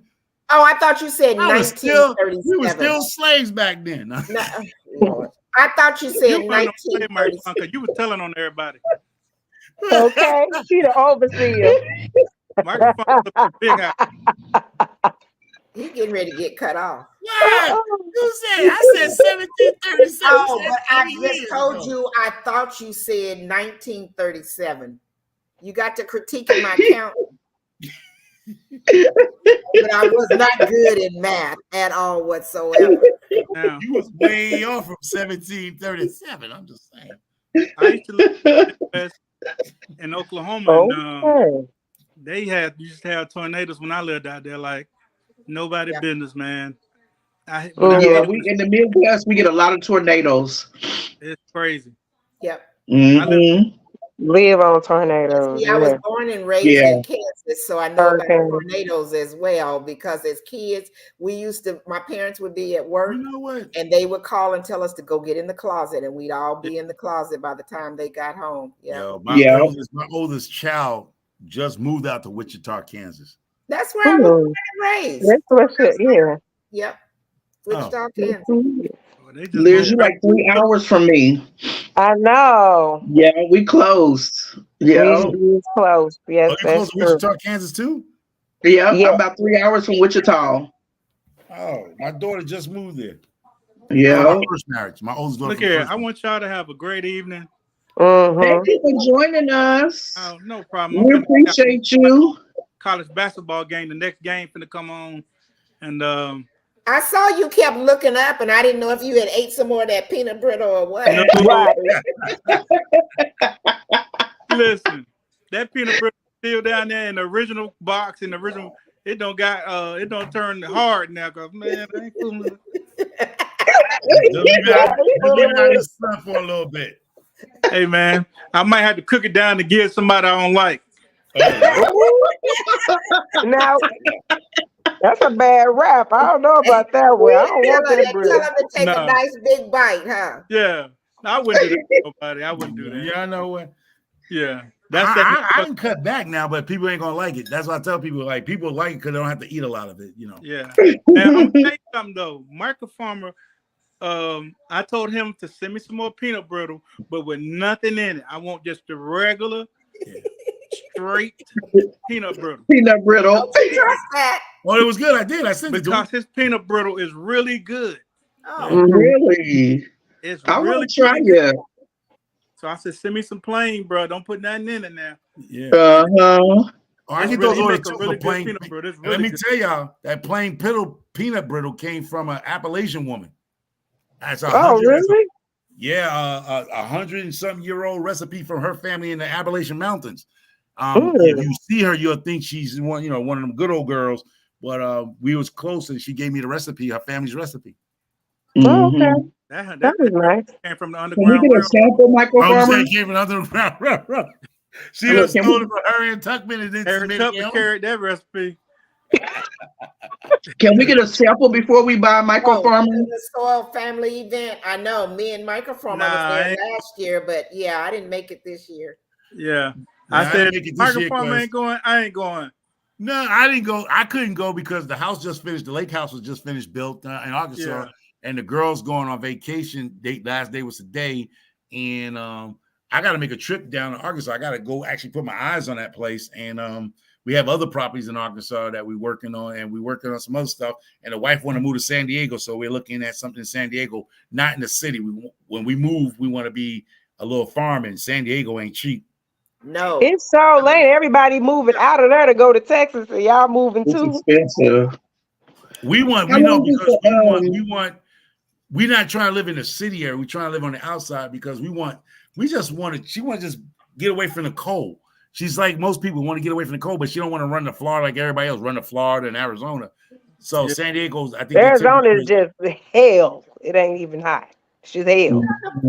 Oh, I thought you said We 1937. were still slaves back then. No, Lord. I thought you said You weren't no slave, Mike 1937. Funker. You was telling on everybody. Okay, she the overseer. Mike Funker's a big house. He getting ready to get cut off. What? You said, I said 1737. Oh, You said but I 80 just years told ago. you I thought you said 1937. You got to critiquing my count. But I was not good in math at all whatsoever. Now, You was way off from 1737. I'm just saying. I used to live in the Midwest in Oklahoma, and Okay. they used to have tornadoes when I lived out there, like nobody Yeah. business, man. When Mhm. I Yeah, mean, we in the Midwest we get a lot of tornadoes. it's crazy. Yep. I live. Mm-hmm. Live on tornadoes. See, I was Yeah. born and raised Yeah. in Kansas, so I know about Hurricane. tornadoes as well. Because as kids, my parents would be at work, You know what? and they would call and tell us to go get in the closet, and we'd all be in the closet by the time they got home. Yeah, Yo, Yeah. my oldest child just moved out to Wichita, Kansas. that's where I was born Mhm. and raised. That's what shit. Yeah. Yep, Wichita, Kansas. Mhm. Well, they just Liz, moved you back. like 3 hours from me. I know. Yeah, we closed. Yeah. We close. Yes, Oh, you close that's to true. Wichita, Kansas too? Yeah, Yeah. I'm about 3 hours from Wichita. Oh, my daughter just moved there. Yeah. My first marriage. My oldest daughter. Look here, I want y'all to have a great evening. Thank Mm-hmm. you for joining us. Oh, no problem. We appreciate you. College basketball game. The next game finna come on, and I saw you kept looking up, and I didn't know if you had ate some more of that peanut brittle or what. no, Right. listen, that peanut butter still down there in the original box. In the original, it don't turn hard now, cause man, I ain't fooling with it. Just leave it out in the sun for a little bit. Hey man, I might have to cook it down to give somebody I don't like. Now, that's a bad rap. I don't know about that one. I don't want that Tell bread. them to take a nice big bite, huh? Yeah, I wouldn't do that to nobody. I wouldn't do that. Yeah, I know what. Yeah, I can cut back now, but people ain't gonna like it. That's why I tell people, like, people like it because they don't have to eat a lot of it, you know. Yeah. And I'm gonna tell you something though, Michael Farmer. I told him to send me some more peanut brittle, but with nothing in it. I want just the regular, straight peanut brittle. Peanut brittle. Trust that. Well, it was good. I did. I sent it to him. Because his peanut brittle is really good. Oh, Really? It's I really want to try really good. it. So I said, send me some plain, bro. Don't put nothing in it now. Yeah. Uh-huh. Oh, I It's get really- those he orders make a too really for good plain. peanut brittle. It's And really let me good. tell y'all that plain peanut brittle came from an Appalachian woman. That's Oh, really? Yeah, 100 and something year old recipe from her family in the Appalachian Mountains. Mm. If you see her, you'll think she's one of them good old girls. But we was close, and she gave me the recipe, her family's recipe. Oh, okay. That is nice. came from the Can we Underground get a Railroad. sample, Michael I'm Farmer? saying came from underground railroad. She Look, just can stole we- it from Harriet Tuckman and then Harry submitted Tubman it. carried that recipe. Can we get a sample before we buy Michael Farmer? the soil family event. I know. Me and Michael Farmer was Nah, there last year, but yeah, I didn't make it this year. Yeah. Nah, I I said, didn't make it this Michael year Farmer 'cause- ain't going. I ain't going. No, I didn't go. I couldn't go because the house just finished. The lake house was just finished built in Arkansas, Yeah. and the girls going on vacation. Last day was today, and I got to make a trip down to Arkansas. I got to go actually put my eyes on that place, and we have other properties in Arkansas that we're working on, and we're working on some other stuff. And the wife want to move to San Diego, so we're looking at something in San Diego, not in the city. When we move, we want to be a little farm, and San Diego ain't cheap. No. It's so late. Everybody moving out of there to go to Texas, and y'all moving It's too. expensive. We want, How we know long is because the, we're not trying to live in the city area. We're trying to live on the outside because she want to just get away from the cold. She's like most people want to get away from the cold, but she don't want to run to Florida like everybody else, run to Florida and Arizona. So Yeah. San Diego's, I think Arizona is just hell. It ain't even hot. It's just hell.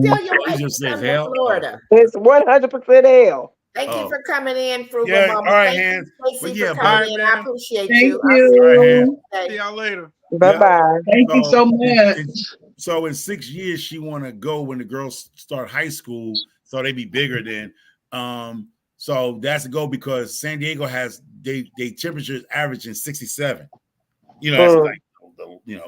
Tell your He wife just to come says to hell. Florida. It's 100% hell. Thank you Oh. for coming in, Frugal Yeah, Mama. all right, Thank Hans. you, Stacey, But yeah, for coming bye, in. man. I appreciate Thank you. you. All right, Hans. I'll see See you. y'all later. Bye-bye. Thank you so much. So in 6 years, she want to go when the girls start high school, so they be bigger then. So that's a go because San Diego has they temperatures averaging 67. That's like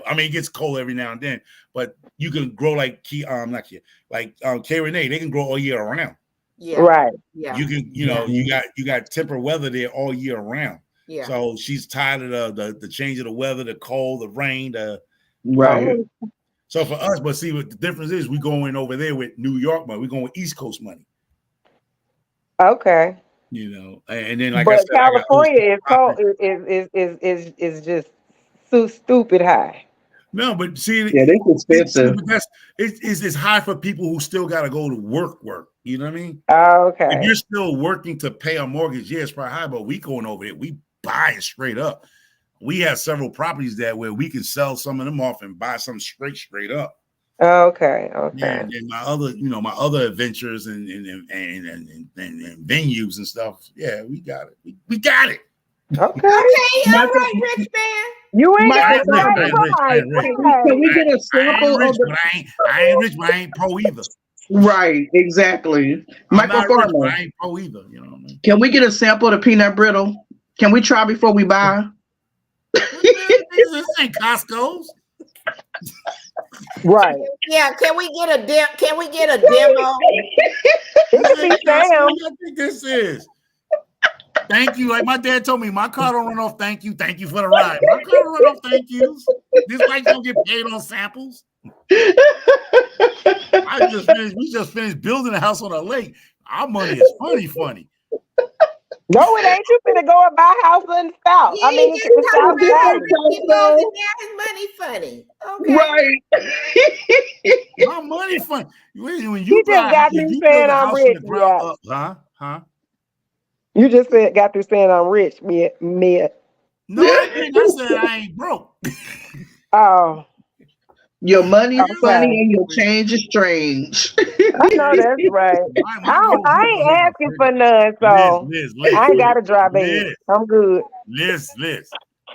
I mean, it gets cold every now and then, but you can grow like K Renee, they can grow all year round. Yeah. Right. Yeah. You can, you got temperate weather there all year round. Yeah. So she's tired of the change of the weather, the cold, the rain, right. So for us, but see what the difference is, we going over there with New York money, we going with East Coast money. Okay. And then like but I said, California is cold is just so stupid high. No, but see, yeah, that's expensive. It's high for people who still got to go to work. You know what I mean? Okay. If you're still working to pay a mortgage, yeah, it's probably high, but we going over there, we buy it straight up. We have several properties that where we can sell some of them off and buy some straight up. Okay. Yeah, and then my other adventures and venues and stuff. Yeah, we got it. We got it. Okay. All right, rich man. You ain't got to I ain't rich. Can we get a sample I of the? I ain't rich, but I ain't poor either. Right, exactly. I'm Michael not rich, Farmer. but I ain't poor either. You know what I mean? Can we get a sample of the peanut brittle? Can we try before we buy? This ain't Costco's. Right. Yeah. Can we get a demo? It could be Sam. I think this is. Thank you. Like my dad told me, my car don't run off thank you. Thank you for the ride. My car don't run off thank yous. This bike don't get paid on samples. We just finished building a house on a lake. Our money is funny. No, it ain't. You finna go and buy a house in the South. Yeah, I mean, it's South Valley. Money funny. Okay. Right. My money funny. When you He just got me saying I'm rich. Huh? You just got through saying I'm rich, Mia. No, I didn't. I said I ain't broke. Oh. Your money is funny and your change is strange. I know that's right. I ain't asking for none, so Liz, I ain't got to drive in. I'm good. Liz,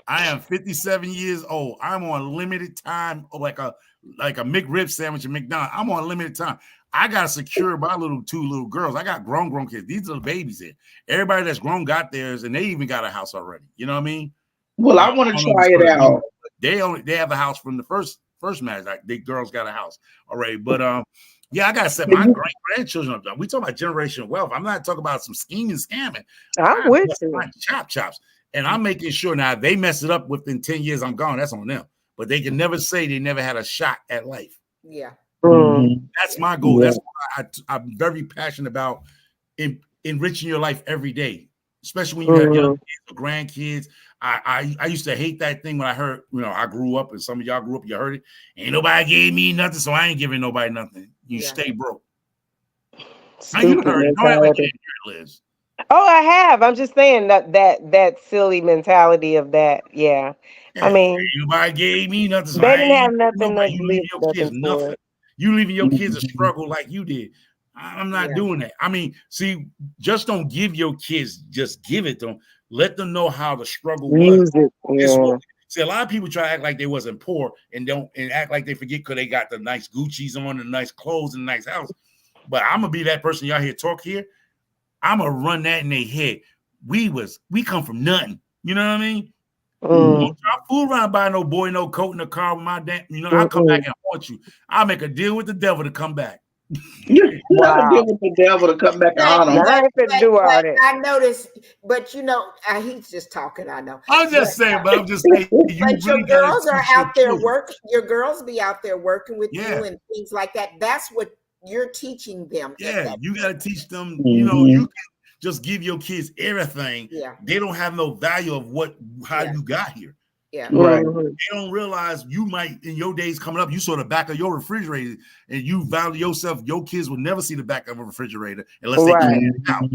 I am 57 years old. I'm on limited time, like a McRib sandwich at McDonald's. I'm on limited time. I got to secure my two little girls. I got grown kids. These are the babies here. Everybody that's grown got theirs, and they even got a house already. You know what I mean? Well, I want to try it out. They have a house from the first marriage. Like the girls got a house already, but yeah, I gotta set my great grandchildren up. We talking about generational wealth. I'm not talking about some scheming, scamming. I'm with you. My chops, and I'm making sure now if they mess it up within 10 years, I'm gone. That's on them. But they can never say they never had a shot at life. Yeah, that's my goal. Yeah. That's why I'm very passionate about enriching your life every day, especially when you have young kids or grandkids. I used to hate that thing when I heard, I grew up and some of y'all grew up, you heard it. Ain't nobody gave me nothing, so I ain't giving nobody nothing. You stay broke. Now you heard it. Don't act like you didn't hear it, Liz. Oh, I have. I'm just saying that silly mentality of that. Yeah. I mean, ain't nobody gave me nothing. So they didn't have nothing to you leaving your kids nothing. You leaving your kids a struggle like you did. I'm not doing that. I mean, see, just don't give your kids, just give it to them. Let them know how the struggle was. See, a lot of people try to act like they wasn't poor and act like they forget because they got the nice Gucci's on, the nice clothes, and the nice house. But I'm gonna be that person y'all hear talk here. I'm gonna run that in their head. We come from nothing. You know what I mean? Don't try fool around by no boy, no coat in the car with my damn. I'll come back and haunt you. I'll make a deal with the devil to come back. Wow. Deal with the devil to come back on him. I noticed, but he's just talking. I know. I'm just saying. But your girls are out there working. Your girls be out there working with you and things like that. That's what you're teaching them. Yeah, you got to teach them. You can just give your kids everything. Yeah, they don't have no value of how you got here. Yeah, right. They don't realize you might in your days coming up. You saw the back of your refrigerator, and you value yourself. Your kids will never see the back of a refrigerator unless they clean it out.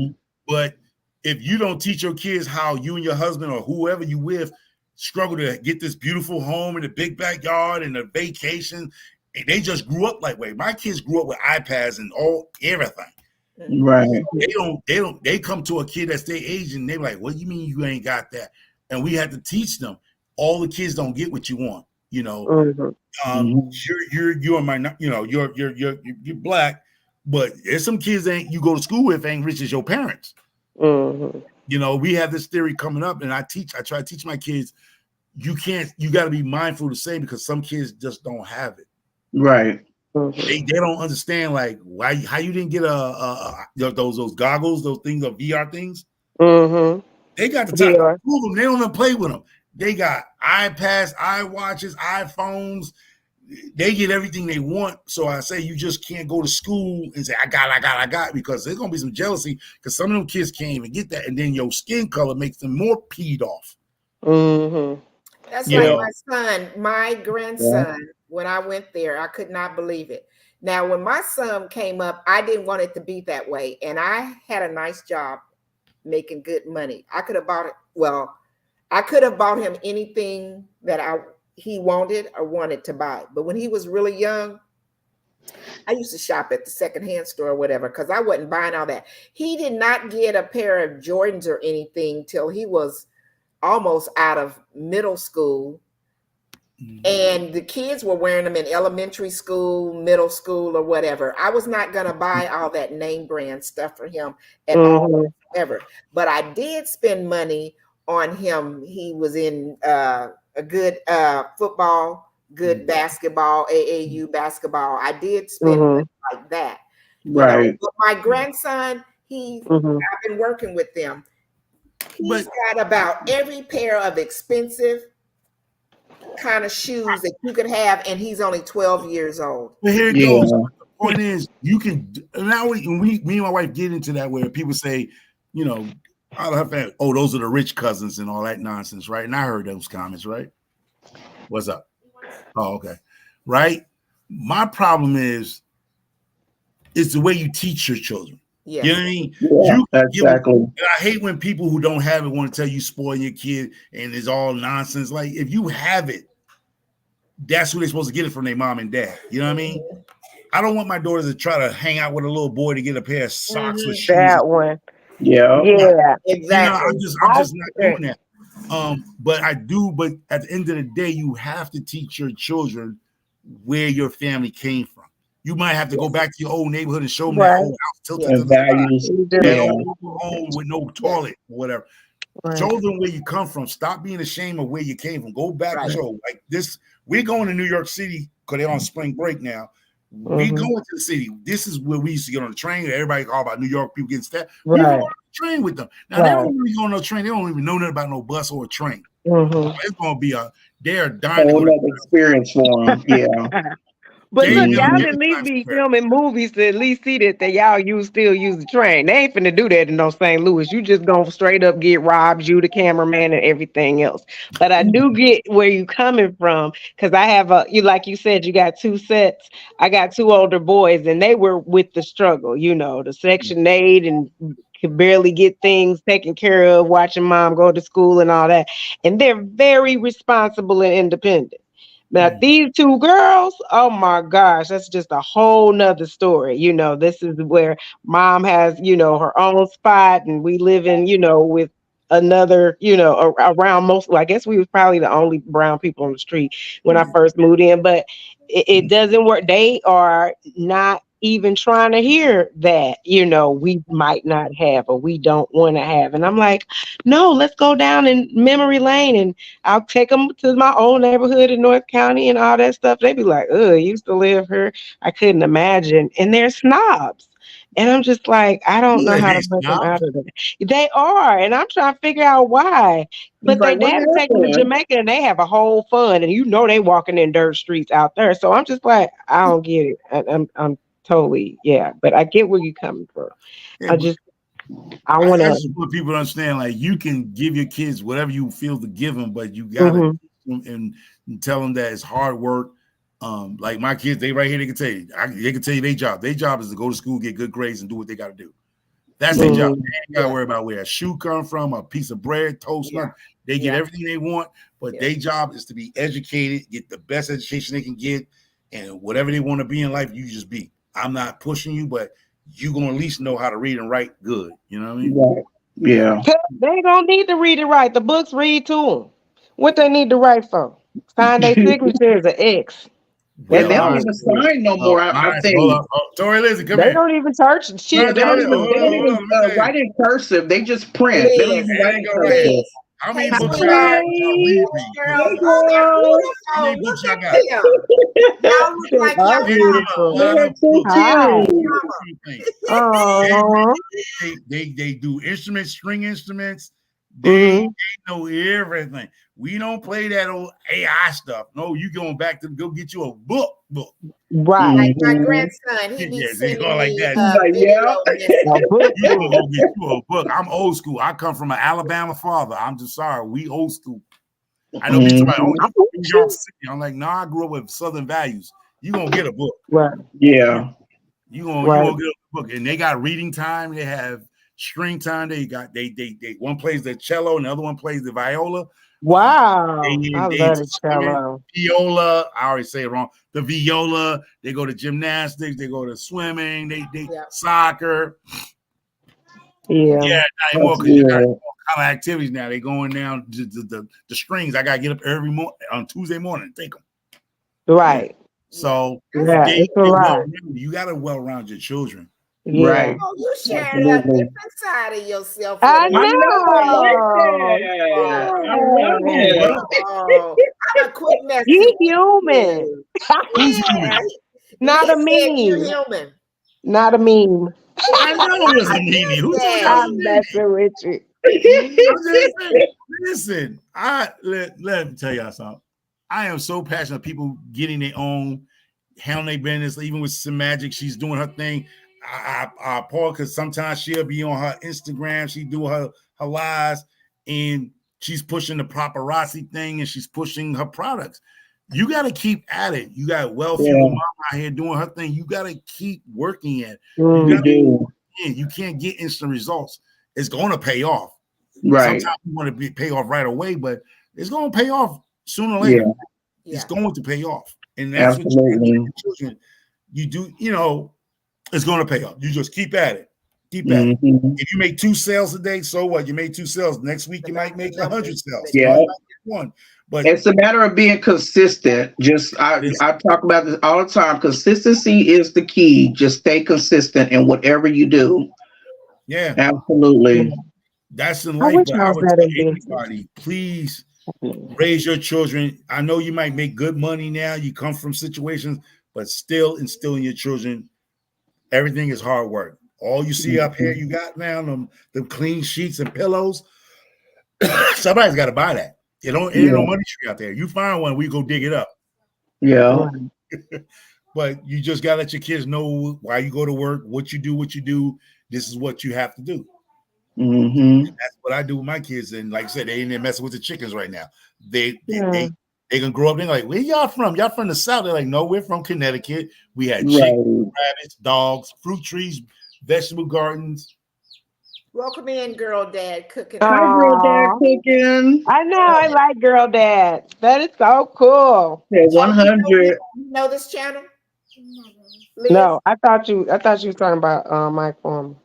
But if you don't teach your kids how you and your husband or whoever you with struggle to get this beautiful home and a big backyard and a vacation, and they just grew up like way. My kids grew up with iPads and everything. Right. They come to a kid that's their age and they're like, what do you mean you ain't got that? And we had to teach them. All the kids don't get what you want. You know, Mhm. you're my, you know, you're black, but there's some kids that you go to school with ain't rich as your parents. You know, we have this theory coming up, and I try to teach my kids, you got to be mindful to say, because some kids just don't have it. Right. They don't understand, like, how you didn't get those goggles, those things, those VR things. They got the time. They don't even play with them. They got iPads, iWatches, iPhones. They get everything they want. So I say, you just can't go to school and say, I got, because there's gonna be some jealousy, because some of them kids can't even get that, and then your skin color makes them more peed off. That's You like know? my son, my grandson. When I went there, I could not believe it. Now, when my son came up, I didn't want it to be that way, and I had a nice job making good money. I could have bought it. Well, I could have bought him anything that he wanted or wanted to buy. But when he was really young, I used to shop at the secondhand store or whatever, because I wasn't buying all that. He did not get a pair of Jordans or anything till he was almost out of middle school. And the kids were wearing them in elementary school, middle school, or whatever. I was not going to buy all that name brand stuff for him at all ever. But I did spend money on him. He was in a good football, good basketball, AAU basketball. I did spend money like that. Right. You know, but my grandson, I've been working with them. He's got about every pair of expensive kind of shoes that you could have, and he's only 12 years old. But here it goes. The point is, you can now. Me and my wife get into that where people say, you know, oh, those are the rich cousins and all that nonsense, right? And I heard those comments, right? What's up? Oh, okay, right. My problem is, it's the way you teach your children. Yes. You know what I mean? Yeah, exactly. And I hate when people who don't have it want to tell you spoiling your kid and it's all nonsense. Like, if you have it, that's who they're supposed to get it from, their mom and dad. You know what I mean? I don't want my daughter to try to hang out with a little boy to get a pair of socks or shoes. That one. Yeah. Exactly. You know, I'm just not doing that. But I do. But at the end of the day, you have to teach your children where your family came from. You might have to go back to your old neighborhood and show them that old house tilted to the side, that old home with no toilet or whatever. Show them where you come from. Stop being ashamed of where you came from. Go back and show, like this. We're going to New York City because they're on spring break now. We going to the city. This is where we used to get on the train. Everybody call about New York people getting stabbed. We go on the train with them. Now they don't really go on no train. They don't even know nothing about no bus or a train. It's gonna be they're dying to go to experience for them. Yeah. But look, y'all at least be filming movies to at least see that y'all still use the train. They ain't finna do that in no St. Louis. You just gonna straight up get robbed, you the cameraman and everything else. But I do get where you coming from, because I have like you said, you got two sets. I got two older boys, and they were with the struggle, the Section 8 and could barely get things taken care of, watching mom go to school and all that. And they're very responsible and independent. Now, these two girls, oh my gosh, that's just a whole nother story. This is where mom has, her own spot, and we live in, with another, around most, I guess we was probably the only brown people on the street when I first moved in, but it doesn't work. They are not even trying to hear that, we might not have or we don't want to have. And I'm like, no, let's go down in memory lane and I'll take them to my own neighborhood in North County and all that stuff. They'd be like, used to live here. I couldn't imagine. And they're snobs. And I'm just like, I don't know how to put them out of that. They are. And I'm trying to figure out why. But their dad take them to Jamaica and they have a whole fun. And they walking in dirt streets out there. So I'm just like, I don't get it. I'm totally, but I get where you're coming from. Yeah, I just want people to understand, like, you can give your kids whatever you feel to give them, but you gotta and tell them that it's hard work. Like my kids, they right here, they can tell you, their job. Their job is to go to school, get good grades, and do what they got to do. That's their job. They ain't gotta worry about where a shoe come from, a piece of bread, toast, nothing. They get everything they want, but their job is to be educated, get the best education they can get, and whatever they want to be in life, you just be. I'm not pushing you, but you're going to at least know how to read and write good. You know what I mean? Yeah. They don't need to read and write. The books read to them. What they need to write for? Sign their signature as an X. And That's they Well, don't all. my even school. sign no more. I Mine. Hold think on. Oh, Tori Lizzie, come They here. don't even touch No, yeah, shit. they They don't don't no, even even they hold don't on, hold read. even on. Let me tell you. write in cursive. They just print. They don't Liz, even They write ain't in go right here. Liz. cursive. How many Hey, books y'all got? sweetheart. Y'all Hi. read, Girls. Hey, please. Oh, they're girl. How many beautiful. Look books y'all got? at them. Y'all look They like are y'all They have mama. beautiful. a lot They're of so books. Hi. Y'all cute. mama. Things. They Oh. read. They do instruments, string instruments. They Hmm. know everything. We don't play that old AI stuff. No, you going back to go get you a book. Right. Like my Mm-hmm. grandson, he be Yes, they go sending like me that. Like, video yeah. A messages. book You gonna book. go get you a book. I'm old school. I come from an Alabama father. I'm just sorry. We old school. I know people talk about, oh, Mm-hmm. I'm you with New York you. City. I'm like, no, I grew up with Southern values. You gonna get a book. Right. Yeah. You Right. gonna get a book. And they got reading time. They have string time. They one plays the cello and the other one plays the viola. Wow. I They love the swimming, cello. viola. I already say it wrong. The viola. They go to gymnastics. They go to swimming. They Yeah. soccer. Yeah. Yeah, not anymore That's because you got good. all kind of activities now. They going down the strings. I gotta get up every morning on Tuesday morning and take them. Yeah. Right. Yeah. So That's Yeah. they It's a well lot. rounded. You gotta well round your children. Yeah. Right. Oh, you sharing a Absolutely. different side of yourself with I us. I know. I like know. that. I love Yeah. Oh, it. well, Oh, I'm gonna quit messing You with human. you. who's Yeah, human? Not a Liz said you meme. human. Not a meme. I know it was a meanie. Who told you I was Yes. I'm a meanie? messing with you. I'm just saying. Listen, let me tell y'all something. I am so passionate. People getting their own, handling their business. Even with some magic, she's doing her thing. I Paul, because sometimes she'll be on her Instagram. She do her lives, and she's pushing the paparazzi thing, and she's pushing her products. You got to keep at it. You got wealthy Yeah, mama out here doing her thing. You got to keep working at it. You you got Mm. do. you can't get instant results. It's going to pay off. Right. Sometimes you want to pay off right away, but it's going to pay off sooner or Yeah, later. It's Yeah. going to pay off, and that's what you do absolutely. with your children. You do, it's going to pay off. You just keep at it. Keep at it. Mm-hmm. If you make 2 sales a day, so what? You made 2 sales. Next week The you might number, make numbers. 100 sales. Yeah. No, you might get 1. But It's a matter of being consistent. Just listen, I talk about this all the time. Consistency is the key. Just stay consistent in whatever you do. yeah, Absolutely. that's in I life. wish But I I was would that tell in business. anybody, please raise your children. I know you might make good money now. You come from situations, but still instill in your children everything is hard work. All you see up here, you got now them clean sheets and pillows. Somebody's got to buy that. It ain't no Yeah. money tree out there. You find one, we go dig it up. Yeah. Right. But you just gotta let your kids know why you go to work, what you do. This is what you have to do. Mm-hmm. That's what I do with my kids. And like I said, they ain't there messing with the chickens right now. They they Yeah. they, they gonna grow up. They're like, where y'all from? Y'all from the South? They're like, no, we're from Connecticut. We had chickens, Right. rabbits, dogs, fruit trees, vegetable gardens. Welcome in, girl, dad, cooking up. Hi, girl, dad Aw. cooking. I know. I like girl dad. That is so cool. Yeah, Oh, you 100. know this channel, Liz? No, I thought you was talking about Mike Foreman.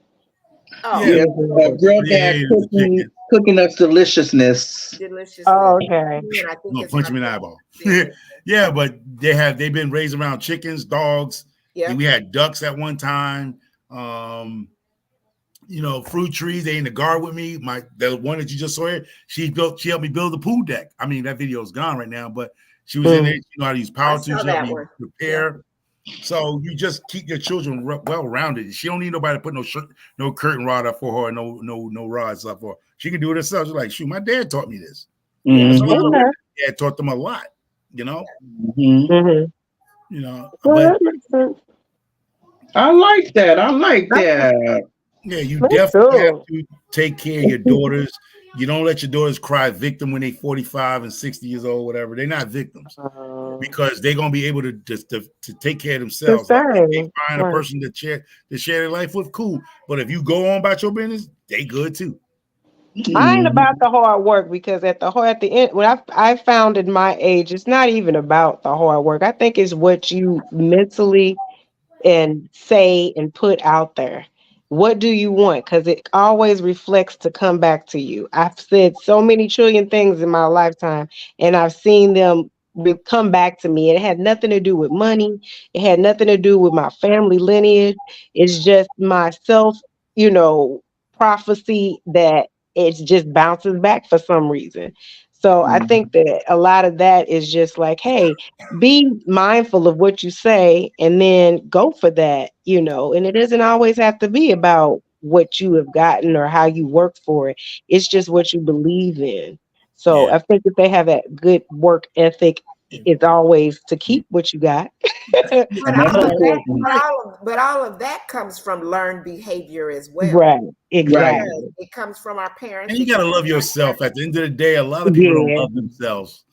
Oh, Yeah, Yes, Business. girl, yeah, dad yeah, the chicken. cooking us deliciousness. deliciousness. Oh, okay. And I think No, it's punch my me in the eyeball. favorite. Yeah, but they've been raised around chickens, dogs. And Yep. we had ducks at one time. Um, fruit trees. They in the garden with me. The one that you just saw here, she helped me build the pool deck. I mean, that video is gone right now, but she was in there. Mm. You know how to use I power tools. saw She helped that me one. prepare. So you just keep your children well rounded. She don't need nobody to put no curtain rod up for her, no rods up for her. She can do it herself. She's like, shoot, my dad taught me this. Yeah. That's all Mm-hmm. my Okay. dad taught them a lot. You know, Mm-hmm. Mm-hmm. Well, but that makes sense. I like that. I like that. yeah, you Me definitely have too. to take care of your daughters. You don't let your daughters cry victim when they 45 and 60 years old, whatever. They're not victims because they're gonna be able to to take care of The themselves. Like if they same. find a Right. person to share their life with, cool. But if you go on about your business, they good too. I ain't Mm-hmm. about the hard work because at the end when I found at my age, it's not even about the hard work. I think it's what you mentally and say and put out there. What do you want? Because it always reflects to come back to you. I've said so many trillion things in my lifetime, and I've seen them come back to me. And it had nothing to do with money. It had nothing to do with my family lineage. It's just myself, you know, prophecy that it just bounces back for some reason. So I think that a lot of that is just like, hey, be mindful of what you say and then go for that, you know. And it doesn't always have to be about what you have gotten or how you work for it. It's just what you believe in. So Yeah. I think if they have that good work ethic, it's always to keep what you got. But And that's all of But that, important. but all of that comes from learned behavior as well. right, Right. Because exactly. it comes from our And parents. you It got to comes love from our yourself. At the end of the day, a lot of people don't Yeah. love themselves.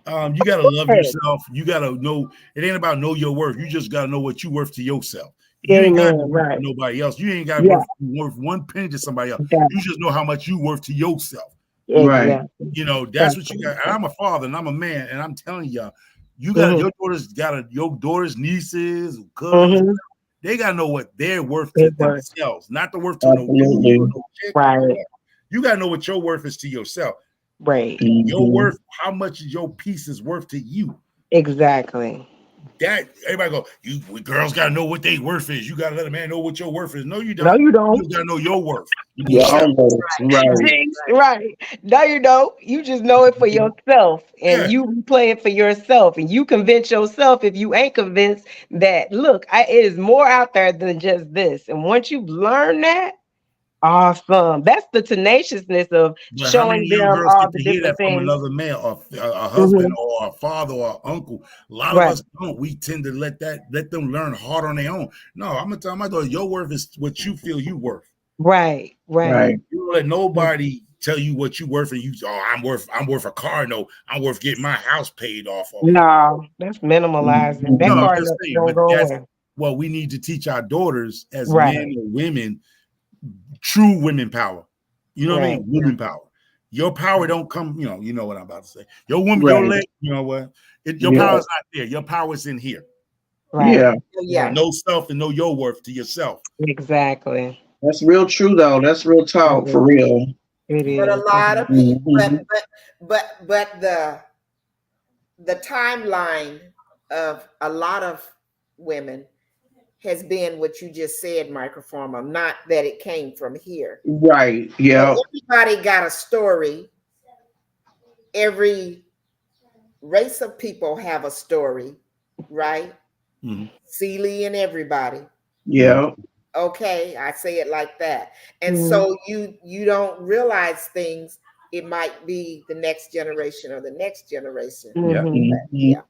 You got to love Hey, yourself. You got to know it ain't about know your worth. You just got to know what you worth to yourself. You ain't got to amen. be worth Right. to nobody else. You ain't got Yeah. worth one penny to somebody else. That, You just know how much you worth to yourself. Right. exactly. You know, that's what you got. And Exactly. I'm a father and I'm a man, and I'm telling y'all, you got Mm-hmm. your daughter's nieces, cousins, Mm-hmm. they gotta know what they're worth to It was themselves, not the worth to no dude or Absolutely. no chick or no right. what. You gotta know what your worth is to yourself. Right. Your Hmm. worth, how much is your piece is worth to you. Exactly. That everybody go, we girls gotta know what their worth is. You gotta let a man know what your worth is. No, you No, don't. you You don't. just gotta know your worth to Your yourself. own words. Right. Jinx, right. No, you don't. You just know it for yourself and Yeah. you play it for yourself and you convince yourself if you ain't convinced that look, it is more out there than just this. And once you learn that, awesome. That's the tenaciousness of But how many showing young them girls all get the to hear that different from things. another man, or a husband, Hmm. or a father, or uncle? A lot of Right, us don't. We tend to let them learn hard on their own. No, I'm gonna tell my daughter, your worth is what you feel you worth. right, right. Right. You don't let nobody tell you what you worth, and I'm worth a car. No, I'm worth getting my house paid off. Or No, that's minimalizing. no, That Hmm. I'm car just saying. don't But go that's away. what we need to teach our daughters as men Right, or women. True women power. You know what I right, mean? Women power. Your power don't come, you know what I'm about to say. Your woman, your Right. leg, you know what? Your Yeah. power is not there. Your power is in here. right. Yeah. Yeah. Know self and know your worth to yourself. Exactly. That's real true though. That's real It talk for is. real. It But a is. It lot is. of people, but Hmm. but but the timeline of a lot of women has been what you just said, microformer. Not that it came from here, Right. but Yeah. everybody got a story. Every race of people have a story, right? Mhm. Seeley and everybody. Mhm. Yeah. Okay, I say it like that. And Mhm, so you don't realize things. It might be the next generation or the next generation. Yeah. mhm. Hmm. Yeah.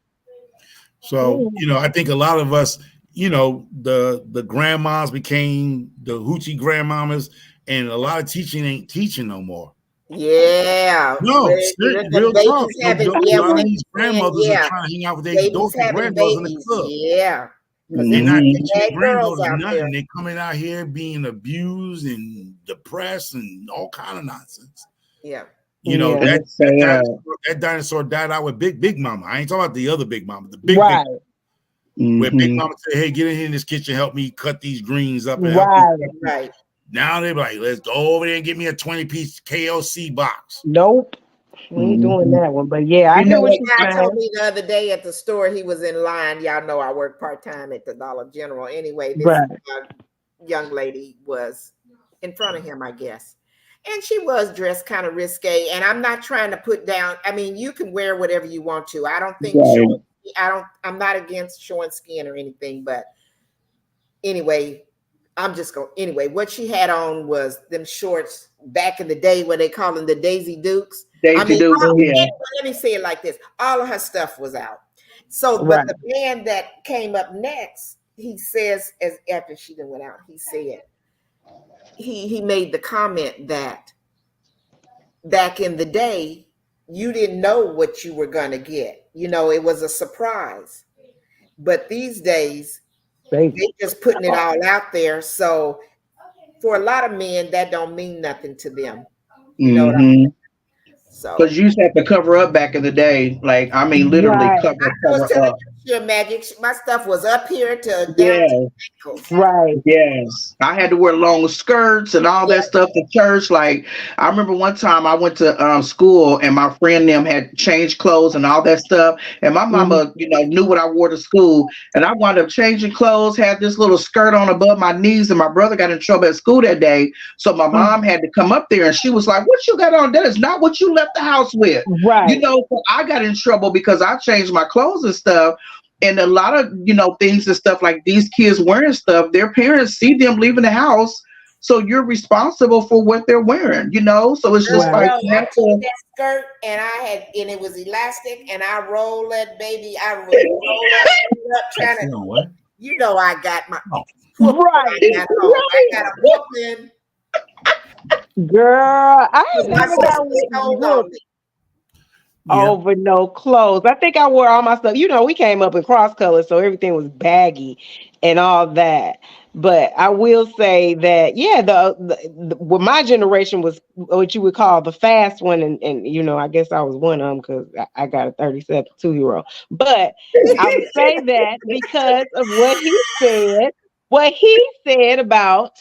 So, Yeah. I think a lot of us, the grandmas became the hoochie grandmamas, and a lot of teaching ain't teaching no more. Yeah. No, The real talk. babies having, A yeah, lot when of they these were saying, grandmothers are yeah, trying to hang out with their babies daughters and having granddaughters in the babies. club. Yeah. Because They're it's not some Hmm. teaching their bad girls granddaughters out there. nothing. They coming out here being abused and depressed and all kind of nonsense. Yeah. Yeah. That It's that sad. dinosaur died out with Big Mama. I ain't talking about the other Big Mama, the big Right. where Big Hmm. Mama said, "Hey, get in here in this kitchen, help me cut these greens up and help me Right. cut these." Right. Now they're like, "Let's go over there and get me a 20-piece KLC box." Nope. We ain't doing Hmm. that one. But yeah, I You hear know what what? you're Guy told saying. me the other day at the store, he was in line. Y'all know I work part-time at the Dollar General. Anyway, this Right. young lady was in front of him, I guess. And she was dressed kind of risque. And I'm not trying to put down, I mean, you can wear whatever you want to. I don't think Right. I'm not against showing skin or anything, but anyway, I'm just going anyway. What she had on was them shorts back in the day when they called them the Daisy Dukes. I Daisy mean, Duke. Yeah. Mhm. let me say it like this: all of her stuff was out. So, but Right. the man that came up next, he says, as after she then went out, he said he made the comment that back in the day, you didn't know what you were going to get. It was a surprise. But these days, Baby. they just putting it all out there. So for a lot of men, that don't mean nothing to them. You know what I Hmm. So Because you used to have to cover up back in the day. Like, I mean, literally Right. cover, I was cover telling up. Sure, Magic. My stuff was up here to down to Yeah. the ankles. Right. Yes, I had to wear long skirts and all that stuff to church. Like I remember one time I went to school and my friend them had changed clothes and all that stuff. And my mama, knew what I wore to school. And I wound up changing clothes, had this little skirt on above my knees, and my brother got in trouble at school that day. So my mom had to come up there and she was like, "What you got on? That is not what you left the house with." Right. So I got in trouble because I changed my clothes and stuff. And a lot of things and stuff like these kids wearing stuff, their parents see them leaving the house, so you're responsible for what they're wearing. So it's just like No, you I have took to. that skirt and it was elastic, and I rolled that baby. I would roll that up trying to. What? I got my Oh. whooping when Right. I got home. I got a whooping. Girl, I ain't My never got sister told on whooped me. over no clothes. I think I wore all my stuff. We came up in cross colors, so everything was baggy and all that. But I will say that, yeah, well, my generation was what you would call the fast one, and I guess I was one of them because I got a 32-year-old. But I would say that because of what he said about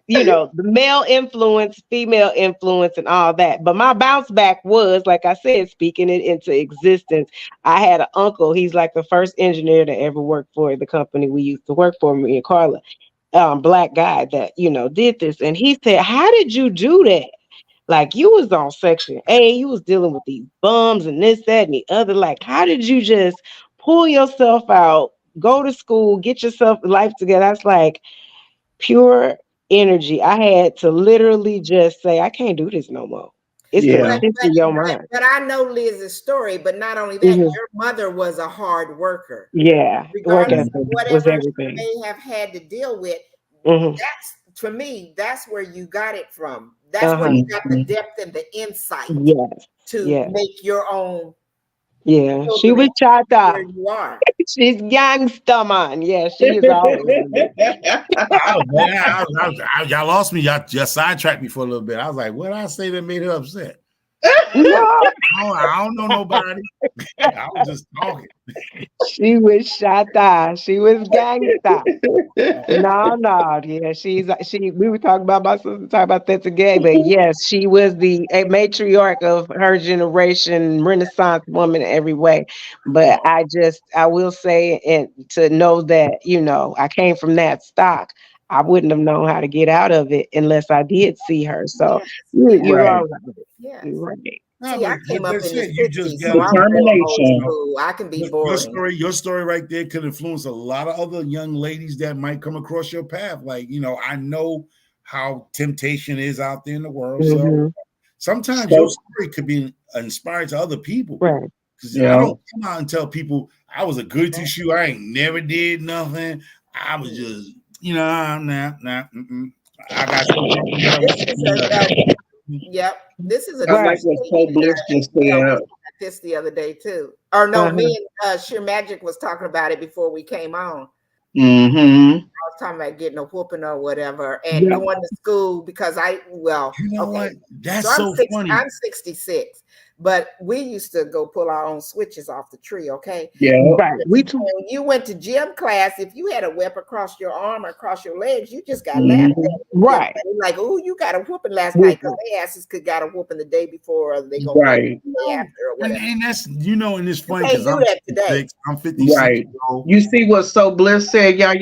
the male influence, female influence, and all that. But my bounce back was, like I said, speaking it into existence. I had an uncle. He's like the first engineer to ever work for the company we used to work for, me and Carla. Black guy that did this, and he said, "How did you do that? Like, you was on Section A, you was dealing with these bums and this, that, and the other. Like, how did you just pull yourself out, go to school, get yourself life together?" I was like, pure energy. I had to literally just say, I can't do this no more. It's gonna Yeah. stick to your mind. But I know Liz's story. But not only that, Mhm. your mother was a hard worker. Yeah, work Regardless ethic of was whatever she everything. may have had to deal with, Mhm. that's, for me, that's where you got it from. That's where you got the depth and the insight Yes. to Yes. make your own Yeah. She children was where chata. you are. She's gangster, man. Yeah, she is always been there. Y'all lost me. Y'all just sidetracked me for a little bit. I was like, what did I say that made her upset? No. I don't know nobody. I was just talking. She was shata. She was gangsta. No. Yeah, we were talking about my sister talking about that today. But yes, she was a matriarch of her generation, Renaissance woman in every way. But I will say, and to know that, I came from that stock, I wouldn't have known how to get out of it unless I did see her. So you're Right. all right. Yes. You're right. See, I came up in the you just 50s, got so I'm more old Determination. school. I can be your boring. your story right there could influence a lot of other young ladies that might come across your path. Like, I know how temptation is out there in the world. So sometimes your story could be inspired to other people. Right. Because I don't come out and tell people I was a good to shoe. I ain't never did nothing. I was just, nah. I got Yep. This is a I like true what statement. Bliss just I was said. at this the other day too. Or no, me and Sheer Magic was talking about it before we came on. Mm-hmm. I was talking about getting a whooping or whatever and going to school because what? That's so funny. I'm 66, but we used to go pull our own switches off the tree, okay? Yeah. Right. We too. When you went to gym class, if you had a whip across your arm or across your legs, you just got laughed at. Right. Like, oh, you got a whooping last night because their asses could got a whooping the day before or they gonna Right. the day after or whatever. And that's and it's funny can't because do that today. I'm 56. Right. You see what So Bliss said, Yeah,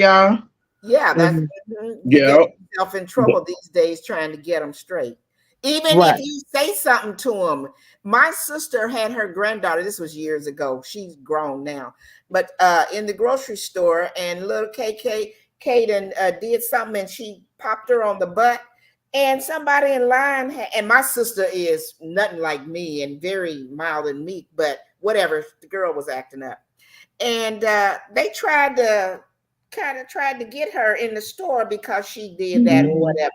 that's you get yourself in trouble these days trying to get them straight. Even if you say something to them. My sister had her granddaughter, this was years ago, she's grown now, but in the grocery store, and little Kaden did something and she popped her on the butt, and somebody in line and my sister is nothing like me and very mild and meek, but whatever, the girl was acting up. And they tried to get her in the store because she did that or whatever.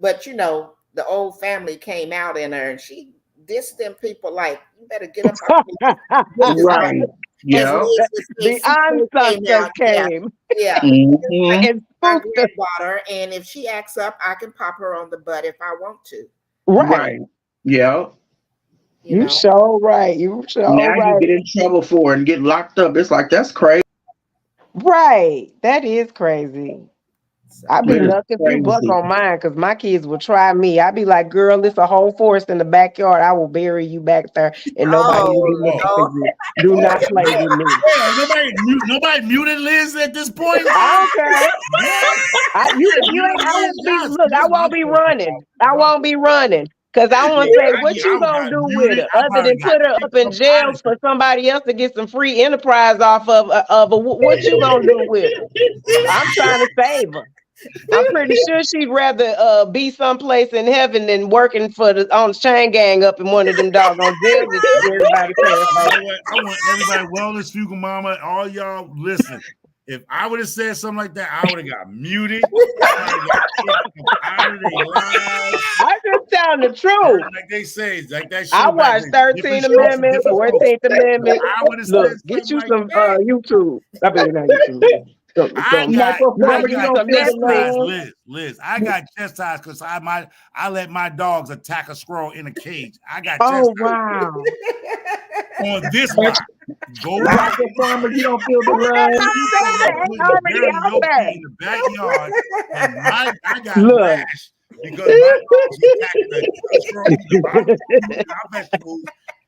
But the old family came out in her and she dissed them people like, you better get up off me. Right. Yeah. The ancestors came. Yeah. Mm-hmm. My granddaughter, and if she acts up, I can pop her on the butt if I want to. Right. Yeah. You sure right. You sure now right. you get in trouble for it and get locked up. It's like, that's crazy. Right. That is crazy. I be That is nuck if you buck crazy. on mine because my kids will try me. I be like, girl, it's a whole forest in the backyard. I will bury you back there and nobody will Oh be looking for no. you. Do not play with me. Yeah, nobody muted Liz at this point. I don't care. What? You ain't, I won't be, look, I won't be running. I won't be running. Cause I want to say, what you I gonna got do with muted. her I other probably than got put her up kicked in up out jail of for somebody else to get some free enterprise off of what you gonna do with her? I'm trying to save her. I'm pretty sure she'd rather be someplace in heaven than working for the on the chain gang up in one of them doggone jails that everybody paying You for. know what? I want everybody, wellness, Fugal Mama, all y'all listen. If I would have said something like that, I would have got muted. I would have got kicked out of their lives. I just telling the truth. Like they say, like that I show back watched then. 13th Different strokes for Amendment, different folks. 14th Amendment. I would have Look, said get something you like some that. YouTube. I mean, not YouTube. I got, You better Microfiber, get you you I got don't some feel the chastised, Netflix. love. Liz. I got chastised because I let my dogs attack a squirrel in a cage. I got Oh chastised wow. on this line. Go back. Microfarmers, you don't feel the Well, that's love. what I'm saying. It's Putting already bury out your there. kid in the backyard, and I got Look. lashed because my dogs attacked the squirrel. I was eating our vegetables,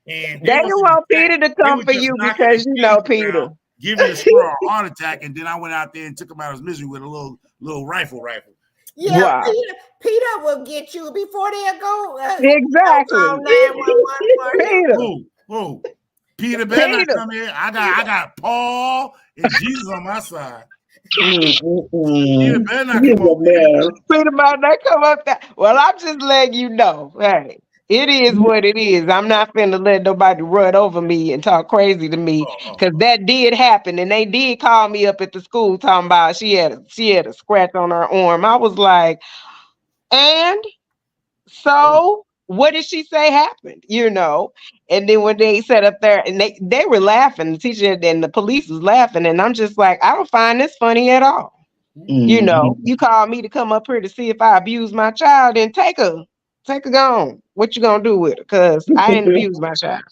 and They they was don't in the want back. Peter to They come were for just you knocking the because you know cage Peter. around, giving the squirrel a heart attack, and then I went out there and took him out of his misery with a little rifle. Yeah, Wow. Peter will get you before they go. Exactly. Call 911 for him. Peter. Who? Peter better not Peter. come here. I got Paul and Jesus on my side. Peter better not He's come over a here. mess. Peter might not come up there. Well, I'm just letting you know. Hey, it is what it is. I'm not finna let nobody run over me and talk crazy to me because that did happen, and they did call me up at the school talking about she had a scratch on her arm. I was like, and so what did she say happened? And then when they sat up there and they were laughing, the teacher and the police was laughing, and I'm just like, I don't find this funny at all. You call me to come up here to see if I abuse my child, then take her gone. What you gonna do with her? Because I ain't abused my child.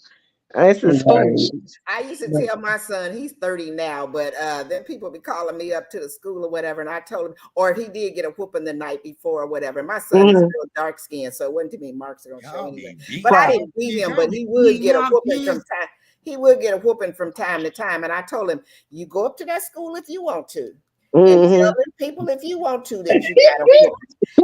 This is foolishness. I used to tell my son, he's 30 now, but then people be calling me up to the school or whatever, and I told him, or if he did get a whooping the night before or whatever. My son is real dark skinned, so it wasn't too many marks are gonna show anyway. But I didn't beat him, but he would get a whooping from time. He would get a whooping from time to time, and I told him, "You go up to that school if you want to, and tell them people if you want to that you got a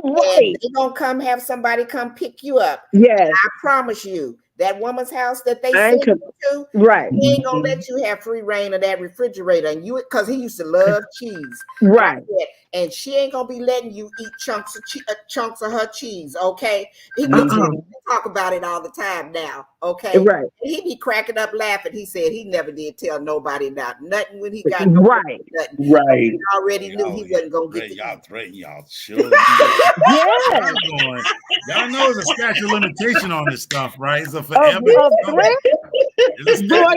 whooping, and they gonna come have somebody come pick you up. Yes, I promise you." That woman's house that they sent you to, right? He ain't gonna let you have free reign of that refrigerator, and you because he used to love cheese, right? And she ain't gonna be letting you eat chunks of her cheese. Okay, he we talk about it all the time now. Okay, right? And he be cracking up laughing. He said he never did tell nobody about nothing when he got right. Nothing. Right. He already knew he wasn't gonna get y'all threaten y'all children. Yeah. Y'all know there's a statute of limitation on this stuff, right? It's a forever. Boy,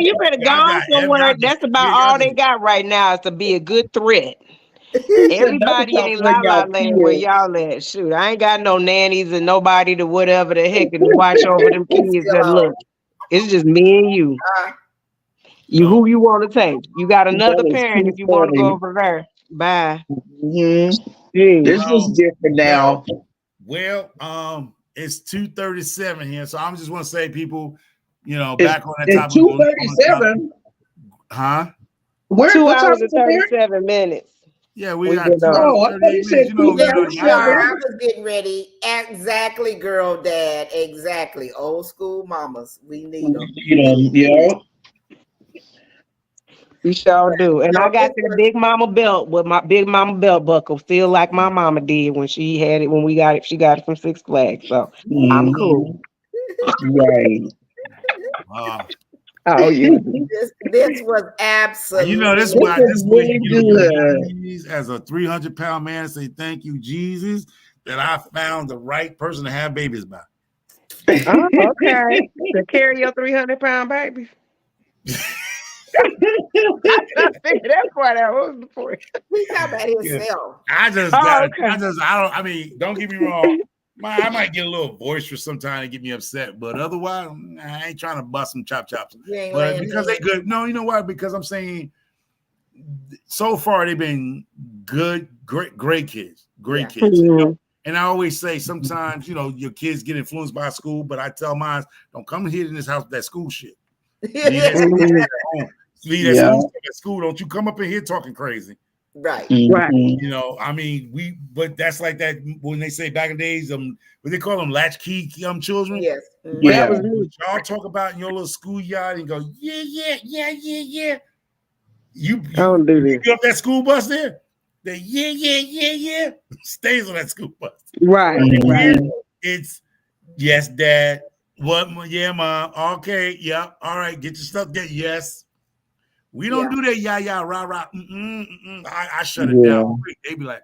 you better go somewhere. That's about all they got right now is to be a good threat. Everybody ain't la land where y'all at. Shoot, I ain't got no nannies and nobody to whatever the heck to watch over them kids. That look, it's just me and you. Who you want to take? You got another parent if you want to go over there. Bye. This is different now. Well, it's 2:37 here, so I'm just want to say, people, back on that topic. 2:37. Huh? Where 2 hours and 37 minutes. Yeah, we got 2 I thought you said 2:37. I was getting ready. Exactly, girl, dad. Exactly. Old school mamas. We need them. Yeah. We sure do. And I got the big mama belt with my big mama belt buckle, still like my mama did when she had it, when we got it. She got it from Six Flags. So I'm cool. Right. Oh, yeah. This was absolutely. This is what this really good. As a 300-pound man, say thank you, Jesus, that I found the right person to have babies by. Oh, okay. To carry your 300-pound baby. I figured that part out. What was the point? We talk about himself. I mean, don't get me wrong. I might get a little boisterous sometimes and get me upset, but otherwise, I ain't trying to bust some chops. But because they good. No, you know why? Because I'm saying so far they've been good, great kids, Yeah. kids. You know? And I always say sometimes, you know, your kids get influenced by school, but I tell mine, don't come here in this house with that school shit. Leave that school shit at home. Leave that school stuff at school. Don't you come up in here talking crazy. Right. Right. You know, I mean, but that's like that when they say back in the days, what they call them latchkey children. Yes. That was me. Y'all talk about in your little schoolyard and go, yeah. You don't do this. get up that school bus there. They yeah. Stays on that school bus. Right. It's yes, Dad. What? Yeah, Mom. Okay. Yeah. All right. Get your stuff there. Yes. We don't do that. Yeah. Rah. I shut it down. They be like,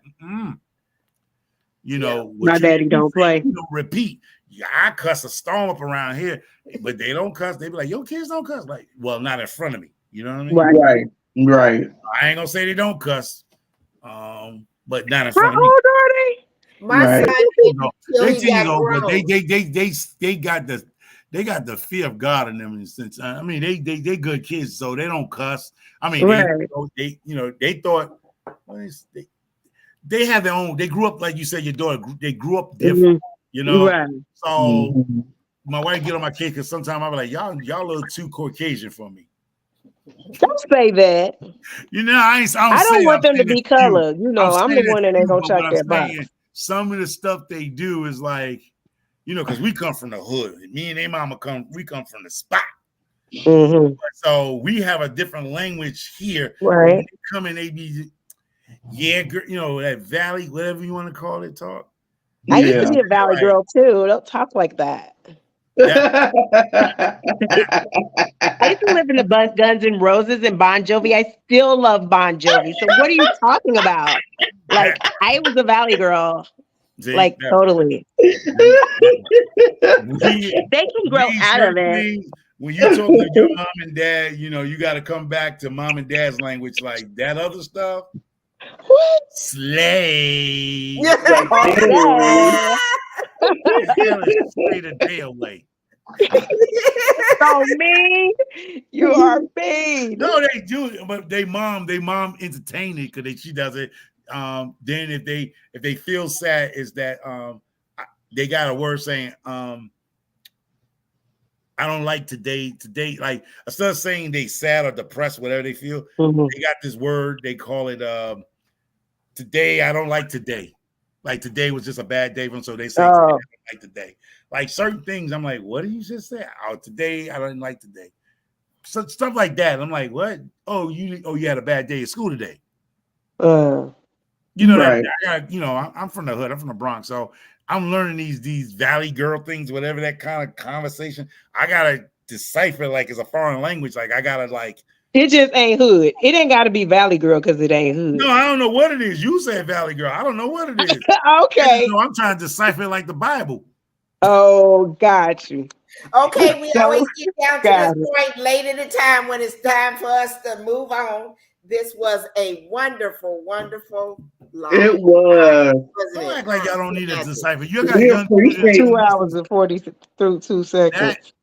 You know, my daddy don't play. You know, repeat. Yeah, I cuss a storm up around here, but they don't cuss. They be like, your kids don't cuss. Like, well, not in front of me. You know what I mean? Right. I ain't gonna say they don't cuss, but not in How front of me. old are they? My son They 10 years old, but they got the fear of God in them. In a sense, I mean, they good kids, so they don't cuss. I mean, they thought they have their own. They grew up like you said. Your daughter, they grew up different. You know, so my wife get on my case because sometimes I be like, y'all a little too Caucasian for me. Don't say that. You know, I don't want them to be colored. You know, I'm the one that ain't gonna check that box. Some of the stuff they do is like, you know, because we come from the hood. Me and their mama we come from the spot. So we have a different language here. Right. When they come in, they be, you know, that valley, whatever you want to call it, talk. I used to be a valley girl too. Don't talk like that. I used to live in the Guns N' Roses and Bon Jovi. I still love Bon Jovi. So what are you talking about? Like, I was a valley girl. Like, totally. They can grow out of it. When you talk to your mom and dad, you know, you got to come back to mom and dad's language. Like that other stuff. What? Slave. Stay the day away. So mean. You are mean. No, they do, but they mom entertain it because she does it. Then if they feel sad, is that they got a word saying I don't like today. Like instead of saying they sad or depressed, whatever they feel, they got this word. They call it today. I don't like today. Like today was just a bad day for them, so they say today, I don't like today. Like certain things, I'm like, what did you just say? Oh, today I don't like today. So, stuff like that. I'm like, what? Oh, you had a bad day at school today. You know that I got, you know, I'm from the hood. I'm from the Bronx, so I'm learning these valley girl things, whatever that kind of conversation. I gotta decipher like it's a foreign language. Like I gotta like. It just ain't hood. It ain't got to be valley girl because it ain't hood. No, I don't know what it is. You said valley girl. I don't know what it is. Okay. So I'm trying to decipher it like the Bible. Oh, got you. Okay, we always get down to this point late in the time when it's time for us to move on. This was a wonderful, wonderful live. It was. Don't act like y'all don't need a decipher. You got young 2 hours and 42 seconds.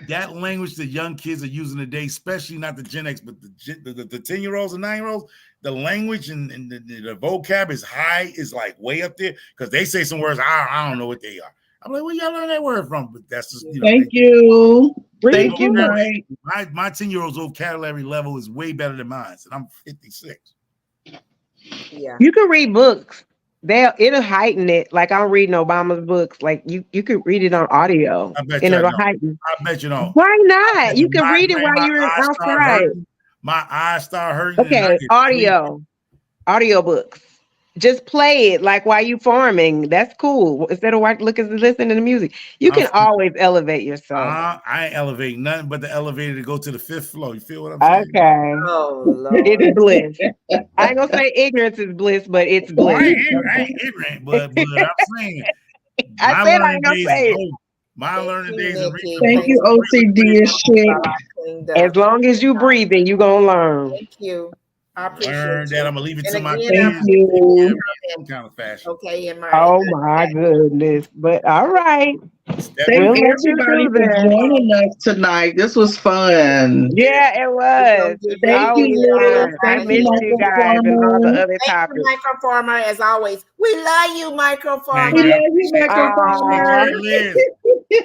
That language that young kids are using today, especially not the Gen X, but the 10-year-olds and 9-year-olds, the language and the vocab is high, is like way up there because they say some words I don't know what they are. I'm like, where y'all learn that word from? But that's just, you know. Thank you, Mike. My 10-year-old's vocabulary level is way better than mine, and I'm 56. Yeah, you can read books. It'll heighten it. Like I'm reading Obama's books. Like you could read it on audio, and it'll heighten. I bet you don't. Why not? You can read it while you're outside. My eyes start hurting. Okay, audio books. Just play it like while you farming. That's cool. Instead of listening to the music, you can always elevate yourself. I ain't elevating nothing but the elevator to go to the 5th floor. You feel what I'm saying? Okay. Oh Lord. It's bliss. I ain't gonna say ignorance is bliss, but it's bliss. I ain't ignorant, but I'm saying. I said I ain't gonna say it. My learning days are reaching. Thank you, OCD and shit. As long as you breathing, you gonna learn. Thank you. I appreciate Learn that. you. I'm gonna leave it And to my again, kids. I'm Thank you. In some kind of fashion. okay in my Oh my goodness. But all right. Stephanie, Thank We'll let you everybody do for that. joining us tonight. This was fun. Yeah, it We're gonna was. give It's you Thank you, always Liz. fun. I Thank you, miss you Michael guys and all the Farmer. other Thank you, topics. Microfarmer, as always. We love you, thank We you. Microfarmer. I love you, appreciate Michael you. Farmer. Aw. Hey,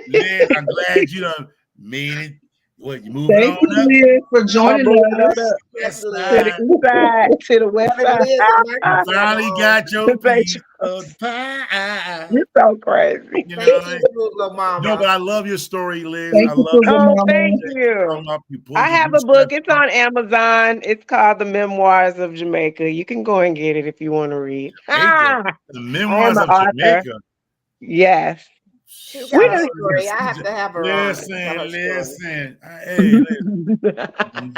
Liz, I'm glad you done made it. What, you moving Thank on you, up? Liz, for I'm joining moving on us. up Yes, West to Liz. the side. east side, to the west Having side. Liz and You Microfarmer finally on. got your Thank piece you. of the pie. You're so crazy. You know Thank what I you, mean? Google No, but Mama. I love your story, Liz. Thank I you, love Sugar Oh, Mama. thank that you you. come up, you pulled I your have a book. bootstraps It's up. on Amazon. It's called The Memoirs of Jamaica. You can go and get it if you want to read. Jamaica. Ah, The I am memoirs an of author. Jamaica. Yes. She's We got a done. story. I have to have her on to tell her story. Listen. Hey, listen.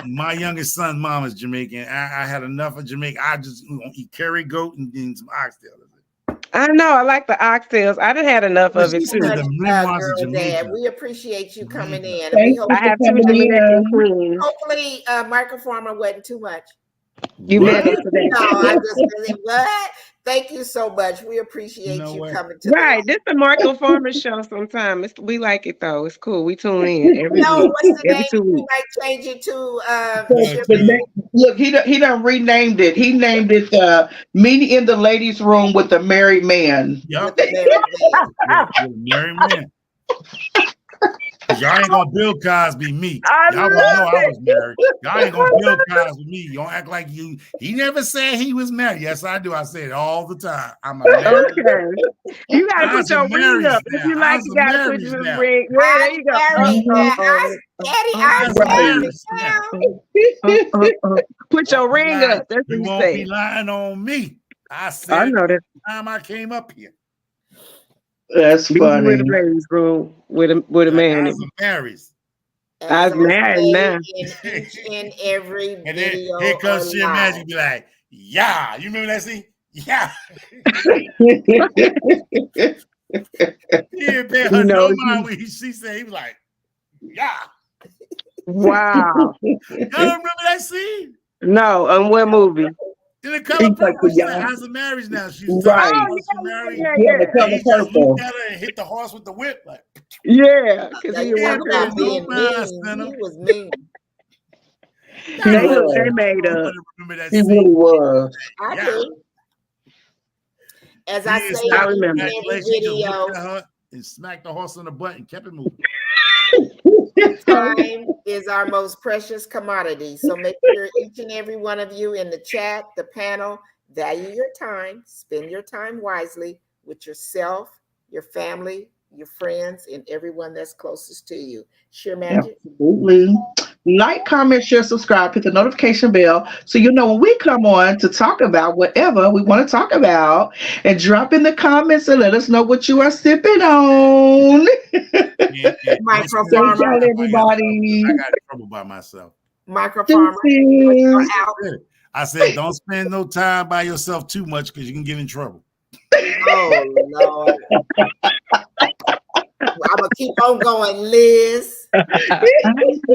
My youngest son's mom is Jamaican. I had enough of Jamaica. I just eat curry goat and some oxtail. I know. I like the oxtails. I done had enough But of she it So said too. much, the memoirs of girl, Dad. Jamaica. We appreciate you coming Jamaica. in, and we Thank hope. you I for have two coming Jamaican in. queens. Hopefully, Microfarmer wasn't too much. You What? met her today. No, I just what? Thank you so much. We You appreciate know you what? coming to the Right. live. This the Marco Farmer show sometime. We like it though. It's cool. We tune in every No, week. what's the Every name? 2 We weeks. might change it to So Sugar look, he done renamed it. He named it Meeting in the Ladies' Room with the Married Man. with Yup. the married man. With a married man. Because y'all ain't gonna Bill Cosby me. I Y'all gonna know love I was married. Y'all ain't gonna Bill it. Cosby me. You don't act like you. He never said he was married. Yes, I do. I say it all the time. I'm a married man. Okay. You gotta Ours put are your ring marriage up. If now. you like, Ours you are gotta put marriage your now. ring. Yeah, there I'm you go. married now. Daddy, I'm Ours are Right. married marriage now. Put your Won't be ring lying. up. That's what You you won't be say. lying on me. I I said it know the that. time I came up here. That's Be you in funny. the ladies' room with a Like man. ours are married. I as was I married say now. in each and every And then video here or comes Sheer live. Magic be like, yeah. You remember that scene? Yeah. He didn't pay You her no know, mind when she said, he was like, yeah. wow. Y'all don't remember that scene? No, on what movie? In The Color He's like, Purple, she said, yeah, how's the marriage now? She was telling right. Oh her she married. yeah, Yeah, yeah, the And color he just looked purple. at her and hit the horse with the whip. Like, yeah. Yeah, because Now he you didn't he talk want didn't pay about to. no being mind, mean. Center. He was mean. Y'all He They don't look, they was. made up. remember that He scene. really was. I Yeah. do. As He I didn't say I in stop each the remember. and every ejaculation. He just looked video, at her and smacked the horse on the butt and kept it moving. time is our most precious commodity. So make sure each and every one of you in the chat, the panel, value your time, spend your time wisely with yourself, your family, your friends, and everyone that's closest to you. Sheer Magic. Absolutely. Like, comment, share, subscribe, hit the notification bell so you know when we come on to talk about whatever we want to talk about. And drop in the comments and let us know what you are sipping on. And don't spend no Thank Microfarmer. y'all, time by yourself. everybody. I got in trouble by myself. Microfarmer. Deuces. I said, don't spend no time by yourself too much because you can get in trouble. Oh Lord. I'm gonna keep on going, Liz.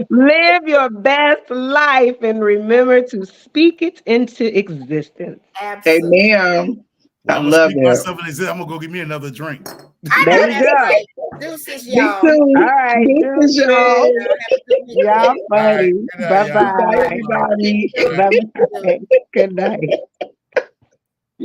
Live your best life and remember to speak it into existence. Absolutely. Amen. Well, I I'm gonna love speak it. myself and say, I'm gonna go get me another drink. I There know you that's go. right. Deuces, Me y'all. too. All right, Deuces, deuces. y'all. Have a good Y'all weekend. All right, funny. good night, Bye y'all. Bye, bye. everybody. Thank you. Bye bye. Good night.